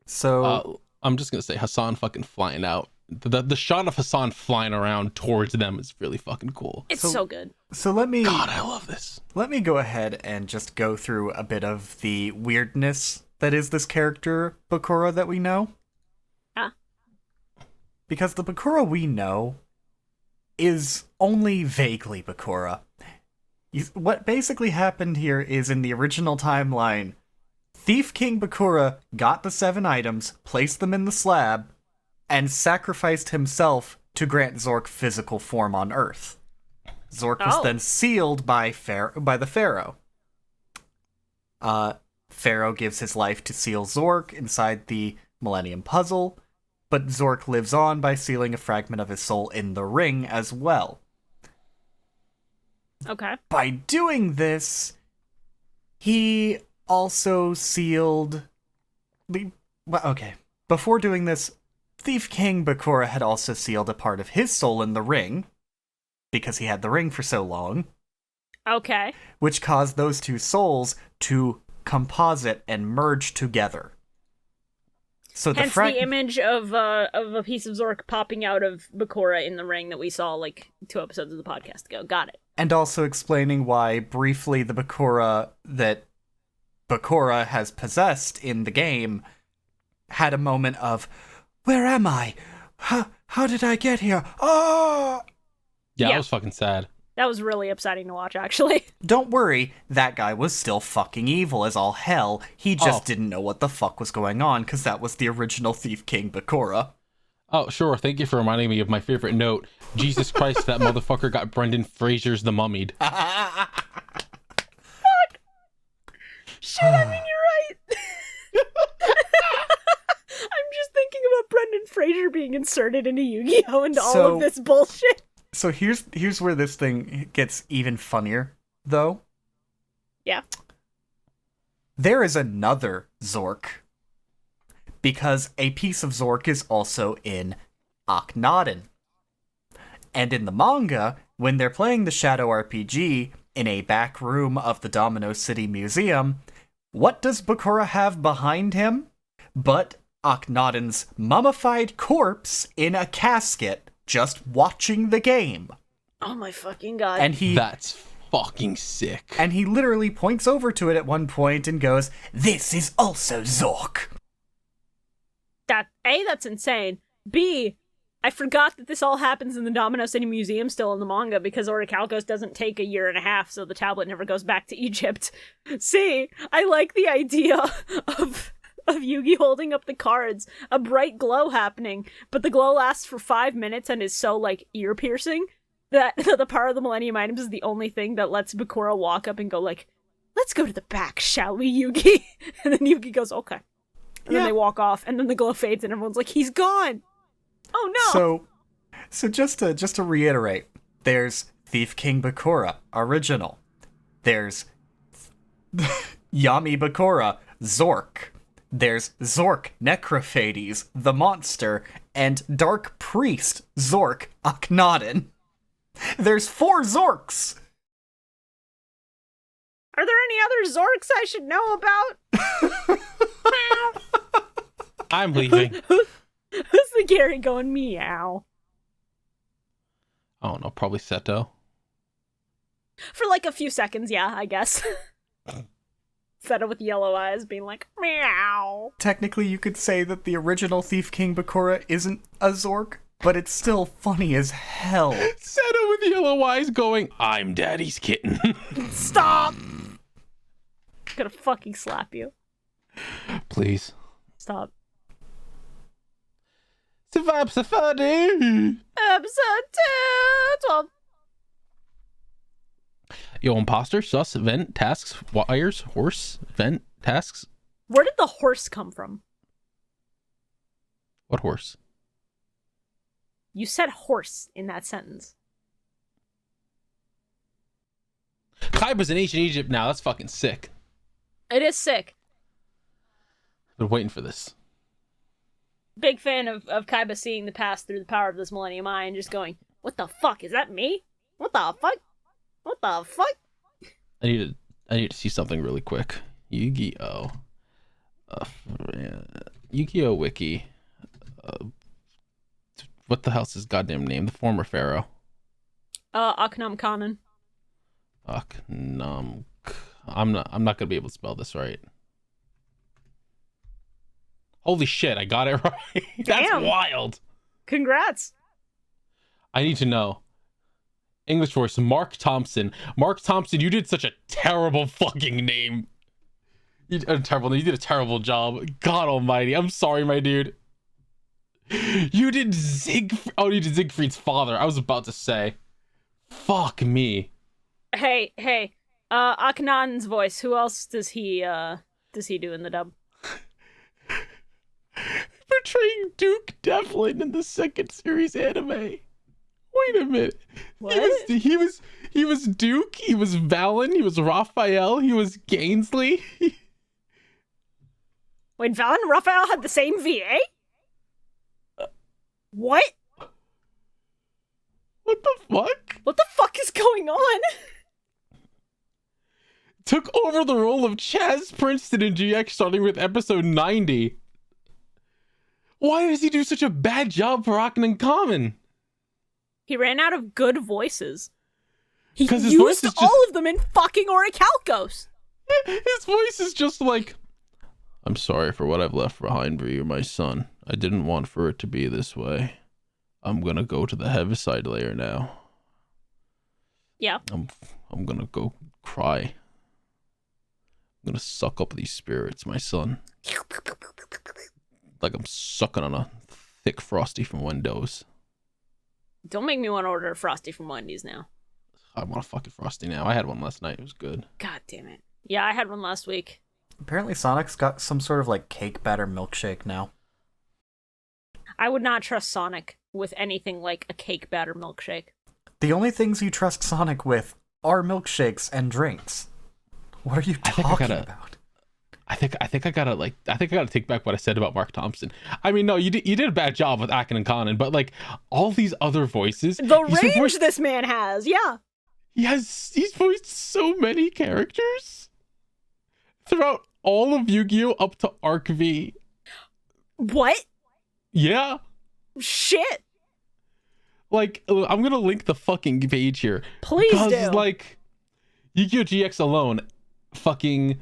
So I'm just gonna say Hassan fucking flying out. The shot of Hassan flying around towards them is really fucking cool. It's so good. So let me God, I love this. Let me go ahead and just go through a bit of the weirdness that is this character Bakura that we know. Ah. Because the Bakura we know is only vaguely Bakura. What basically happened here is, in the original timeline, Thief King Bakura got the 7 items, placed them in the slab, and sacrificed himself to grant Zork physical form on Earth. Zork was then sealed by the Pharaoh. Pharaoh gives his life to seal Zork inside the Millennium Puzzle, but Zork lives on by sealing a fragment of his soul in the ring as well. Okay. By doing this, he also sealed before doing this, Thief King Bakura had also sealed a part of his soul in the ring, because he had the ring for so long. Okay. Which caused those 2 souls to composite and merge together. So hence the image of a piece of Zork popping out of Bakura in the ring that we saw like 2 episodes of the podcast ago. Got it. And also explaining why, briefly, the Bakura that Bakura has possessed in the game had a moment of, where am I? How did I get here? Oh! Yeah, that was fucking sad. That was really upsetting to watch, actually. Don't worry, that guy was still fucking evil as all hell. He just didn't know what the fuck was going on, because that was the original Thief King Bakura. Oh, sure. Thank you for reminding me of my favorite note. Jesus Christ, that motherfucker got Brendan Fraser's The Mummied. Fuck! Shit, I mean, you're right. I'm just thinking about Brendan Fraser being inserted into Yu-Gi-Oh! And all of this bullshit. So here's where this thing gets even funnier, though. Yeah. There is another Zork, because a piece of Zork is also in Akhenaten. And in the manga, when they're playing the Shadow RPG in a back room of the Domino City Museum, what does Bakura have behind him but Akhenaten's mummified corpse in a casket, just watching the game? Oh my fucking god. And that's fucking sick. And he literally points over to it at one point and goes, "This is also Zork." That's insane. B, I forgot that this all happens in the Domino City Museum still in the manga, because Orichalcos doesn't take a year and a half, so the tablet never goes back to Egypt. C, I like the idea of Yugi holding up the cards, a bright glow happening, but the glow lasts for 5 minutes and is so, like, ear-piercing that the power of the Millennium Items is the only thing that lets Bakura walk up and go, like, let's go to the back, shall we, Yugi? And then Yugi goes, okay. And then they walk off, and then the glow fades, and everyone's like, he's gone! Oh, no! So just to reiterate, there's Thief King Bakura, original. There's Yami Bakura, Zork. There's Zork Necrophades, the monster, and Dark Priest Zork Akhenaten. There's 4 Zorks! Are there any other Zorks I should know about? I'm leaving. Who's the Gary going meow? I don't know, probably Seto. For like a few seconds, yeah, I guess. Seto with yellow eyes being like, meow. Technically, you could say that the original Thief King Bakura isn't a Zork, but it's still funny as hell. Seto with yellow eyes going, I'm daddy's kitten. Stop! I'm gonna fucking slap you. Please. Stop. Survive Safari! Episode 12. Yo, imposter, sus, vent, tasks, wires, horse, vent, tasks. Where did the horse come from? What horse? You said horse in that sentence. Kaiba's in ancient Egypt now. That's fucking sick. It is sick. Been waiting for this. Big fan of Kaiba seeing the past through the power of this Millennium Eye and just going, what the fuck? Is that me? What the fuck? What the fuck? I need to see something really quick. Yu-Gi-Oh! Yu-Gi-Oh! Wiki. What the hell's his goddamn name? The former pharaoh. Akhenaten Khanen. I'm not gonna be able to spell this right. Holy shit, I got it right. That's Damn. wild. Congrats. I need to know. English voice, Mark Thompson. Mark Thompson, you did such a terrible fucking name. You did a terrible job. God almighty. I'm sorry, my dude. You did Siegfried's father. I was about to say. Fuck me. Hey. Akhenon's voice. Who else does he do in the dub? Portraying Duke Devlin in the second series anime. Wait a minute. What? He was Duke, he was Valen, he was Raphael, he was Gainsley. Wait, Valen and Raphael had the same VA? What? What the fuck? What the fuck is going on? Took over the role of Chaz Princeton in GX starting with episode 90. Why does he do such a bad job for Akhenon Common? He ran out of good voices. He His used voice is all of them in fucking Orichalcos. His voice is just like, I'm sorry for what I've left behind for you, my son. I didn't want for it to be this way. I'm gonna go to the Heaviside layer now. Yeah. I'm gonna go cry. I'm gonna suck up these spirits, my son. Like I'm sucking on a thick Frosty from Windows. Don't make me want to order a Frosty from Wendy's now. I want a fucking Frosty now. I had one last night. It was good. God damn it. Yeah, I had one last week. Apparently Sonic's got some sort of like cake batter milkshake now. I would not trust Sonic with anything like a cake batter milkshake. The only things you trust Sonic with are milkshakes and drinks. What are you talking about? I think I gotta take back what I said about Mark Thompson. I mean, no, you did a bad job with Akhenon Conan, but like all these other voices, The range this man has, yeah. He's voiced so many characters throughout all of Yu-Gi-Oh up to Arc V. What? Yeah. Shit. Like, I'm gonna link the fucking page here. Please do. Like, Yu-Gi-Oh GX alone, fucking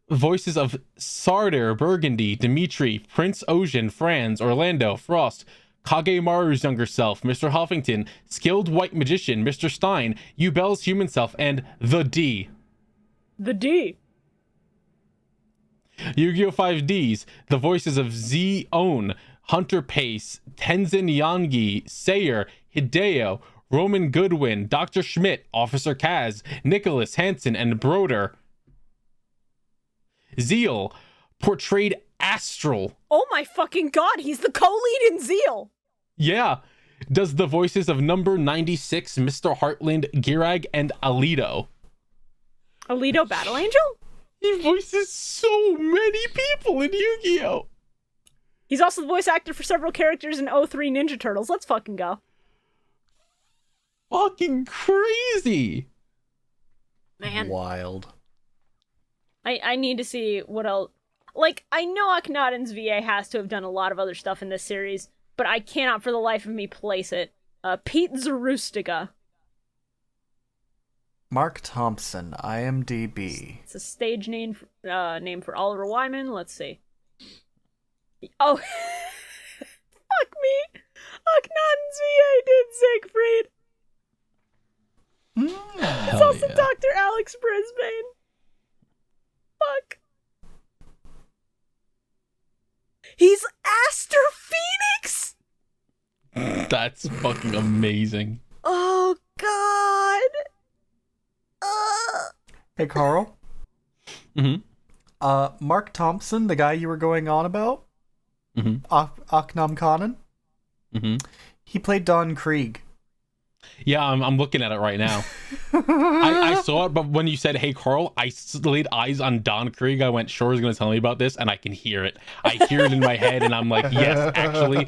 voices of Sarder, Burgundy, Dimitri, Prince Ocean, Franz, Orlando, Frost, Kagemaru's younger self, Mr. Huffington, Skilled White Magician, Mr. Stein, Ubel's human self, and the D. The D. Yu-Gi-Oh! 5Ds, the voices of Z-Own, Hunter Pace, Tenzin Yangi, Sayer, Hideo, Roman Goodwin, Dr. Schmidt, Officer Kaz, Nicholas Hansen, and Broder. Zeal portrayed Astral. Oh my fucking god, he's the co-lead in Zeal. Yeah. Does the voices of number 96, Mr. Heartland, Girag, and Alito. Alito Battle Angel? He voices so many people in Yu-Gi-Oh! He's also the voice actor for several characters in 03 Ninja Turtles. Let's fucking go. Fucking crazy. Man. Wild. I need to see what else. Like, I know Akhenaten's VA has to have done a lot of other stuff in this series, but I cannot for the life of me place it. Pete Zarustiga. Mark Thompson, IMDb. It's a stage name for Oliver Wyman. Let's see. Oh, fuck me. Akhenaten's VA did Siegfried. It's also yeah. Dr. Alex Brisbane. Fuck. He's Aster Phoenix? That's fucking amazing. Oh, God. Hey, Carl. Mm-hmm. Mark Thompson, the guy you were going on about, Akhenon Conan, he played Don Krieg. Yeah, I'm looking at it right now. I saw it, but when you said, hey, Carl, I laid eyes on Don Krieg. I went, Shora's going to tell me about this, and I can hear it. I hear it in my head, and I'm like, yes, actually,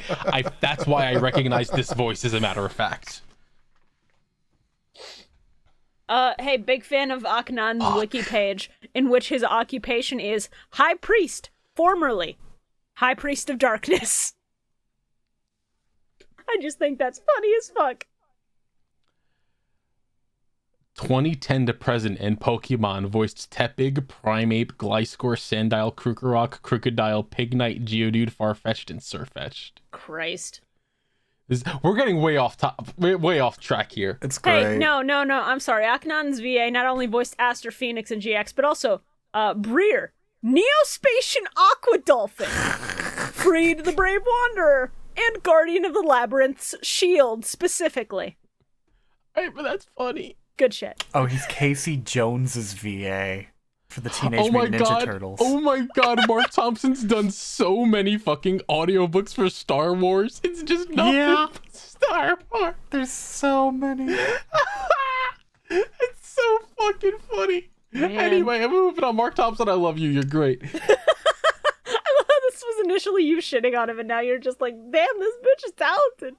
that's why I recognize this voice, as a matter of fact. Hey, big fan of Akhenon's wiki page, in which his occupation is High Priest, formerly High Priest of Darkness. I just think that's funny as fuck. 2010 to present in Pokemon voiced Tepig, Primeape, Gliscor, Sandile, Krookorock, Crocodile, Pignite, Geodude, Farfetch'd, and Surfetch'd. Christ. We're getting way off track here. It's great. Hey, no, I'm sorry. Akhenon's VA not only voiced Aster, Phoenix, and GX, but also Breer, Neospatian Aqua Dolphin, Freed the Brave Wanderer, and Guardian of the Labyrinth's Shield, specifically. Right, but that's funny. Good shit. Oh, he's Casey Jones's VA for the Teenage Mutant Ninja Turtles. Oh my god, Mark Thompson's done so many fucking audiobooks for Star Wars. It's just nothing but Star Wars. There's so many. It's so fucking funny. Man. Anyway, I'm moving on. Mark Thompson, I love you. You're great. I love how this was initially you shitting on him, and now you're just like, damn, this bitch is talented.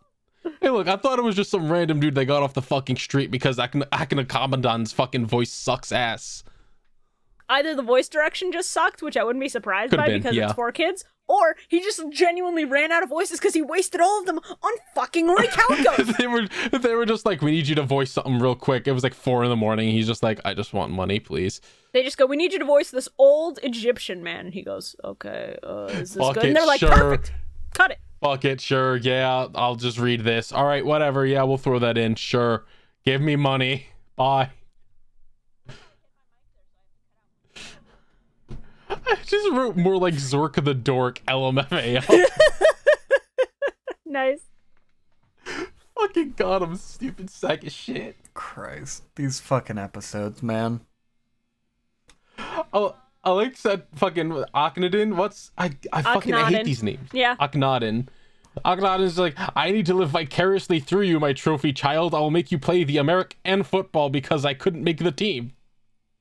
Hey, look, I thought it was just some random dude that got off the fucking street because Akhenacommandon's fucking voice sucks ass. Either the voice direction just sucked, which I wouldn't be surprised Could've by been, because yeah. it's for kids, or he just genuinely ran out of voices because he wasted all of them on fucking Ray Calico. they were just like, we need you to voice something real quick. It was like 4 a.m. He's just like, I just want money, please. They just go, we need you to voice this old Egyptian man. He goes, okay, is this Fuck good? it, And they're like, sure. perfect, cut it. Fuck it, sure, yeah, I'll just read this. All right, whatever, yeah, we'll throw that in, sure. Give me money. Bye. I just wrote more like Zorka the Dork, LMFAO. Nice. Fucking god, I'm a stupid sack of shit. Christ, these fucking episodes, man. Oh, Alex said fucking Akhenaten. I fucking I hate these names. Yeah. Akhenaten. Akhenaten is like, I need to live vicariously through you, my trophy child. I will make you play the American football because I couldn't make the team.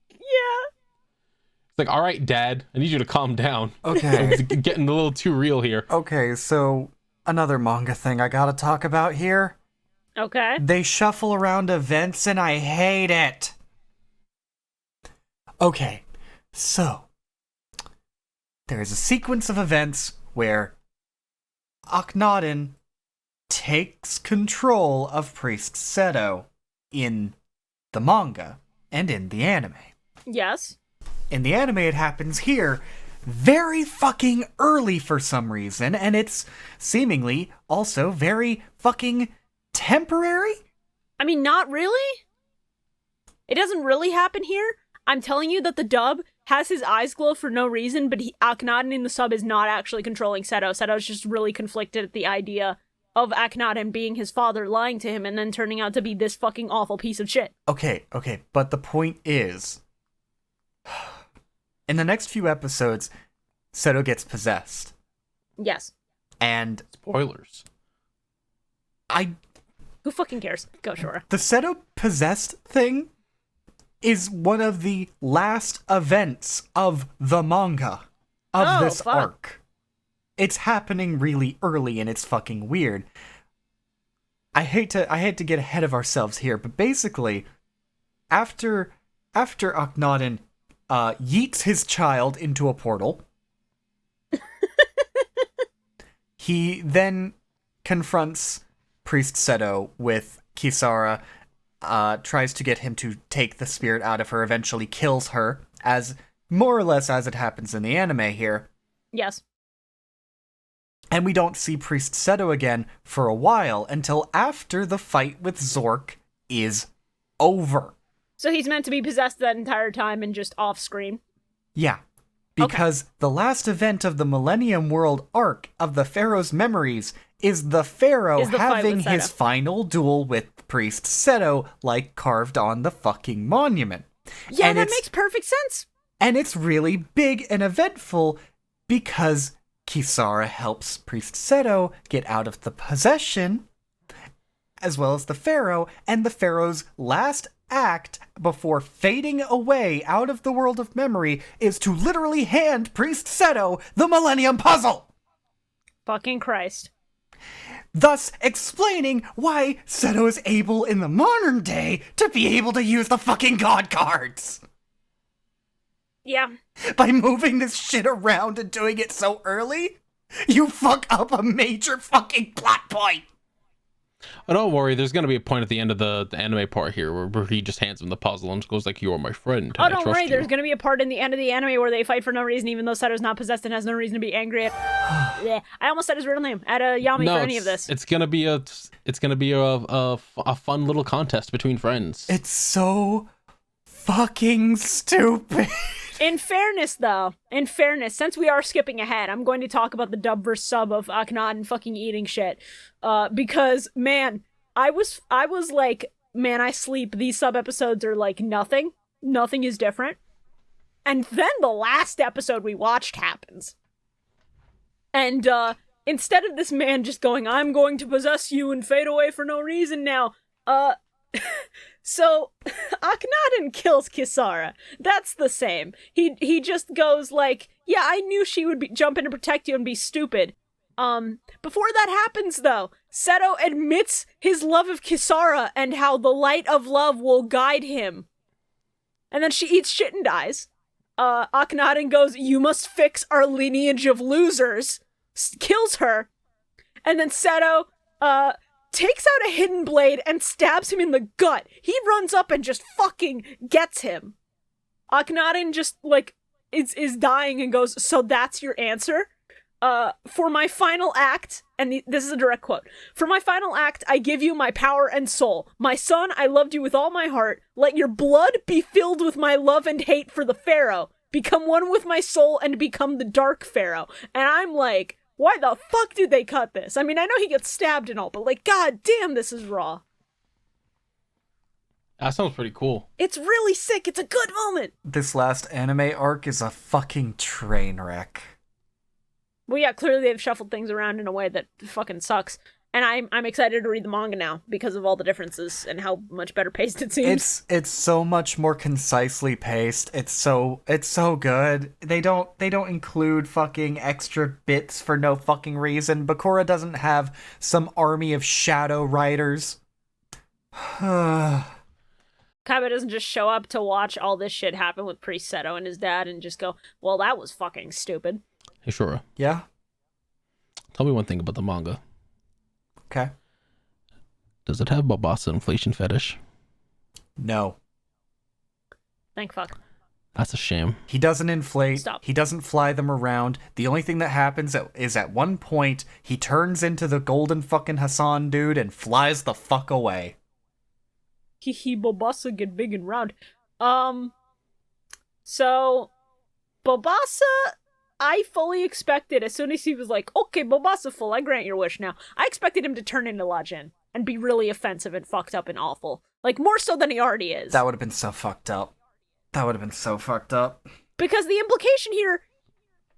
Yeah. It's like, all right, Dad, I need you to calm down. Okay. It's getting a little too real here. Okay, so another manga thing I gotta talk about here. Okay. They shuffle around events and I hate it. Okay, so there is a sequence of events where Akhenaten takes control of Priest Seto in the manga and in the anime. Yes. In the anime, it happens here very fucking early for some reason, and it's seemingly also very fucking temporary? I mean, not really. It doesn't really happen here. I'm telling you that the dub has his eyes glow for no reason, but Akhenaten in the sub is not actually controlling Seto. Seto's just really conflicted at the idea of Akhenaten being his father, lying to him, and then turning out to be this fucking awful piece of shit. Okay, but the point is, in the next few episodes, Seto gets possessed. Yes. And Spoilers. Who fucking cares? Go, Shora. the Seto possessed thing is one of the last events of the manga of this fuck. arc. It's happening really early and it's fucking weird. I hate to get ahead of ourselves here, but basically, after Akhenaten yeets his child into a portal, he then confronts Priest Seto with Kisara, tries to get him to take the spirit out of her, eventually kills her, as more or less as it happens in the anime here. Yes. And we don't see Priest Seto again for a while until after the fight with Zork is over. So he's meant to be possessed that entire time and just off screen. Yeah. Because the last event of the Millennium World arc of the Pharaoh's memories is the Pharaoh Is the fight having with his Seto. final duel with Priest Seto, like carved on the fucking monument. Yeah, And that it's- makes perfect sense. And it's really big and eventful because Kisara helps Priest Seto get out of the possession, as well as the Pharaoh, and the Pharaoh's last act before fading away out of the world of memory is to literally hand Priest Seto the Millennium Puzzle, Fucking Christ. thus explaining why Seto is able in the modern day to be able to use the fucking God cards. Yeah. By moving this shit around and doing it so early, you fuck up a major fucking plot point. Oh, don't worry. There's gonna be a point at the end of the anime part here where he just hands him the puzzle and goes like, "You are my friend." Oh, don't worry. There's gonna be a part in the end of the anime where they fight for no reason, even though Seto's not possessed and has no reason to be angry at. Yeah, I almost said his real name. At Yami for any of this. It's gonna be a fun little contest between friends. It's so fucking stupid. In fairness, though, since we are skipping ahead, I'm going to talk about the dub versus sub of Akhenaten fucking eating shit. Because, man, I was like, man, I sleep. These sub episodes are like nothing. Nothing is different. And then the last episode we watched happens. And, instead of this man just going, I'm going to possess you and fade away for no reason now, so, Akhenaten kills Kisara. That's the same. He just goes like, yeah, I knew she would jump in to protect you and be stupid. Before that happens, though, Seto admits his love of Kisara and how the light of love will guide him. And then she eats shit and dies. Akhenaten goes, you must fix our lineage of losers. Kills her. And then Seto, takes out a hidden blade and stabs him in the gut. He runs up and just fucking gets him. Akhenaten just, like, is dying and goes, so that's your answer? For my final act, and this is a direct quote, for my final act, I give you my power and soul. My son, I loved you with all my heart. Let your blood be filled with my love and hate for the Pharaoh. Become one with my soul and become the Dark Pharaoh. And I'm like, why the fuck did they cut this? I mean, I know he gets stabbed and all, but like, god damn, this is raw. That sounds pretty cool. It's really sick. It's a good moment. This last anime arc is a fucking train wreck. Well, yeah, clearly they've shuffled things around in a way that fucking sucks. And I'm excited to read the manga now because of all the differences and how much better paced it seems. It's so much more concisely paced. It's so good. They don't include fucking extra bits for no fucking reason. Bakura doesn't have some army of shadow riders. Kaiba doesn't just show up to watch all this shit happen with Priest Seto and his dad and just go, well, that was fucking stupid. Hey, Shura. Yeah? Tell me one thing about the manga. Okay. Does it have Babasa inflation fetish? No. Thank fuck. That's a shame. He doesn't inflate. Stop. He doesn't fly them around. The only thing that happens is at one point, he turns into the golden fucking Hassan dude and flies the fuck away. Hee Bobasa get big and round. So, Bobasa, I fully expected, as soon as he was like, okay, Bobasa full, I grant your wish now, I expected him to turn into Lajin and be really offensive and fucked up and awful. Like, more so than he already is. That would have been so fucked up. Because the implication here,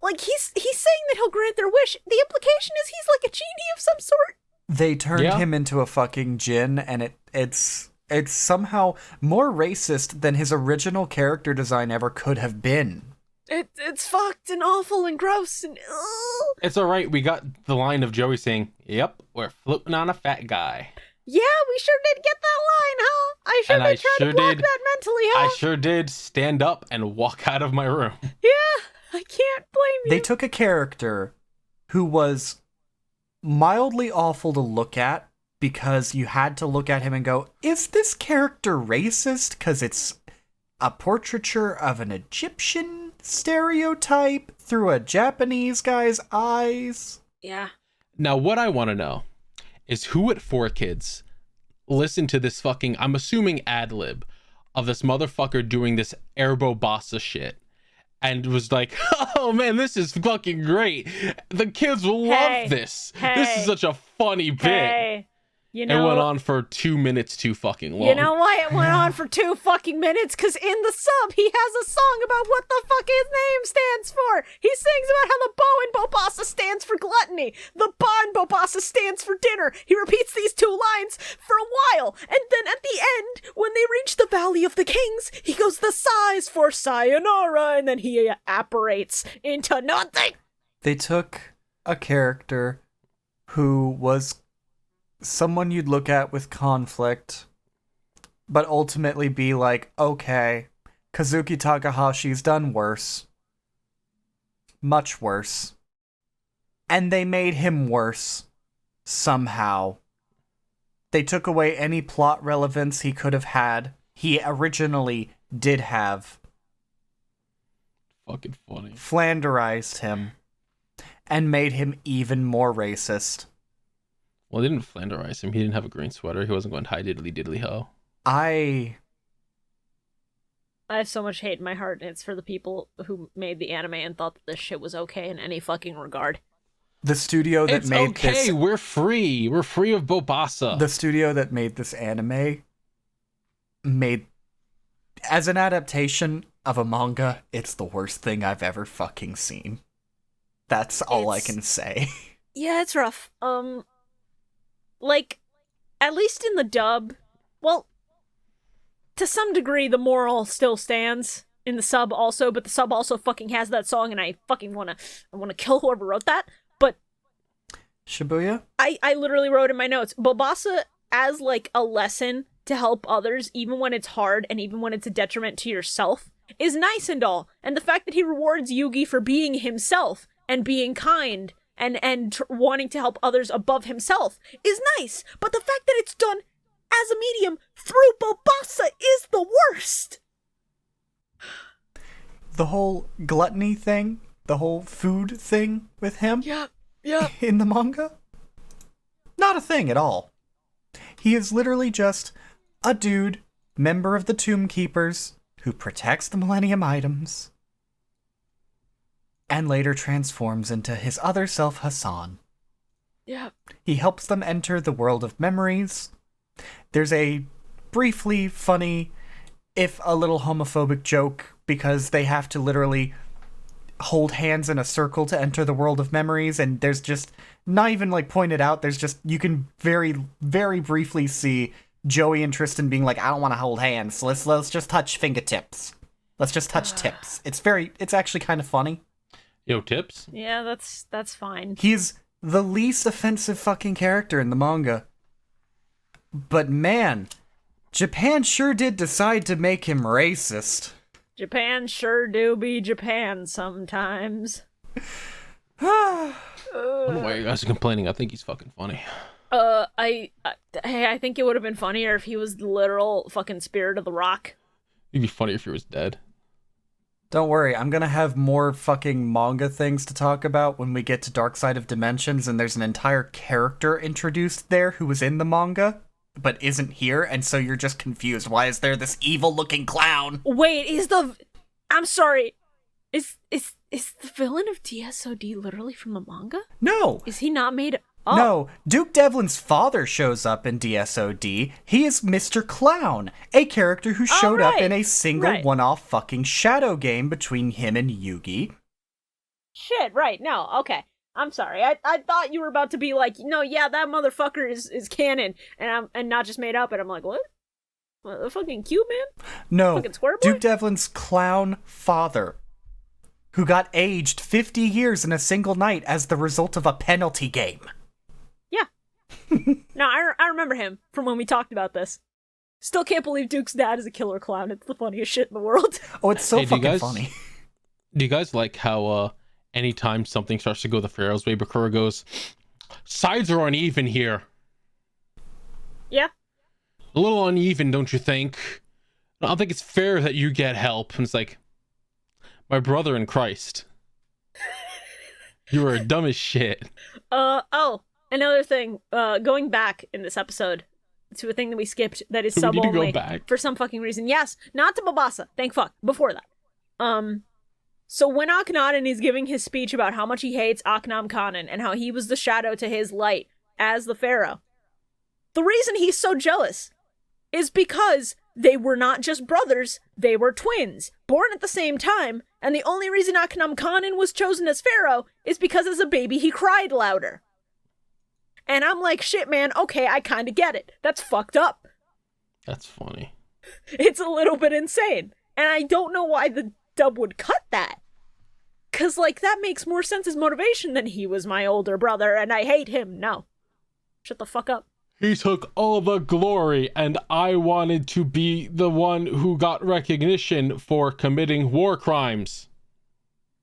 like, he's saying that he'll grant their wish. The implication is he's like a genie of some sort. They turned him into a fucking djinn, and it's somehow more racist than his original character design ever could have been. It's fucked and awful and gross and It's alright, we got the line of Joey saying, yep, we're floating on a fat guy. Yeah, we sure did get that line, huh? I sure did try to block that mentally, huh? I sure did stand up and walk out of my room. Yeah, I can't blame you. They took a character who was mildly awful to look at because you had to look at him and go, is this character racist? Because it's a portraiture of an Egyptian stereotype through a Japanese guy's eyes. Yeah. Now, what I want to know is who at 4Kids listened to this fucking, I'm assuming ad-lib, of this motherfucker doing this Erbo Bossa shit and was like, oh man, this is fucking great. The kids will love this. This is such a funny bit. You know, it went on for 2 minutes too fucking long. You know why it went on for 2 fucking minutes? Because in the sub, he has a song about what the fuck his name stands for. He sings about how the bow in Bobassa stands for gluttony. The ba in Bobassa stands for dinner. He repeats these 2 lines for a while. And then at the end, when they reach the Valley of the Kings, he goes, the sighs for sayonara. And then he apparates into nothing. They took a character who was someone you'd look at with conflict, but ultimately be like, okay, Kazuki Takahashi's done worse. Much worse. And they made him worse. Somehow. They took away any plot relevance he could have had. He originally did have. Fucking funny. Flanderized him. And made him even more racist. Well, they didn't Flanderize him. He didn't have a green sweater. He wasn't going hi diddly diddly ho. I have so much hate in my heart, and it's for the people who made the anime and thought that this shit was okay in any fucking regard. The studio that made this... It's okay, we're free. We're free of Bobasa. The studio that made this anime made... As an adaptation of a manga, it's the worst thing I've ever fucking seen. That's all I can say. Yeah, it's rough. Like, at least in the dub, well, to some degree, the moral still stands in the sub also, but the sub also fucking has that song, and I fucking wanna kill whoever wrote that. But Shibuya? I literally wrote in my notes, Bobasa as like a lesson to help others, even when it's hard and even when it's a detriment to yourself, is nice and all. And the fact that he rewards Yugi for being himself and being kind and wanting to help others above himself is nice. But the fact that it's done as a medium through Bobasa is the worst. The whole gluttony thing, the whole food thing with him Yeah. in the manga, not a thing at all. He is literally just a dude, member of the Tomb Keepers, who protects the Millennium items, and later transforms into his other self, Hassan. Yeah. He helps them enter the world of memories. There's a briefly funny, if a little homophobic joke, because they have to literally hold hands in a circle to enter the world of memories, and there's just, not even like pointed out, there's just, you can very, very briefly see Joey and Tristan being like, I don't want to hold hands, so let's just touch fingertips. Let's just touch tips. It's actually kind of funny. Yo, tips? Yeah, that's fine. He's the least offensive fucking character in the manga. But man, Japan sure did decide to make him racist. Japan sure do be Japan sometimes. I don't know why you guys are complaining. I think he's fucking funny. I think it would have been funnier if he was the literal fucking spirit of the rock. It'd be funnier if he was dead. Don't worry, I'm gonna have more fucking manga things to talk about when we get to Dark Side of Dimensions, and there's an entire character introduced there who was in the manga, but isn't here, and so you're just confused. Why is there this evil-looking clown? Wait, I'm sorry. Is the villain of DSOD literally from the manga? No! Is he not made... Oh. No, Duke Devlin's father shows up in DSOD. He is Mr. Clown, a character who showed up in a single one-off fucking shadow game between him and Yugi. Shit, right, no, okay. I'm sorry. I thought you were about to be like, no, yeah, that motherfucker is canon and not just made up, and I'm like, what? The fucking cute man? No, fucking square boy? Duke Devlin's clown father, who got aged 50 years in a single night as the result of a penalty game. No, I remember him from when we talked about this. Still can't believe Duke's dad is a killer clown. It's the funniest shit in the world. Oh, it's so fucking funny. Do you guys like how anytime something starts to go the Pharaoh's way, Bakura goes, sides are uneven here. Yeah. A little uneven, don't you think? I don't think it's fair that you get help. And it's like, my brother in Christ. You are dumb as shit. Another thing, going back in this episode to a thing that we skipped that is sub only for some fucking reason. Yes, not to Bobasa. Thank fuck. Before that. So when Akhenaten is giving his speech about how much he hates Akhenaten and how he was the shadow to his light as the pharaoh, the reason he's so jealous is because they were not just brothers, they were twins, born at the same time, and the only reason Akhenaten was chosen as pharaoh is because as a baby he cried louder. And I'm like, shit, man, okay, I kind of get it. That's fucked up. That's funny. It's a little bit insane. And I don't know why the dub would cut that. Because, like, that makes more sense as motivation than he was my older brother and I hate him. No. Shut the fuck up. He took all the glory and I wanted to be the one who got recognition for committing war crimes.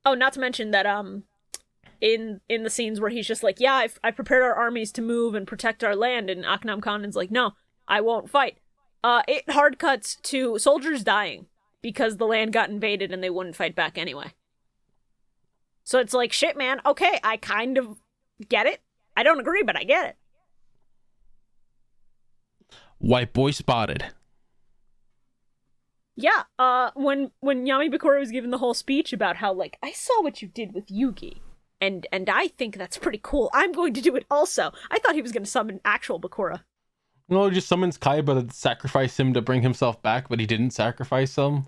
Oh, not to mention that, in the scenes where he's just like, yeah, I prepared our armies to move and protect our land, and Akhenaten's like, no, I won't fight. It hard cuts to soldiers dying because the land got invaded and they wouldn't fight back anyway. So it's like, shit, man, okay, I kind of get it. I don't agree, but I get it. White boy spotted. Yeah, when Yami Bakura was giving the whole speech about how, like, I saw what you did with Yugi, and I think that's pretty cool. I'm going to do it also. I thought he was going to summon actual Bakura. No, he just summons Kaiba to sacrifice him to bring himself back, but he didn't sacrifice him.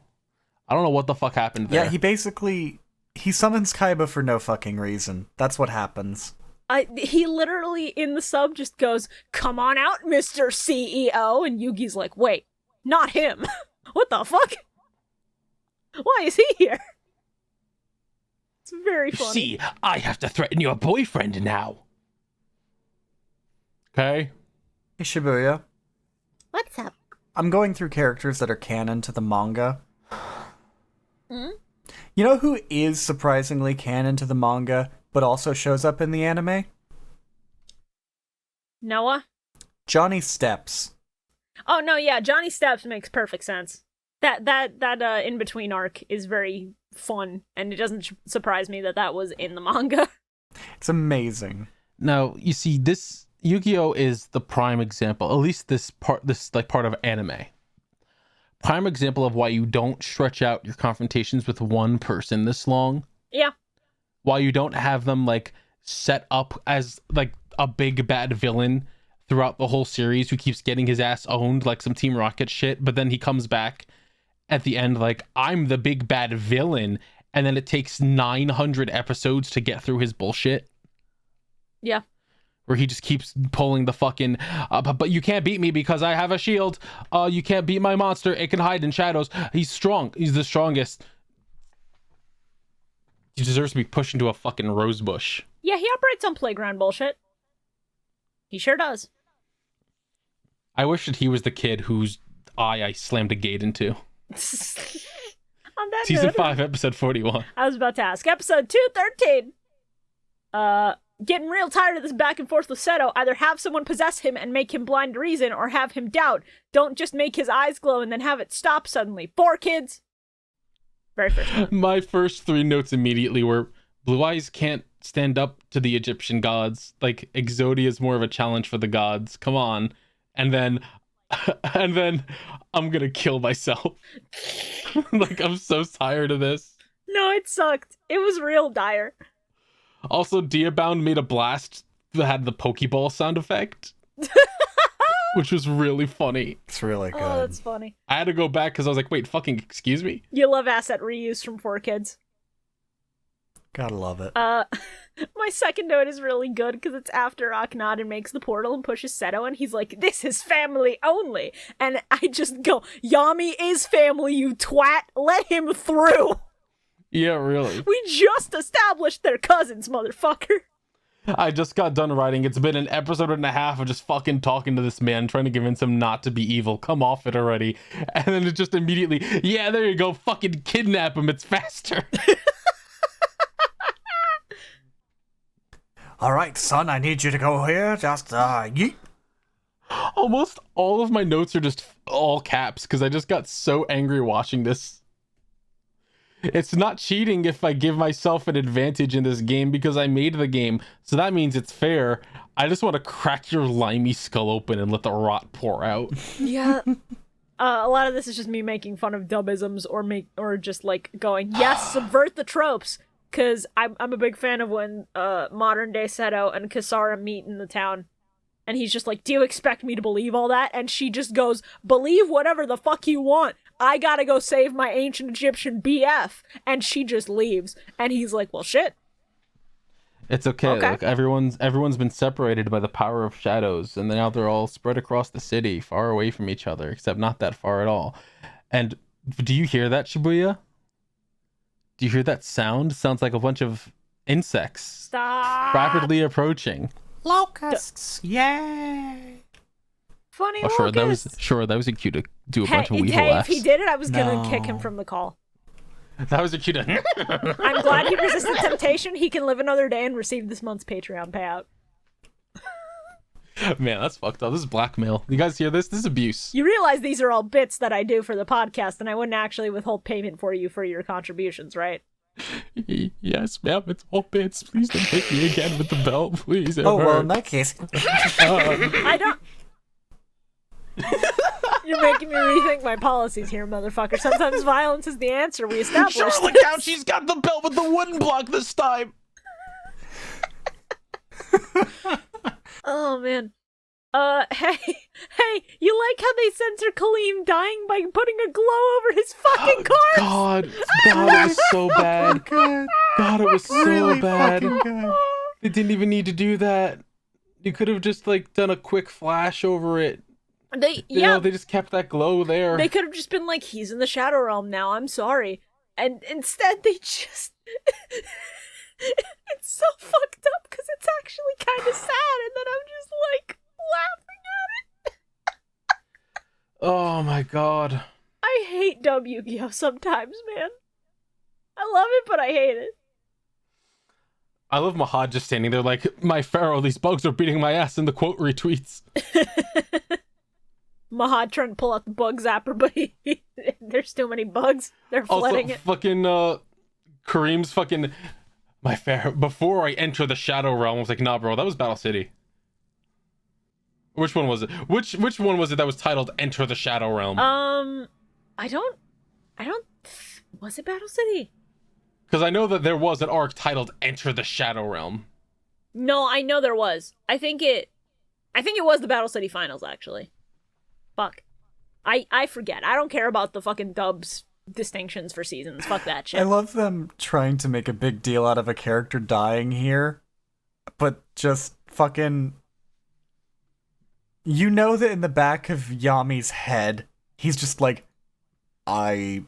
I don't know what the fuck happened there. Yeah, he summons Kaiba for no fucking reason. That's what happens. He literally, in the sub, just goes, come on out, Mr. CEO, and Yugi's like, wait, not him. What the fuck? Why is he here? It's very funny. See, I have to threaten your boyfriend now. Okay. Hey, Shibuya. What's up? I'm going through characters that are canon to the manga. Hmm? You know who is surprisingly canon to the manga, but also shows up in the anime? Noah? Johnny Steps. Oh, no, yeah, Johnny Steps makes perfect sense. That in-between arc is very fun, and it doesn't surprise me that was in the manga. It's amazing. Now, you see, this Yu-Gi-Oh! Is the prime example, at least this part of anime. Prime example of why you don't stretch out your confrontations with one person this long. Yeah. Why you don't have them, like, set up as, like, a big bad villain throughout the whole series who keeps getting his ass owned like some Team Rocket shit, but then he comes back at the end like, I'm the big bad villain, and then it takes 900 episodes to get through his bullshit. Yeah. Where he just keeps pulling the fucking, but you can't beat me because I have a shield. You can't beat my monster. It can hide in shadows. He's strong. He's the strongest. He deserves to be pushed into a fucking rose bush. Yeah, he operates on playground bullshit. He sure does. I wish that he was the kid whose eye I slammed a gate into. On that Season note, 5, episode 41. I was about to ask. Episode 213. Getting real tired of this back and forth with Seto. Either have someone possess him and make him blind to reason, or have him doubt. Don't just make his eyes glow and then have it stop suddenly. 4 kids. Very first one. My first 3 notes immediately were, Blue Eyes can't stand up to the Egyptian gods. Like, Exodia is more of a challenge for the gods. Come on. And then I'm gonna kill myself. Like, I'm so tired of this. No, it sucked. It was real dire. Also, Diabound made a blast that had the Pokeball sound effect. Which was really funny. It's really good. Oh, that's funny. I had to go back because I was like, wait, fucking excuse me? You love asset reuse from 4 kids. Gotta love it. My second note is really good because it's after Akhenaten makes the portal and pushes Seto, and he's like, this is family only. And I just go, Yami is family, you twat. Let him through. Yeah, really. We just established they're cousins, motherfucker. I just got done writing. It's been an episode and a half of just fucking talking to this man, trying to convince him not to be evil. Come off it already. And then it just immediately, yeah, there you go. Fucking kidnap him. It's faster. All right, son, I need you to go here. Just, yeet. Almost all of my notes are just all caps because I just got so angry watching this. It's not cheating if I give myself an advantage in this game because I made the game, so that means it's fair. I just want to crack your limey skull open and let the rot pour out. Yeah. A lot of this is just me making fun of dubisms or just like going, yes, subvert the tropes. Because I'm a big fan of when modern day Seto and Kisara meet in the town. And he's just like, do you expect me to believe all that? And she just goes, believe whatever the fuck you want. I gotta go save my ancient Egyptian BF. And she just leaves. And he's like, well, shit. It's okay. Like, everyone's been separated by the power of shadows. And now they're all spread across the city, far away from each other. Except not that far at all. And do you hear that, Shibuya? Do you hear that sound? Sounds like a bunch of insects. Stop. Rapidly approaching. Locusts. Yay. Funny Oh, locusts. that was a cue to do a bunch of weevil Hey, if laughs. he did it, I was gonna kick him from the call. That was a cute. I'm glad he resisted temptation. He can live another day and receive this month's Patreon payout. Man, that's fucked up. This is blackmail. You guys hear this? This is abuse. You realize these are all bits that I do for the podcast, and I wouldn't actually withhold payment for you for your contributions, right? Yes, ma'am. It's all bits. Please don't hit me again with the belt, please. Oh, well, in that case. I don't... You're making me rethink my policies here, motherfucker. Sometimes violence is the answer. We established Sure, look out. She's got the belt with the wooden block this time. Oh, man. Hey, you like how they censor Kaleem dying by putting a glow over his fucking corpse? God, it was so bad. God, it was so Really bad. fucking good. They didn't even need to do that. You could have just, like, done a quick flash over it. They Just kept that glow there. They could have just been like, he's in the Shadow Realm now, I'm sorry. And instead they just... It's so fucked up because it's actually kind of sad, and then I'm just like laughing at it. Oh my god. I hate dumb Yu-Gi-Oh! Sometimes, man. I love it, but I hate it. I love Mahad just standing there like, my pharaoh, these bugs are beating my ass in the quote retweets. Mahad trying to pull out the bug zapper, but there's too many bugs. They're flooding Also, it. fucking, Kareem's fucking, my pharaoh, before I enter the Shadow Realm, I was like, nah, bro, that was Battle City. Which one was it? Which one was it that was titled Enter the Shadow Realm? I don't, was it Battle City? Because I know that there was an arc titled Enter the Shadow Realm. No, I know there was. I think it was the Battle City Finals, actually. Fuck. I forget. I don't care about the fucking dubs distinctions for seasons. Fuck that shit. I love them trying to make a big deal out of a character dying here, but just fucking... You know that in the back of Yami's head, he's just like, I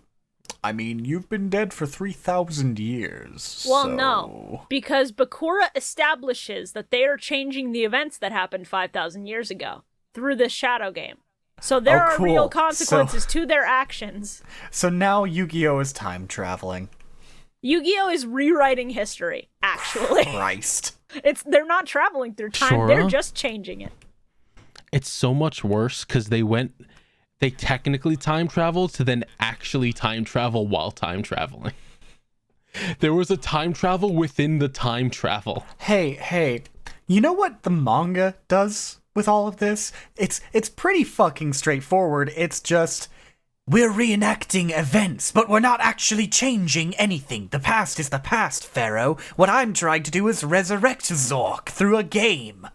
mean, you've been dead for 3,000 years, Well, so... no, because Bakura establishes that they are changing the events that happened 5,000 years ago through this shadow game. So there are cool. real consequences to their actions. So now Yu-Gi-Oh! Is time traveling. Yu-Gi-Oh! Is rewriting history, actually. Christ. They're not traveling through time, Sure. they're just changing it. It's so much worse because they technically time traveled to then actually time travel while time traveling. There was a time travel within the time travel. Hey, you know what the manga does with all of this? It's pretty fucking straightforward. It's just, we're reenacting events, but we're not actually changing anything. The past is the past, Pharaoh. What I'm trying to do is resurrect Zork through a game.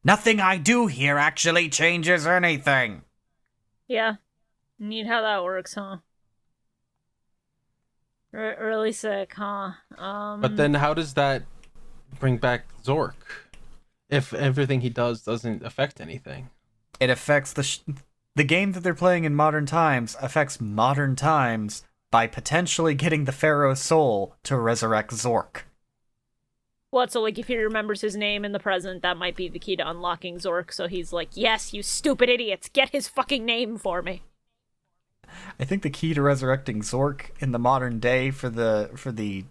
Nothing I do here actually changes anything. Yeah. Neat how that works, huh? Really sick, huh? But then how does that bring back Zork if everything he does doesn't affect anything? It affects the game that they're playing in modern times affects modern times by potentially getting the Pharaoh's soul to resurrect Zork. What, so like if he remembers his name in the present, that might be the key to unlocking Zork, so he's like, yes, you stupid idiots, get his fucking name for me. I think the key to resurrecting Zork in the modern day for the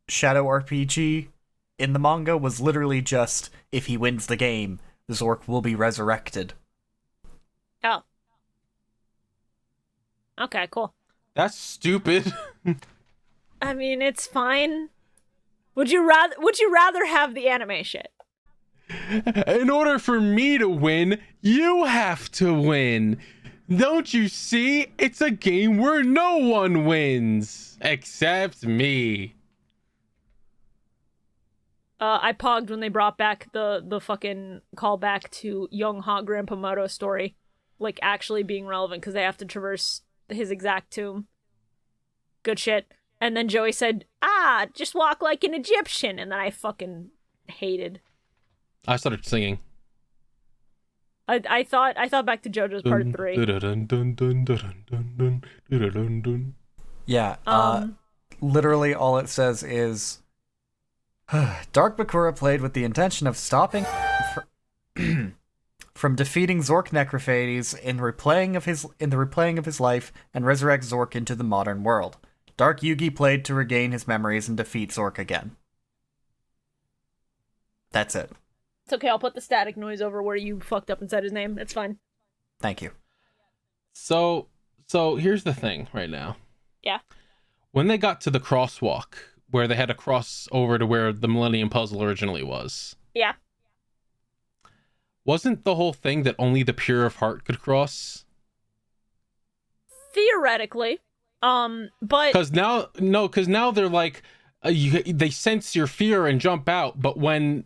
Shadow RPG in the manga was literally just, if he wins the game, Zork will be resurrected. Oh. Okay, cool. That's stupid. I mean, it's fine. Would you rather have the anime shit? In order for me to win, you have to win. Don't you see? It's a game where no one wins except me. I pogged when they brought back the fucking callback to Young Hot Grandpa Moto story, like actually being relevant because they have to traverse his exact tomb. Good shit. And then Joey said, just walk like an Egyptian. And then I fucking hated. I started singing. I thought back to JoJo's Part 3. Yeah, literally all it says is, Dark Bakura played with the intention of stopping from defeating Zork Necrophanes in the replaying of his life and resurrect Zork into the modern world. Dark Yugi played to regain his memories and defeat Zork again. That's it. It's okay, I'll put the static noise over where you fucked up and said his name. It's fine. Thank you. So here's the thing right now. Yeah. When they got to the crosswalk, where they had to cross over to where the Millennium Puzzle originally was. Yeah. Wasn't the whole thing that only the pure of heart could cross? Theoretically. But... Because now they're like, they sense your fear and jump out, but when,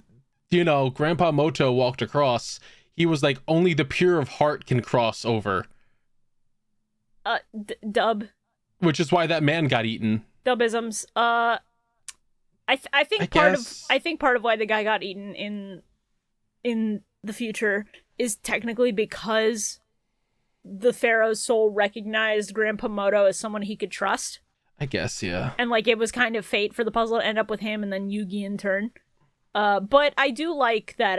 Grandpa Moto walked across, he was like, only the pure of heart can cross over. Dub. Which is why that man got eaten. Dubisms. I think part of why the guy got eaten in the future is technically because the Pharaoh's soul recognized Grandpa Moto as someone he could trust. I guess, yeah. And it was kind of fate for the puzzle to end up with him and then Yugi in turn. But I do like that,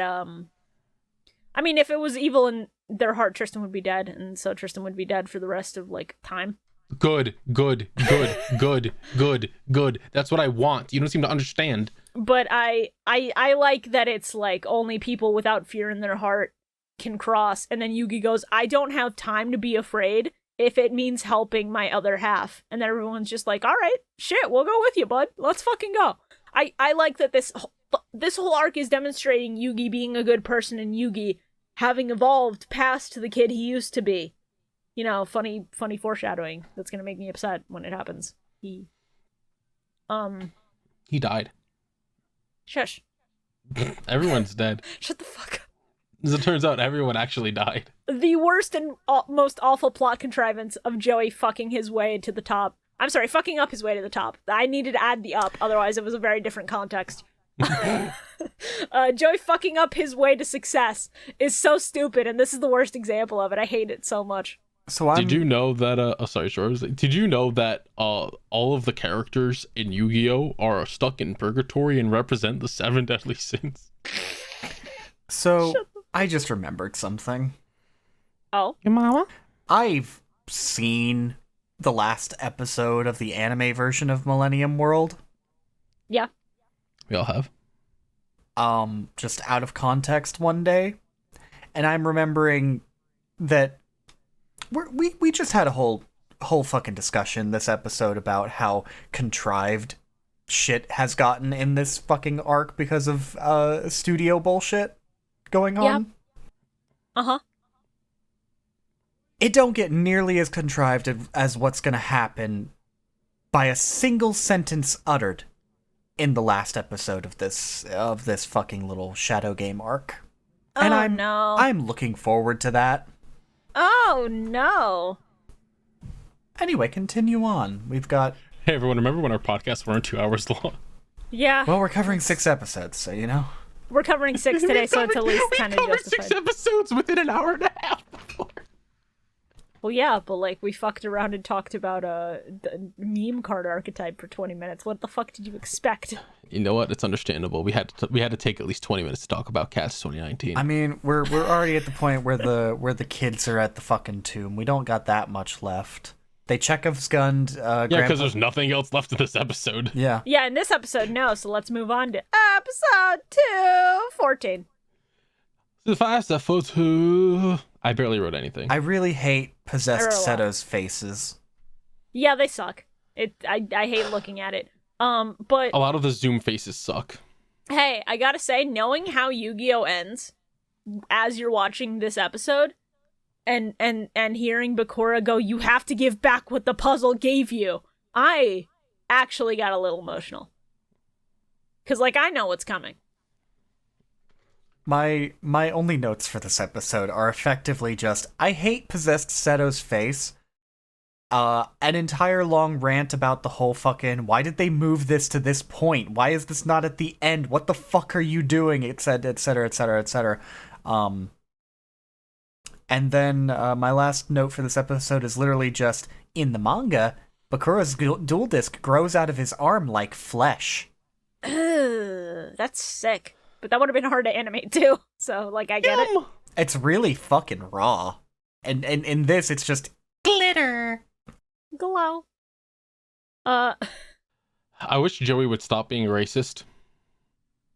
if it was evil in their heart, Tristan would be dead, and so Tristan would be dead for the rest of, time. Good. That's what I want. You don't seem to understand. But I like that it's, only people without fear in their heart can cross, and then Yugi goes, I don't have time to be afraid if it means helping my other half. And then everyone's just like, all right, shit, we'll go with you, bud. Let's fucking go. I like that this whole arc is demonstrating Yugi being a good person and Yugi having evolved past the kid he used to be. Funny foreshadowing that's gonna make me upset when it happens. He died. Shush. Everyone's dead. Shut the fuck up. As it turns out, everyone actually died. The worst and most awful plot contrivance of Joey fucking his way to the top. I'm sorry, fucking up his way to the top. I needed to add the up, otherwise it was a very different context. Joey fucking up his way to success is so stupid, and this is the worst example of it. I hate it so much. Did you know that sorry, did you know that all of the characters in Yu-Gi-Oh are stuck in purgatory and represent the 7 deadly sins? So I just remembered something. Oh? Your mama? I've seen the last episode of the anime version of Millennium World. Yeah. We all have. Just out of context one day. And I'm remembering that we just had a whole fucking discussion this episode about how contrived shit has gotten in this fucking arc because of studio bullshit going on. Yeah. Uh-huh. It don't get nearly as contrived as what's gonna happen by a single sentence uttered in the last episode of this fucking little shadow game arc. And I'm looking forward to that. Oh no. Anyway, continue on. We've got... Hey everyone, remember when our podcasts weren't 2 hours long? Yeah. Well, we're covering 6 episodes, so you know. We're covering 6 today, so it's at least kind of justified. We covered 6 episodes within an hour and a half before. Well, yeah, but we fucked around and talked about the meme card archetype for 20 minutes. What the fuck did you expect? You know what? It's understandable. We had to take at least 20 minutes to talk about Cats 2019. I mean, we're already at the point where the kids are at the fucking tomb. We don't got that much left. They Chekhov's gunned. Yeah, because there's nothing else left in this episode. Yeah. Yeah, in this episode, no. So let's move on to episode 214. The fast photo. I barely wrote anything. I really hate possessed Seto's faces. Yeah, they suck. I hate looking at it. But a lot of the Zoom faces suck. Hey, I gotta say, knowing how Yu-Gi-Oh ends as you're watching this episode, and hearing Bakura go, "You have to give back what the puzzle gave you," I actually got a little emotional. 'Cause I know what's coming. My only notes for this episode are effectively just, I hate possessed Seto's face. An entire long rant about the whole fucking, why did they move this to this point? Why is this not at the end? What the fuck are you doing? Et cetera, et cetera, et cetera, et cetera. And then my last note for this episode is literally just, in the manga, Bakura's dual disc grows out of his arm like flesh. Ugh, that's sick. But that would have been hard to animate too. So, I get it. It's really fucking raw. And in this, it's just glitter. Glow. I wish Joey would stop being racist.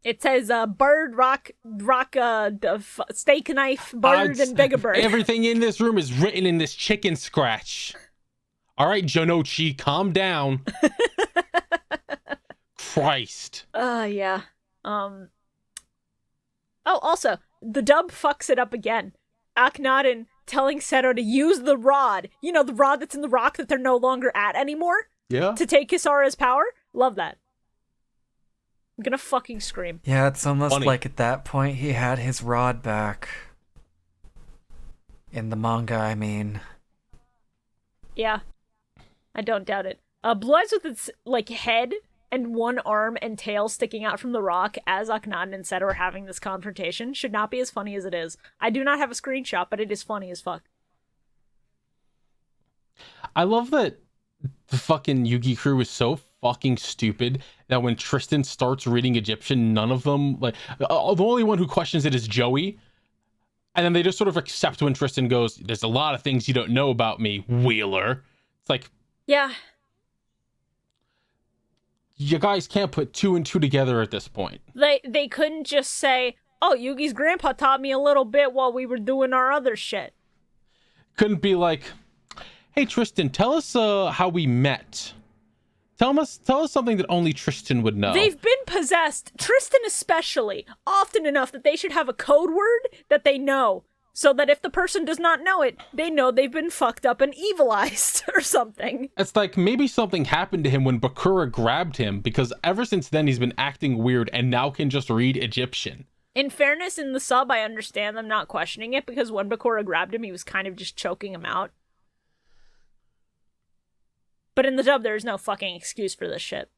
It says bird, rock, steak knife, bird, and begabird. Everything in this room is written in this chicken scratch. All right, Jonochi, calm down. Christ. Yeah. Oh, also, the dub fucks it up again. Akhenaten telling Seto to use the rod. You know, the rod that's in the rock that they're no longer at anymore? Yeah. To take Kisara's power? Love that. I'm gonna fucking scream. Yeah, it's almost Funny. like at that point he had his rod back. In the manga, I mean. Yeah. I don't doubt it. Blue Eyes with its, like, head and one arm and tail sticking out from the rock as Akhenaten and Seto are having this confrontation should not be as funny as it is. I do not have a screenshot, but it is funny as fuck. I love that the fucking Yugi crew is so fucking stupid that when Tristan starts reading Egyptian, none of them, like, the only one who questions it is Joey. And then they just sort of accept when Tristan goes, there's a lot of things you don't know about me, Wheeler. It's like, Yeah. you guys can't put two and two together at this point. They couldn't just say, oh, Yugi's grandpa taught me a little bit while we were doing our other shit. Couldn't be like, hey, Tristan, tell us how we met. Tell us something that only Tristan would know. They've been possessed, Tristan especially, often enough that they should have a code word that they know, so that if the person does not know it, they know they've been fucked up and evilized or something. It's like maybe something happened to him when Bakura grabbed him, because ever since then he's been acting weird and now can just read Egyptian. In fairness, in the sub, I understand them not questioning it, because when Bakura grabbed him, he was kind of just choking him out. But in the dub, there's no fucking excuse for this shit.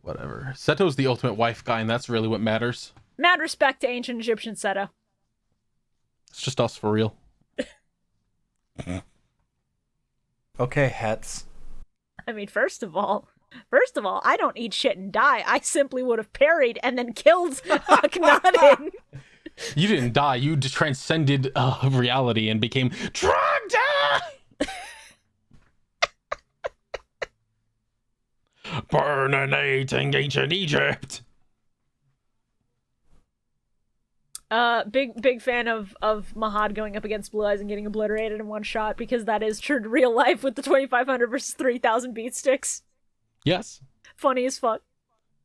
Whatever. Seto's the ultimate wife guy, and that's really what matters. Mad respect to ancient Egyptian Seto. It's just us for real. Okay, Hetz. I mean, first of all, I don't eat shit and die. I simply would have parried and then killed Akhenaten. You didn't die. You transcended reality and became drugged. Burning ancient Egypt. Big fan of Mahad going up against Blue Eyes and getting obliterated in one shot, because that is true to real life with the 2,500 versus 3,000 beat sticks. Yes. Funny as fuck.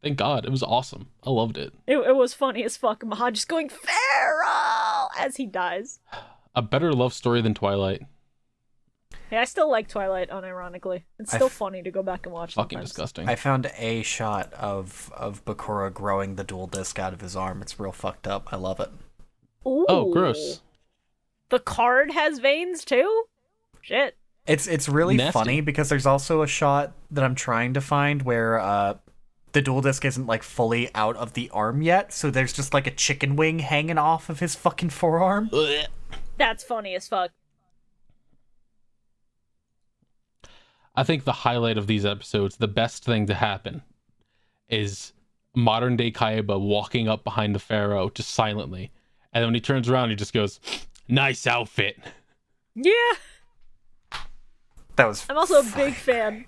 Thank God. It was awesome. I loved it. It was funny as fuck. Mahad just going feral as he dies. A better love story than Twilight. Yeah, I still like Twilight, unironically. It's still funny to go back and watch. Fucking sometimes. disgusting. I found a shot of Bakura growing the dual disc out of his arm. It's real fucked up. I love it. Ooh. Oh, gross. The card has veins too? Shit. It's really Nasty. funny because there's also a shot that I'm trying to find where the dual disc isn't like fully out of the arm yet, so there's just like a chicken wing hanging off of his fucking forearm. Ugh. That's funny as fuck. I think the highlight of these episodes, the best thing to happen, is modern day Kaiba walking up behind the pharaoh just silently, and then when he turns around, he just goes, "Nice outfit." Yeah. That was. I'm also a big fan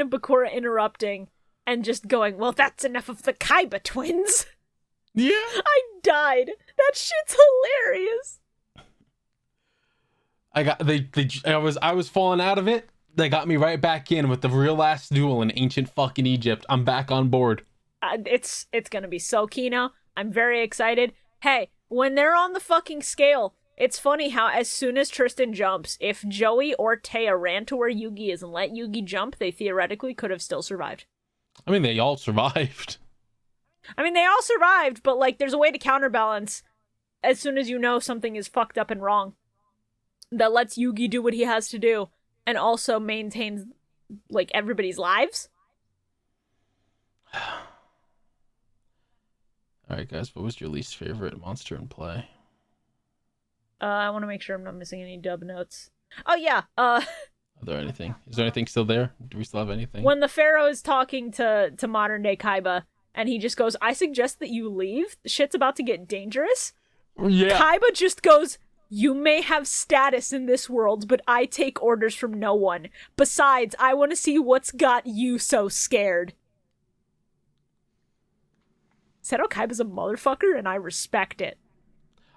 of Bakura interrupting and just going, well, that's enough of the Kaiba twins. Yeah. I died. That shit's hilarious. I was falling out of it. They got me right back in with the real last duel in ancient fucking Egypt. I'm back on board. It's gonna be so Kino. I'm very excited. Hey, when they're on the fucking scale, it's funny how as soon as Tristan jumps, if Joey or Taya ran to where Yugi is and let Yugi jump, they theoretically could have still survived. I mean, they all survived. I mean, they all survived, but, like, there's a way to counterbalance as soon as you know something is fucked up and wrong that lets Yugi do what he has to do and also maintains, like, everybody's lives. Alright, guys, what was your least favorite monster in play? I want to make sure I'm not missing any dub notes. Oh, yeah, Is there anything still there? Do we still have anything? when the Pharaoh is talking to modern-day Kaiba, and he just goes, I suggest that you leave. The shit's about to get dangerous. Yeah. Kaiba just goes, "You may have status in this world, but I take orders from no one. Besides, I want to see what's got you so scared." Seto Kaiba's a motherfucker, and I respect it.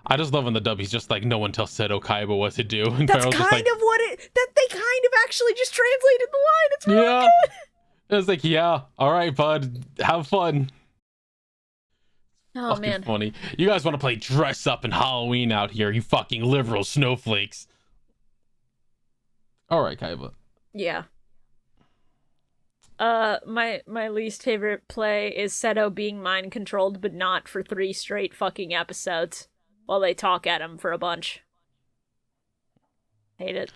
I just love in the dub, he's just like, no one tells Seto Kaiba what to do. And That's Pharaoh's kind just like, of what that they kind of actually just translated the line. It's really yeah. good. It's like, yeah, all right, bud, have fun. Oh, Fucking man. funny. You guys want to play dress up and Halloween out here, you fucking liberal snowflakes. All right, Kaiba. Yeah. My least favorite play is Seto being mind controlled, but not for 3 straight fucking episodes, while they talk at him for a bunch. Hate it.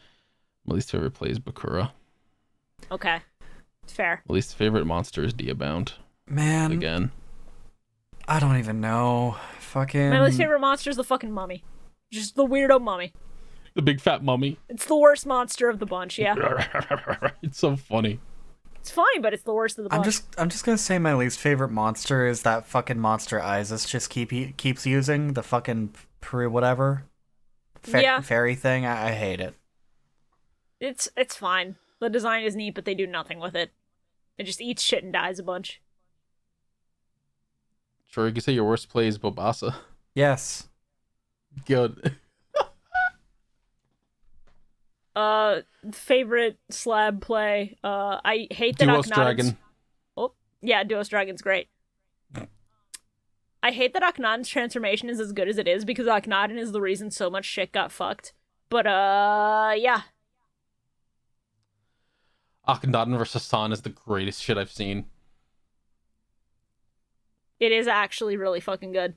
My least favorite play is Bakura. Okay. Fair. My least favorite monster is Diabound. Man, Again. I don't even know. Fucking. My least favorite monster is the fucking mummy. Just the weirdo mummy. The big fat mummy. It's the worst monster of the bunch, yeah. It's so funny. It's funny, but it's the worst of the bunch. I'm just gonna say my least favorite monster is that fucking monster Isis just keeps using the fucking whatever Yeah. fairy thing. I hate it. It's fine. The design is neat, but they do nothing with it. It just eats shit and dies a bunch. Sure, you can say your worst play is Bobasa. Yes. Good. Favorite slab play. I hate that Duos Akhenaten's... Dragon. Oh, yeah, Duos Dragon's great. I hate that Akhenaten's transformation is as good as it is, because Akhenaten is the reason so much shit got fucked. But, yeah. Akhenaten vs. San is the greatest shit I've seen. It is actually really fucking good.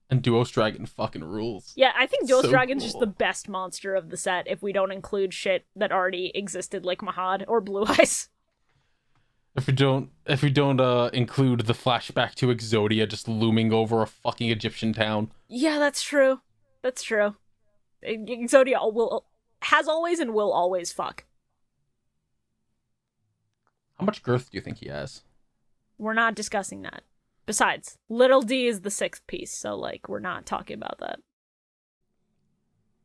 And Duos Dragon fucking rules. Yeah, I think Duos So Dragon's cool. just the best monster of the set, if we don't include shit that already existed, like Mahad or Blue Eyes. If we don't include the flashback to Exodia just looming over a fucking Egyptian town. Yeah, that's true. That's true. Exodia has always and will always fuck. How much girth do you think he has? We're not discussing that. Besides, Little D is the 6th piece, so, like, we're not talking about that.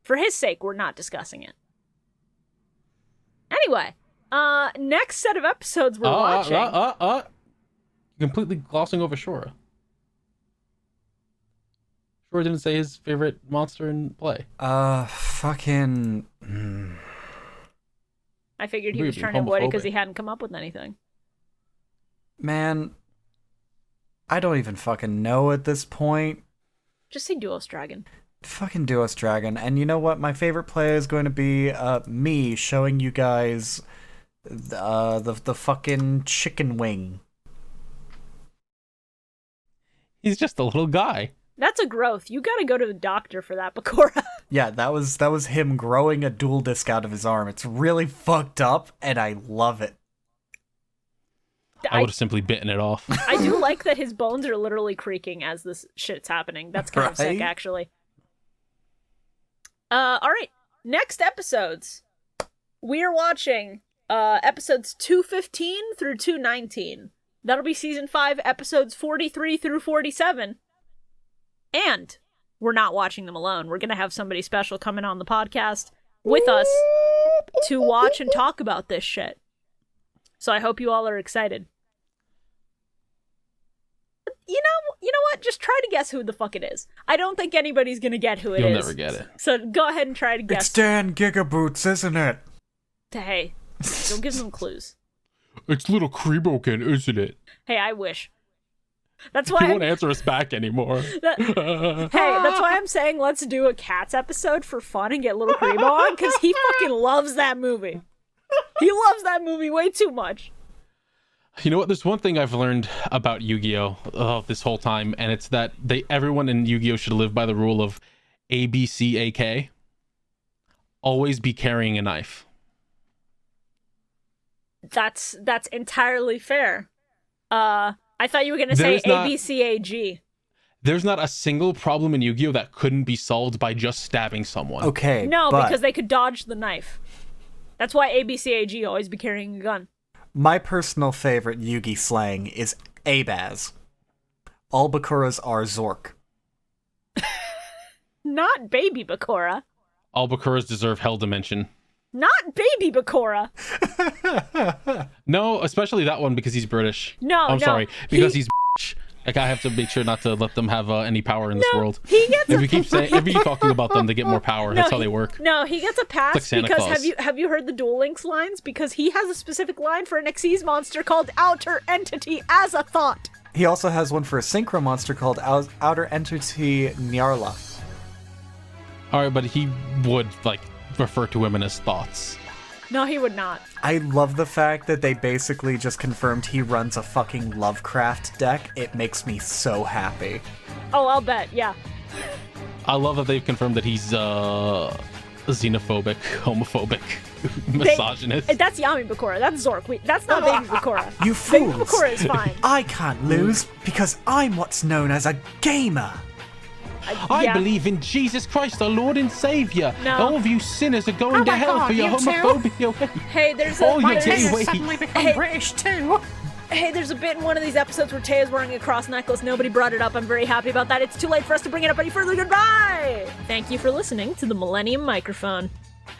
For his sake, we're not discussing it. Anyway, next set of episodes we're watching... Completely glossing over Shora. Shora didn't say his favorite monster in play. Fucking... I figured he We'd was be trying to avoid it because homophobic. he hadn't come up with anything. Man, I don't even fucking know at this point. Just say Duos Dragon. Fucking Duos Dragon. And you know what? My favorite play is going to be me showing you guys the fucking chicken wing. He's just a little guy. That's a growth. You gotta go to the doctor for that, Bakura. Yeah, that was him growing a dual disc out of his arm. It's really fucked up, and I love it. I would have simply bitten it off. I do like that his bones are literally creaking as this shit's happening. That's kind of sick, Right? actually. Alright. Next episodes. We are watching episodes 215 through 219. That'll be season 5, episodes 43 through 47. And we're not watching them alone. We're gonna have somebody special coming on the podcast with us to watch and talk about this shit. So I hope you all are excited. You know what? Just try to guess who the fuck it is. I don't think anybody's gonna get who it is. You'll never get it. So go ahead and try to guess. It's Dan Gigaboots, isn't it? Hey, don't give them clues. It's little Creeboken, isn't it? Hey, I wish. That's He why. won't answer us back anymore. Hey, that's why I'm saying let's do a Cats episode for fun and get Little Creebo on, because he fucking loves that movie. He loves that movie way too much. You know what? There's one thing I've learned about Yu-Gi-Oh! This whole time, and it's that everyone in Yu-Gi-Oh! Should live by the rule of ABCAK. Always be carrying a knife. That's entirely fair. I thought you were gonna say There's not- ABCAG. There's not a single problem in Yu-Gi-Oh! That couldn't be solved by just stabbing someone. Okay, No, but because they could dodge the knife. That's why ABCAG always be carrying a gun. my personal favorite Yugi slang is Abaz. All Bakuras are Zork. Not baby Bakura. All Bakuras deserve hell dimension. Not baby Bakura. No, especially that one because he's British. No, I'm no, sorry, because he's British. Like, I have to make sure not to let them have any power in this world. He gets If we keep talking about them, they get more power. That's how they work. No, he gets a pass It's like Santa because Claus. have you heard the Duel Links lines? Because he has a specific line for an Xyz monster called Outer Entity as a thought. He also has one for a synchro monster called Outer Entity Nyarla. All right, but he would like refer to women as thoughts. No, he would not. I love the fact that they basically just confirmed he runs a fucking Lovecraft deck. It makes me so happy. Oh, I'll bet, yeah. I love that they've confirmed that he's xenophobic, homophobic, misogynist. That's Yami Bakura. That's Zork. That's not Baby Bakura. You Baby fools! Bakura is fine. I can't lose because I'm what's known as a gamer. I Yeah. believe in Jesus Christ, our Lord and Savior. No. All of you sinners are going Oh to my hell God, for your you too? homophobia. Hey, there's Oh, you there's- gay Has wait. suddenly become Hey. British too. Hey, there's a bit in one of these episodes where Tay is wearing a cross necklace. Nobody brought it up. I'm very happy about that. It's too late for us to bring it up any further. Goodbye! Thank you for listening to the Millennium Microphone.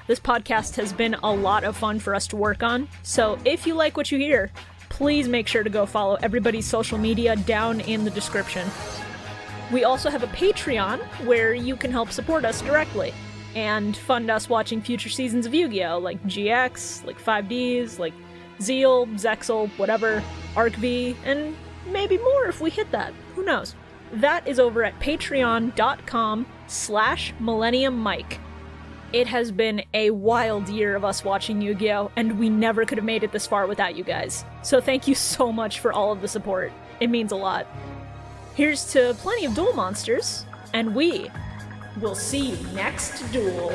This podcast has been a lot of fun for us to work on, so if you like what you hear, please make sure to go follow everybody's social media down in the description. We also have a Patreon where you can help support us directly and fund us watching future seasons of Yu-Gi-Oh! Like GX, like 5Ds, like Zeal, Zexal, whatever, Arc V, and maybe more if we hit that. Who knows? That is over at patreon.com/MillenniumMike. It has been a wild year of us watching Yu-Gi-Oh! And we never could have made it this far without you guys. So thank you so much for all of the support. It means a lot. Here's to plenty of duel monsters, and we will see you next duel.